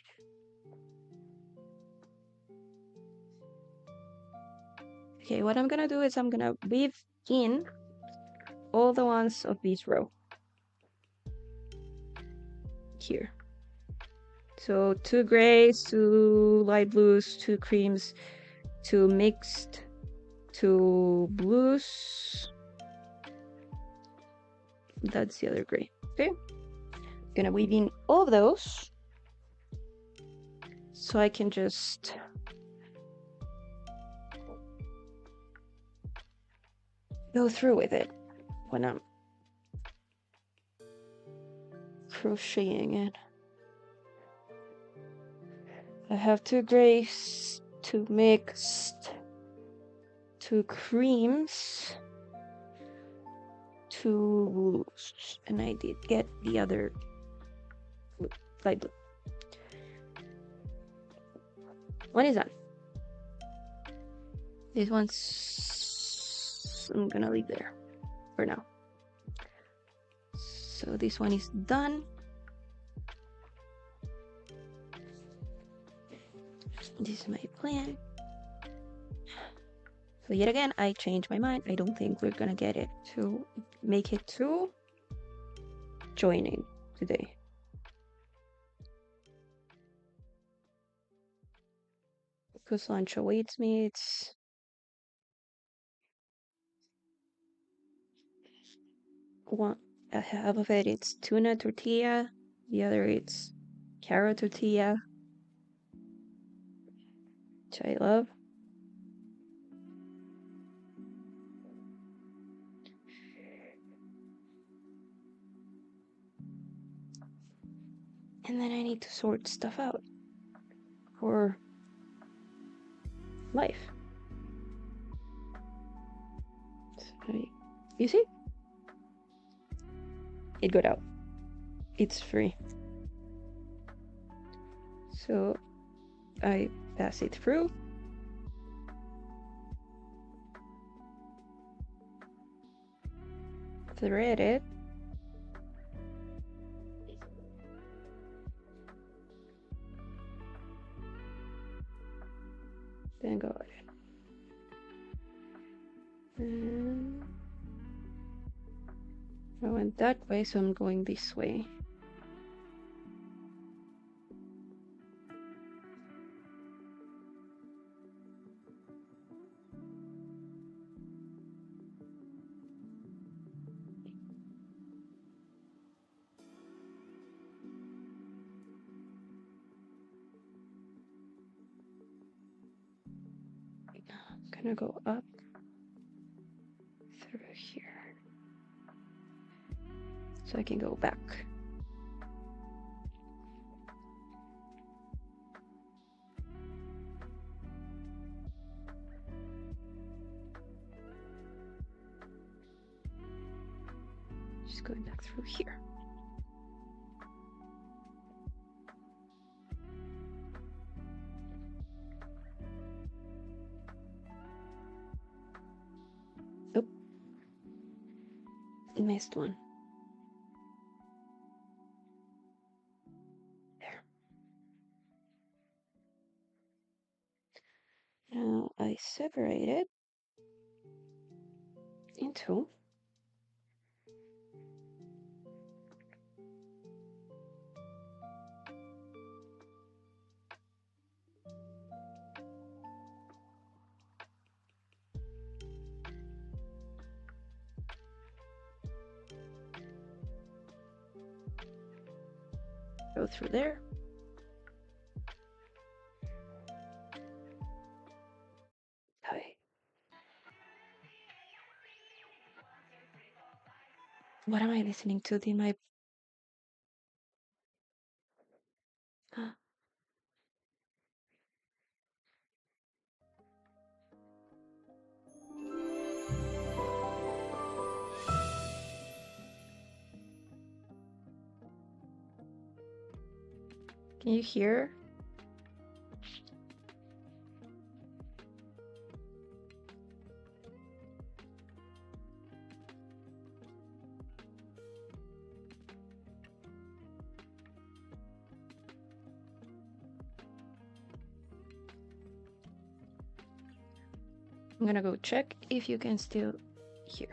Okay, what I'm gonna do is I'm gonna weave in all the ones of this row. Here. So 2 grays, 2 light blues, 2 creams, 2 mixed, 2 blues. That's the other gray. Okay. Gonna weave in all of those. So I can just go through with it when I'm crocheting it. I have 2 grays, 2 mixed, 2 creams, 2 blues, and I did get the other light blue. One is done. This one's I'm gonna leave there for now. So this one is done. This is my plan. So yet again, I changed my mind. I don't think we're gonna get it to make it to joining today. Because lunch awaits me. It's one, half of it it's tuna tortilla, the other it's carrot tortilla, which I love. And then I need to sort stuff out for life. So, you see? It got out. It's free. So I pass it through. Thread it. Then go ahead. And I went that way, so I'm going this way. I'm gonna go up. through here. So I can go back. Just going back through here. Oh, missed one. There. Now I separate it into go through there. Okay. What am I listening to? In my can you hear? I'm gonna go check if you can still hear.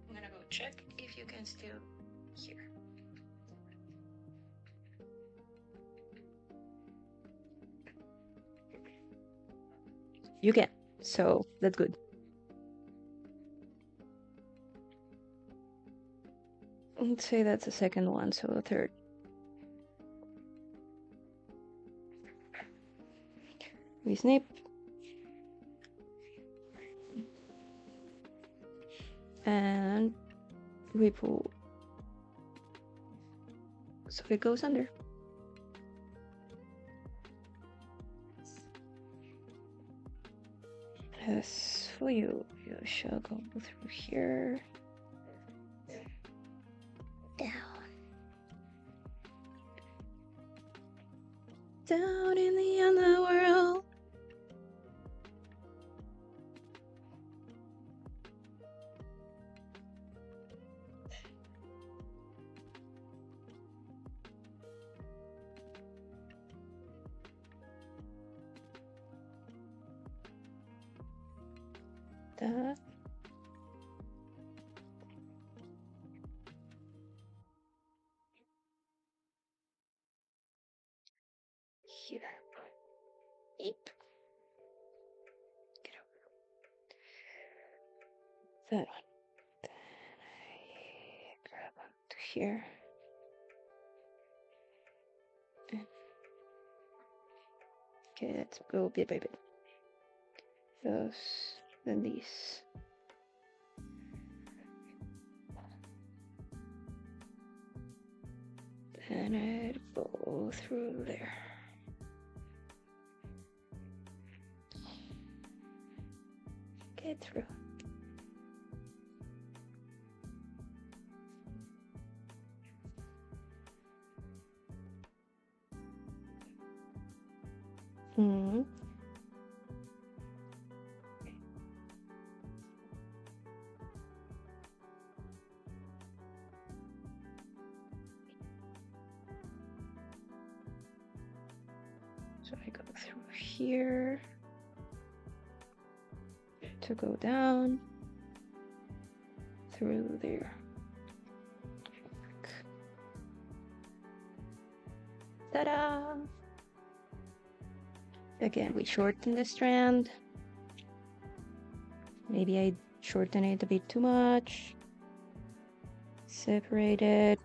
I'm gonna go check if you can still hear. You can, so that's good. Let's say that's the second one, so the third. We snip. And we pull. So it goes under. So you shall go through here. Down. Down in the underworld. That. Here. Eep. Get over. That one. Then I grab onto here. Okay, let's go bit by bit. Those, then these. Then I'd go through there. Get through. Hmm. So I go through here to go down through there. Ta-da! Again, we shorten the strand Maybe I shorten it a bit too much. Separate it.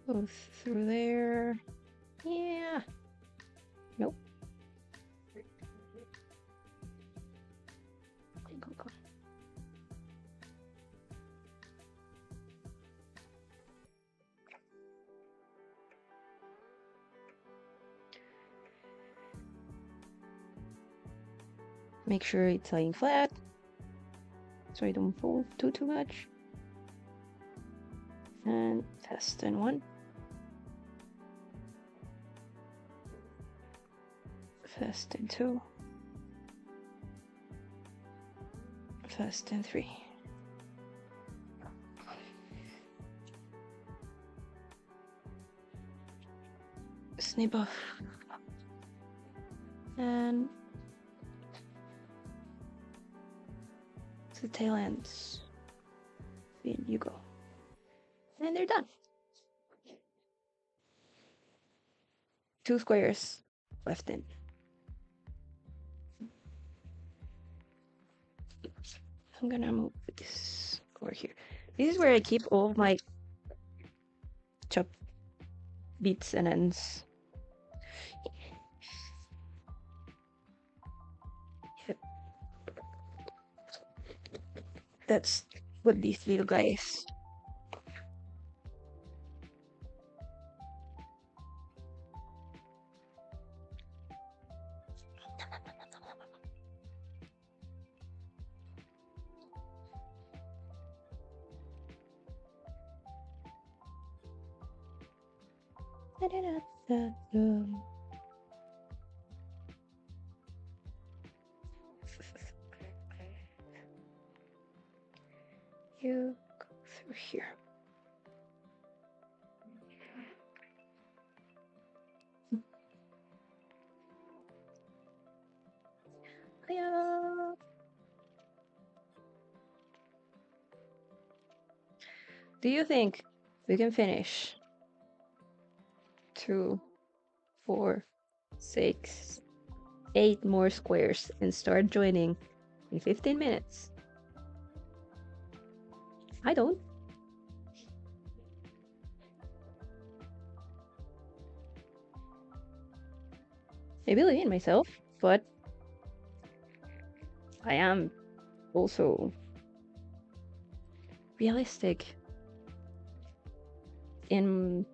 Go through there. Yeah. Nope. Go. Make sure it's laying flat so I don't fold too much. And fasten one. Fasten two. Fasten three. Snip off. And the tail ends. In you go. And they're done. 2 squares left in. I'm gonna move this over here. This is where I keep all of my chop bits and ends. Yep. That's what these little guys. You go through here. Hiya. Do you think we can finish 2, 4, 6, 8 more squares and start joining in 15 minutes? I don't. I believe in myself, but I am also realistic in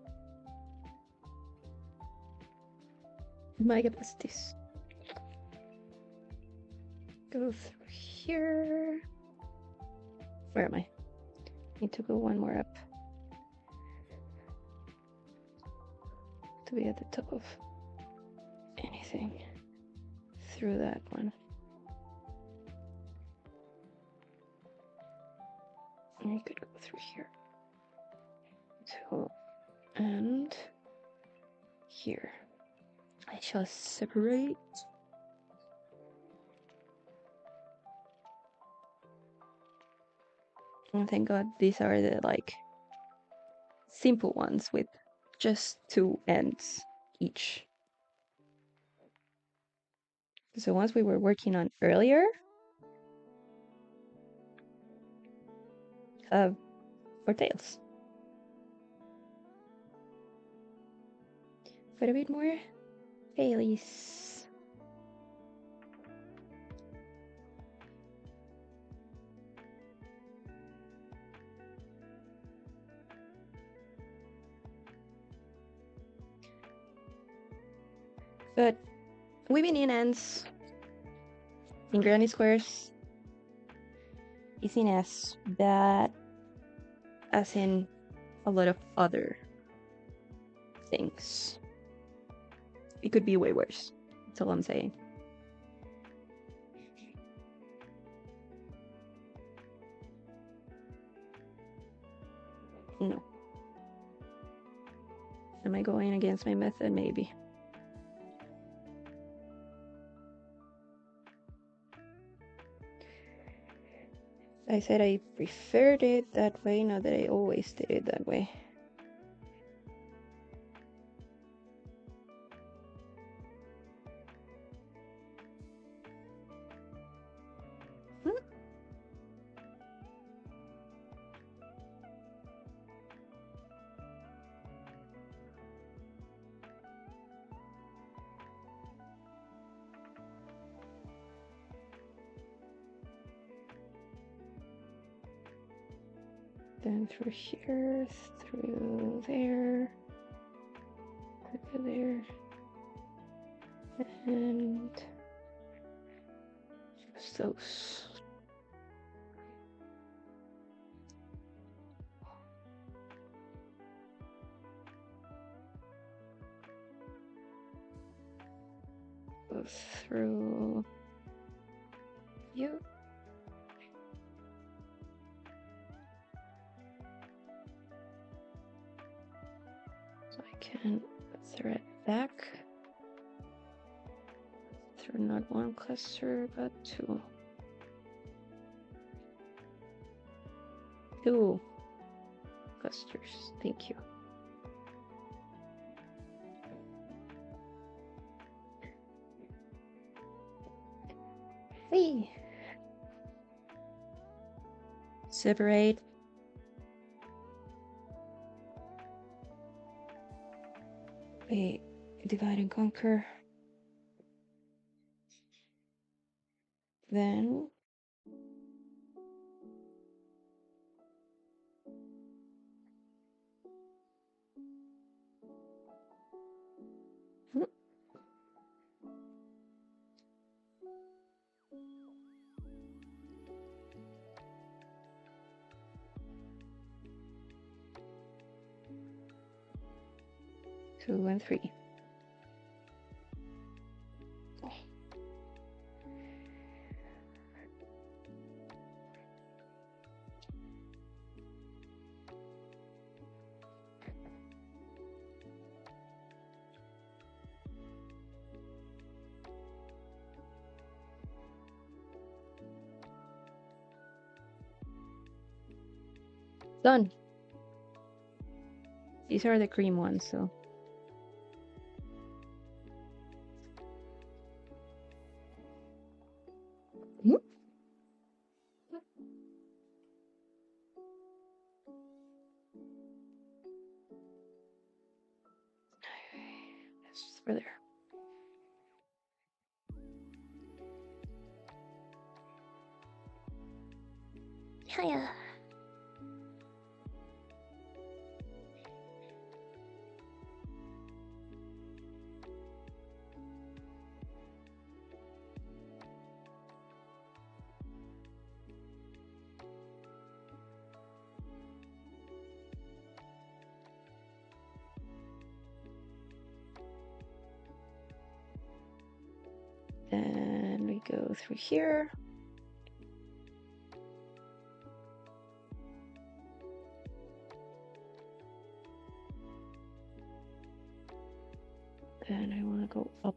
my capacities. Go through here. Where am I? Need to go one more up to be at the top of anything through that one. And you could go through here too, and here. I shall separate. And thank God these are the like simple ones with just 2 ends each. So ones we were working on earlier have 4 tails. But a bit more tailies. But weaving in ends in granny squares is seen as bad as in a lot of other things. It could be way worse. That's all I'm saying. No. Am I going against my method? Maybe. I said I preferred it that way, not that I always did it that way. Then through here, through there, through there, and just those. Go through you. So I can thread back through not one cluster but two. Two clusters. Thank you. Hey. Separate. Wait, divide and conquer. Then two and three. Done. These are the cream ones, so. That's for there. Hiya. Then we go through here. Then I want to go up.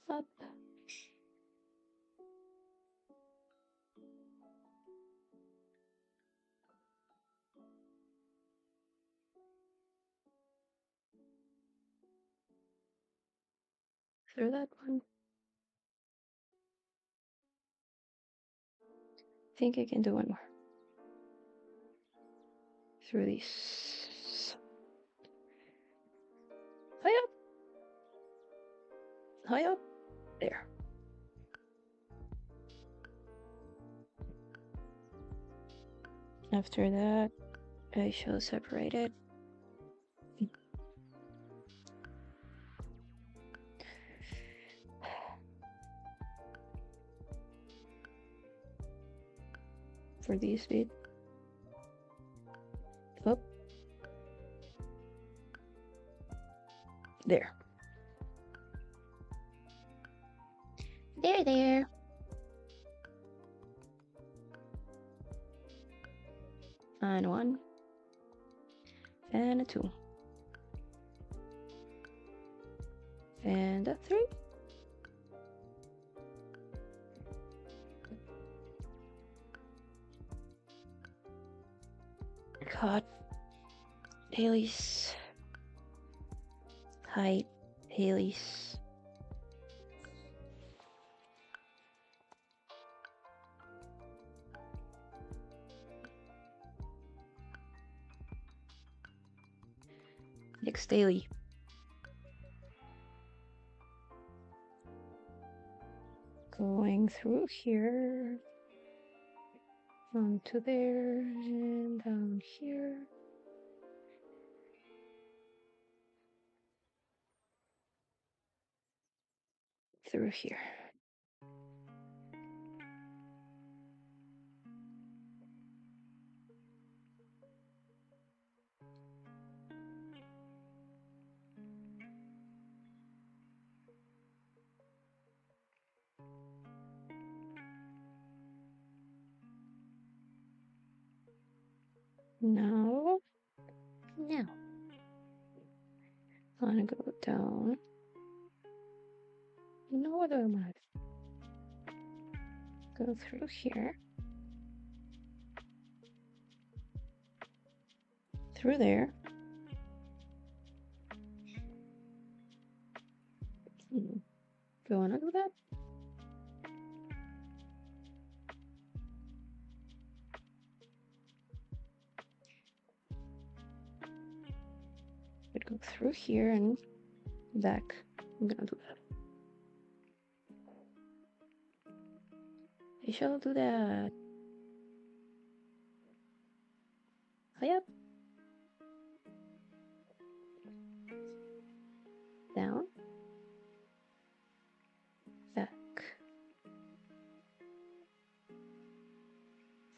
Up. Through that one. I think I can do one more. Through these. High up. High up. There. After that, I shall separate it. For these bit. Up. There. There. And one. And a two. And a three. hot. Haley's. Hi, Haley's. Next daily. Going through here. Onto there and down here. Through here. Now, I'm gonna go down. You know what I'm gonna go through here. Through there. Do you wanna do that? I'd go through here and back. I'm gonna do that. I shall do that. Hurry up. Down. Back.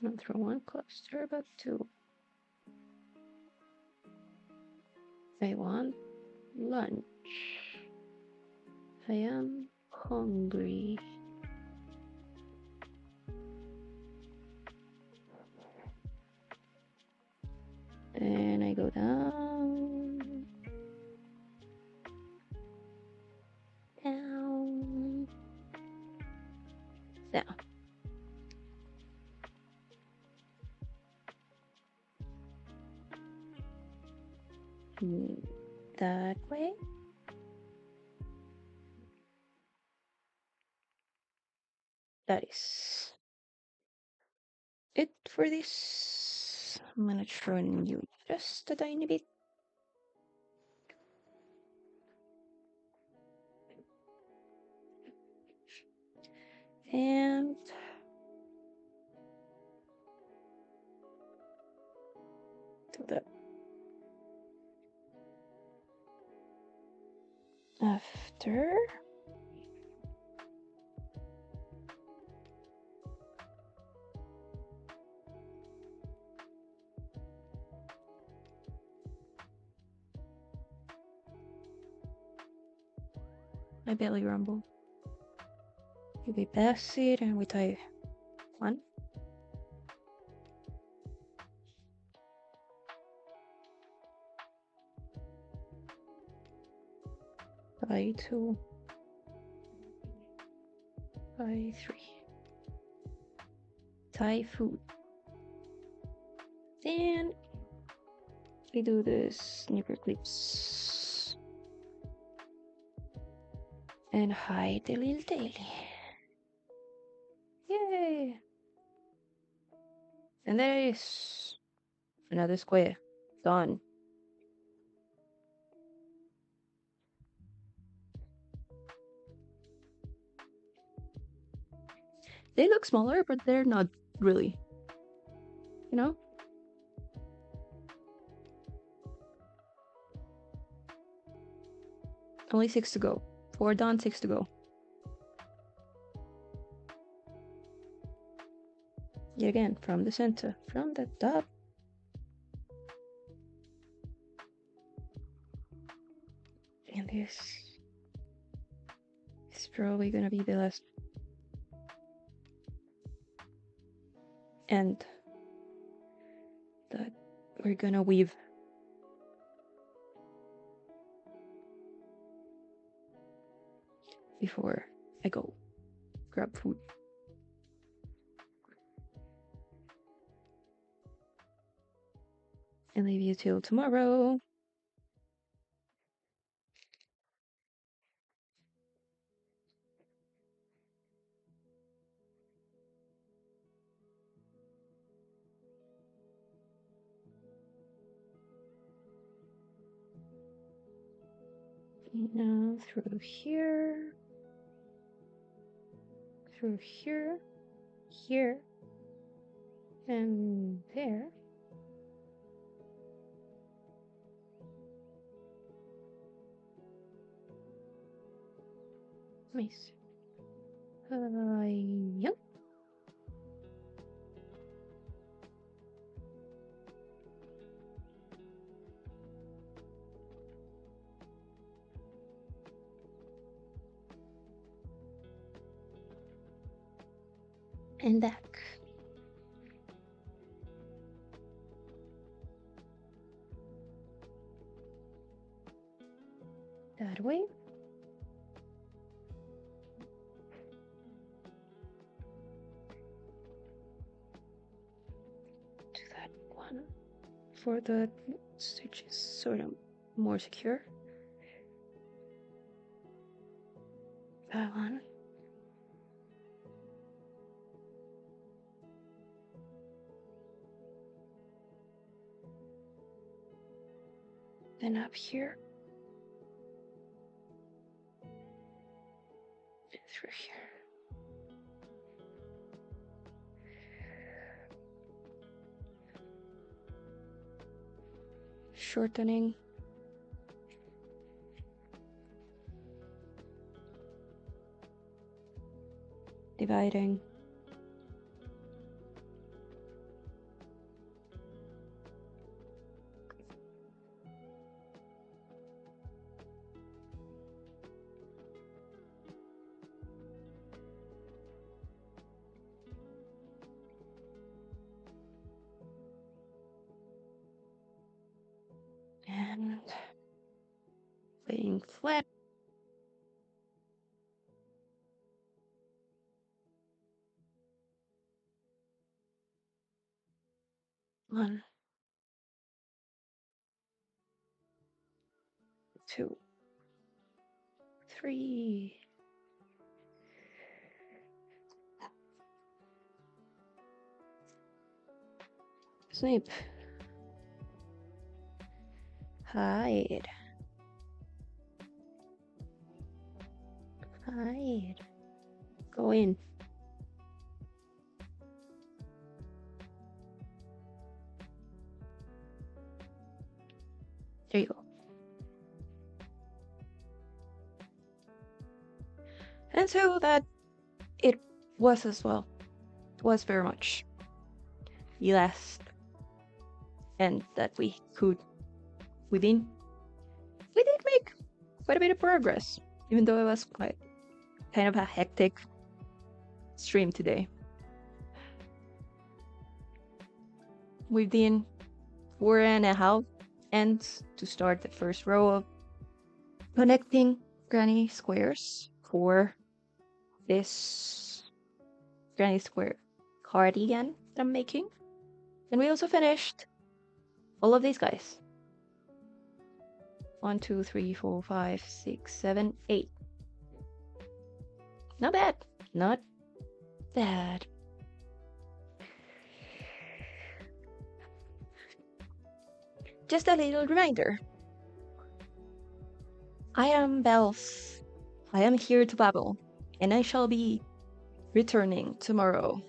Not throw one cluster, but two. I want lunch. I am hungry. And I go down. Down. Down. That way. That is it for this. I'm gonna turn you just a tiny bit. And do that. After my belly rumble. You be backseat and we tie one. Tie two. Tie three. Tie food. Then we do the snipper clips. And hide the little daily. Yay! And there is another square. Done. They look smaller, but they're not really. You know? Only 6 to go. 4 done, 6 to go. Yet again, from the center, from the top. And this is probably gonna be the last end that we're gonna weave. Before I go grab food. and leave you till tomorrow. Now through here, here, and there. Nice. Yep. And back. That way. Do that one for the stitches sort of more secure. That one. Then up here. And through here. Shortening. Dividing. And laying flat. One, two, three. Snip. Hide. Hide. Go in. There you go. And so that it was as well. It was very much the last end that we could within. We did make quite a bit of progress, even though it was quite kind of a hectic stream today. We've done 4.5 ends to start the first row of connecting granny squares for this granny square cardigan that I'm making. And we also finished all of these guys. 1, 2, 3, 4, 5, 6, 7, 8. Not bad. Not bad. Just a little reminder. I am Bells. I am here to babble, and I shall be returning tomorrow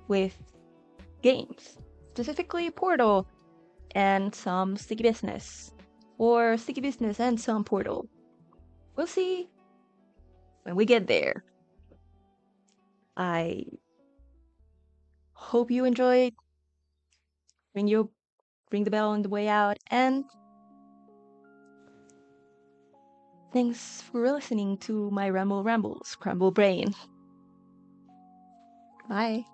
with games, specifically Portal and some Sticky Business, or Sticky Business and some Portal. We'll see when we get there. I hope you enjoyed. Ring the bell on the way out, and thanks for listening to my ramble rambles, crumble brain. Bye.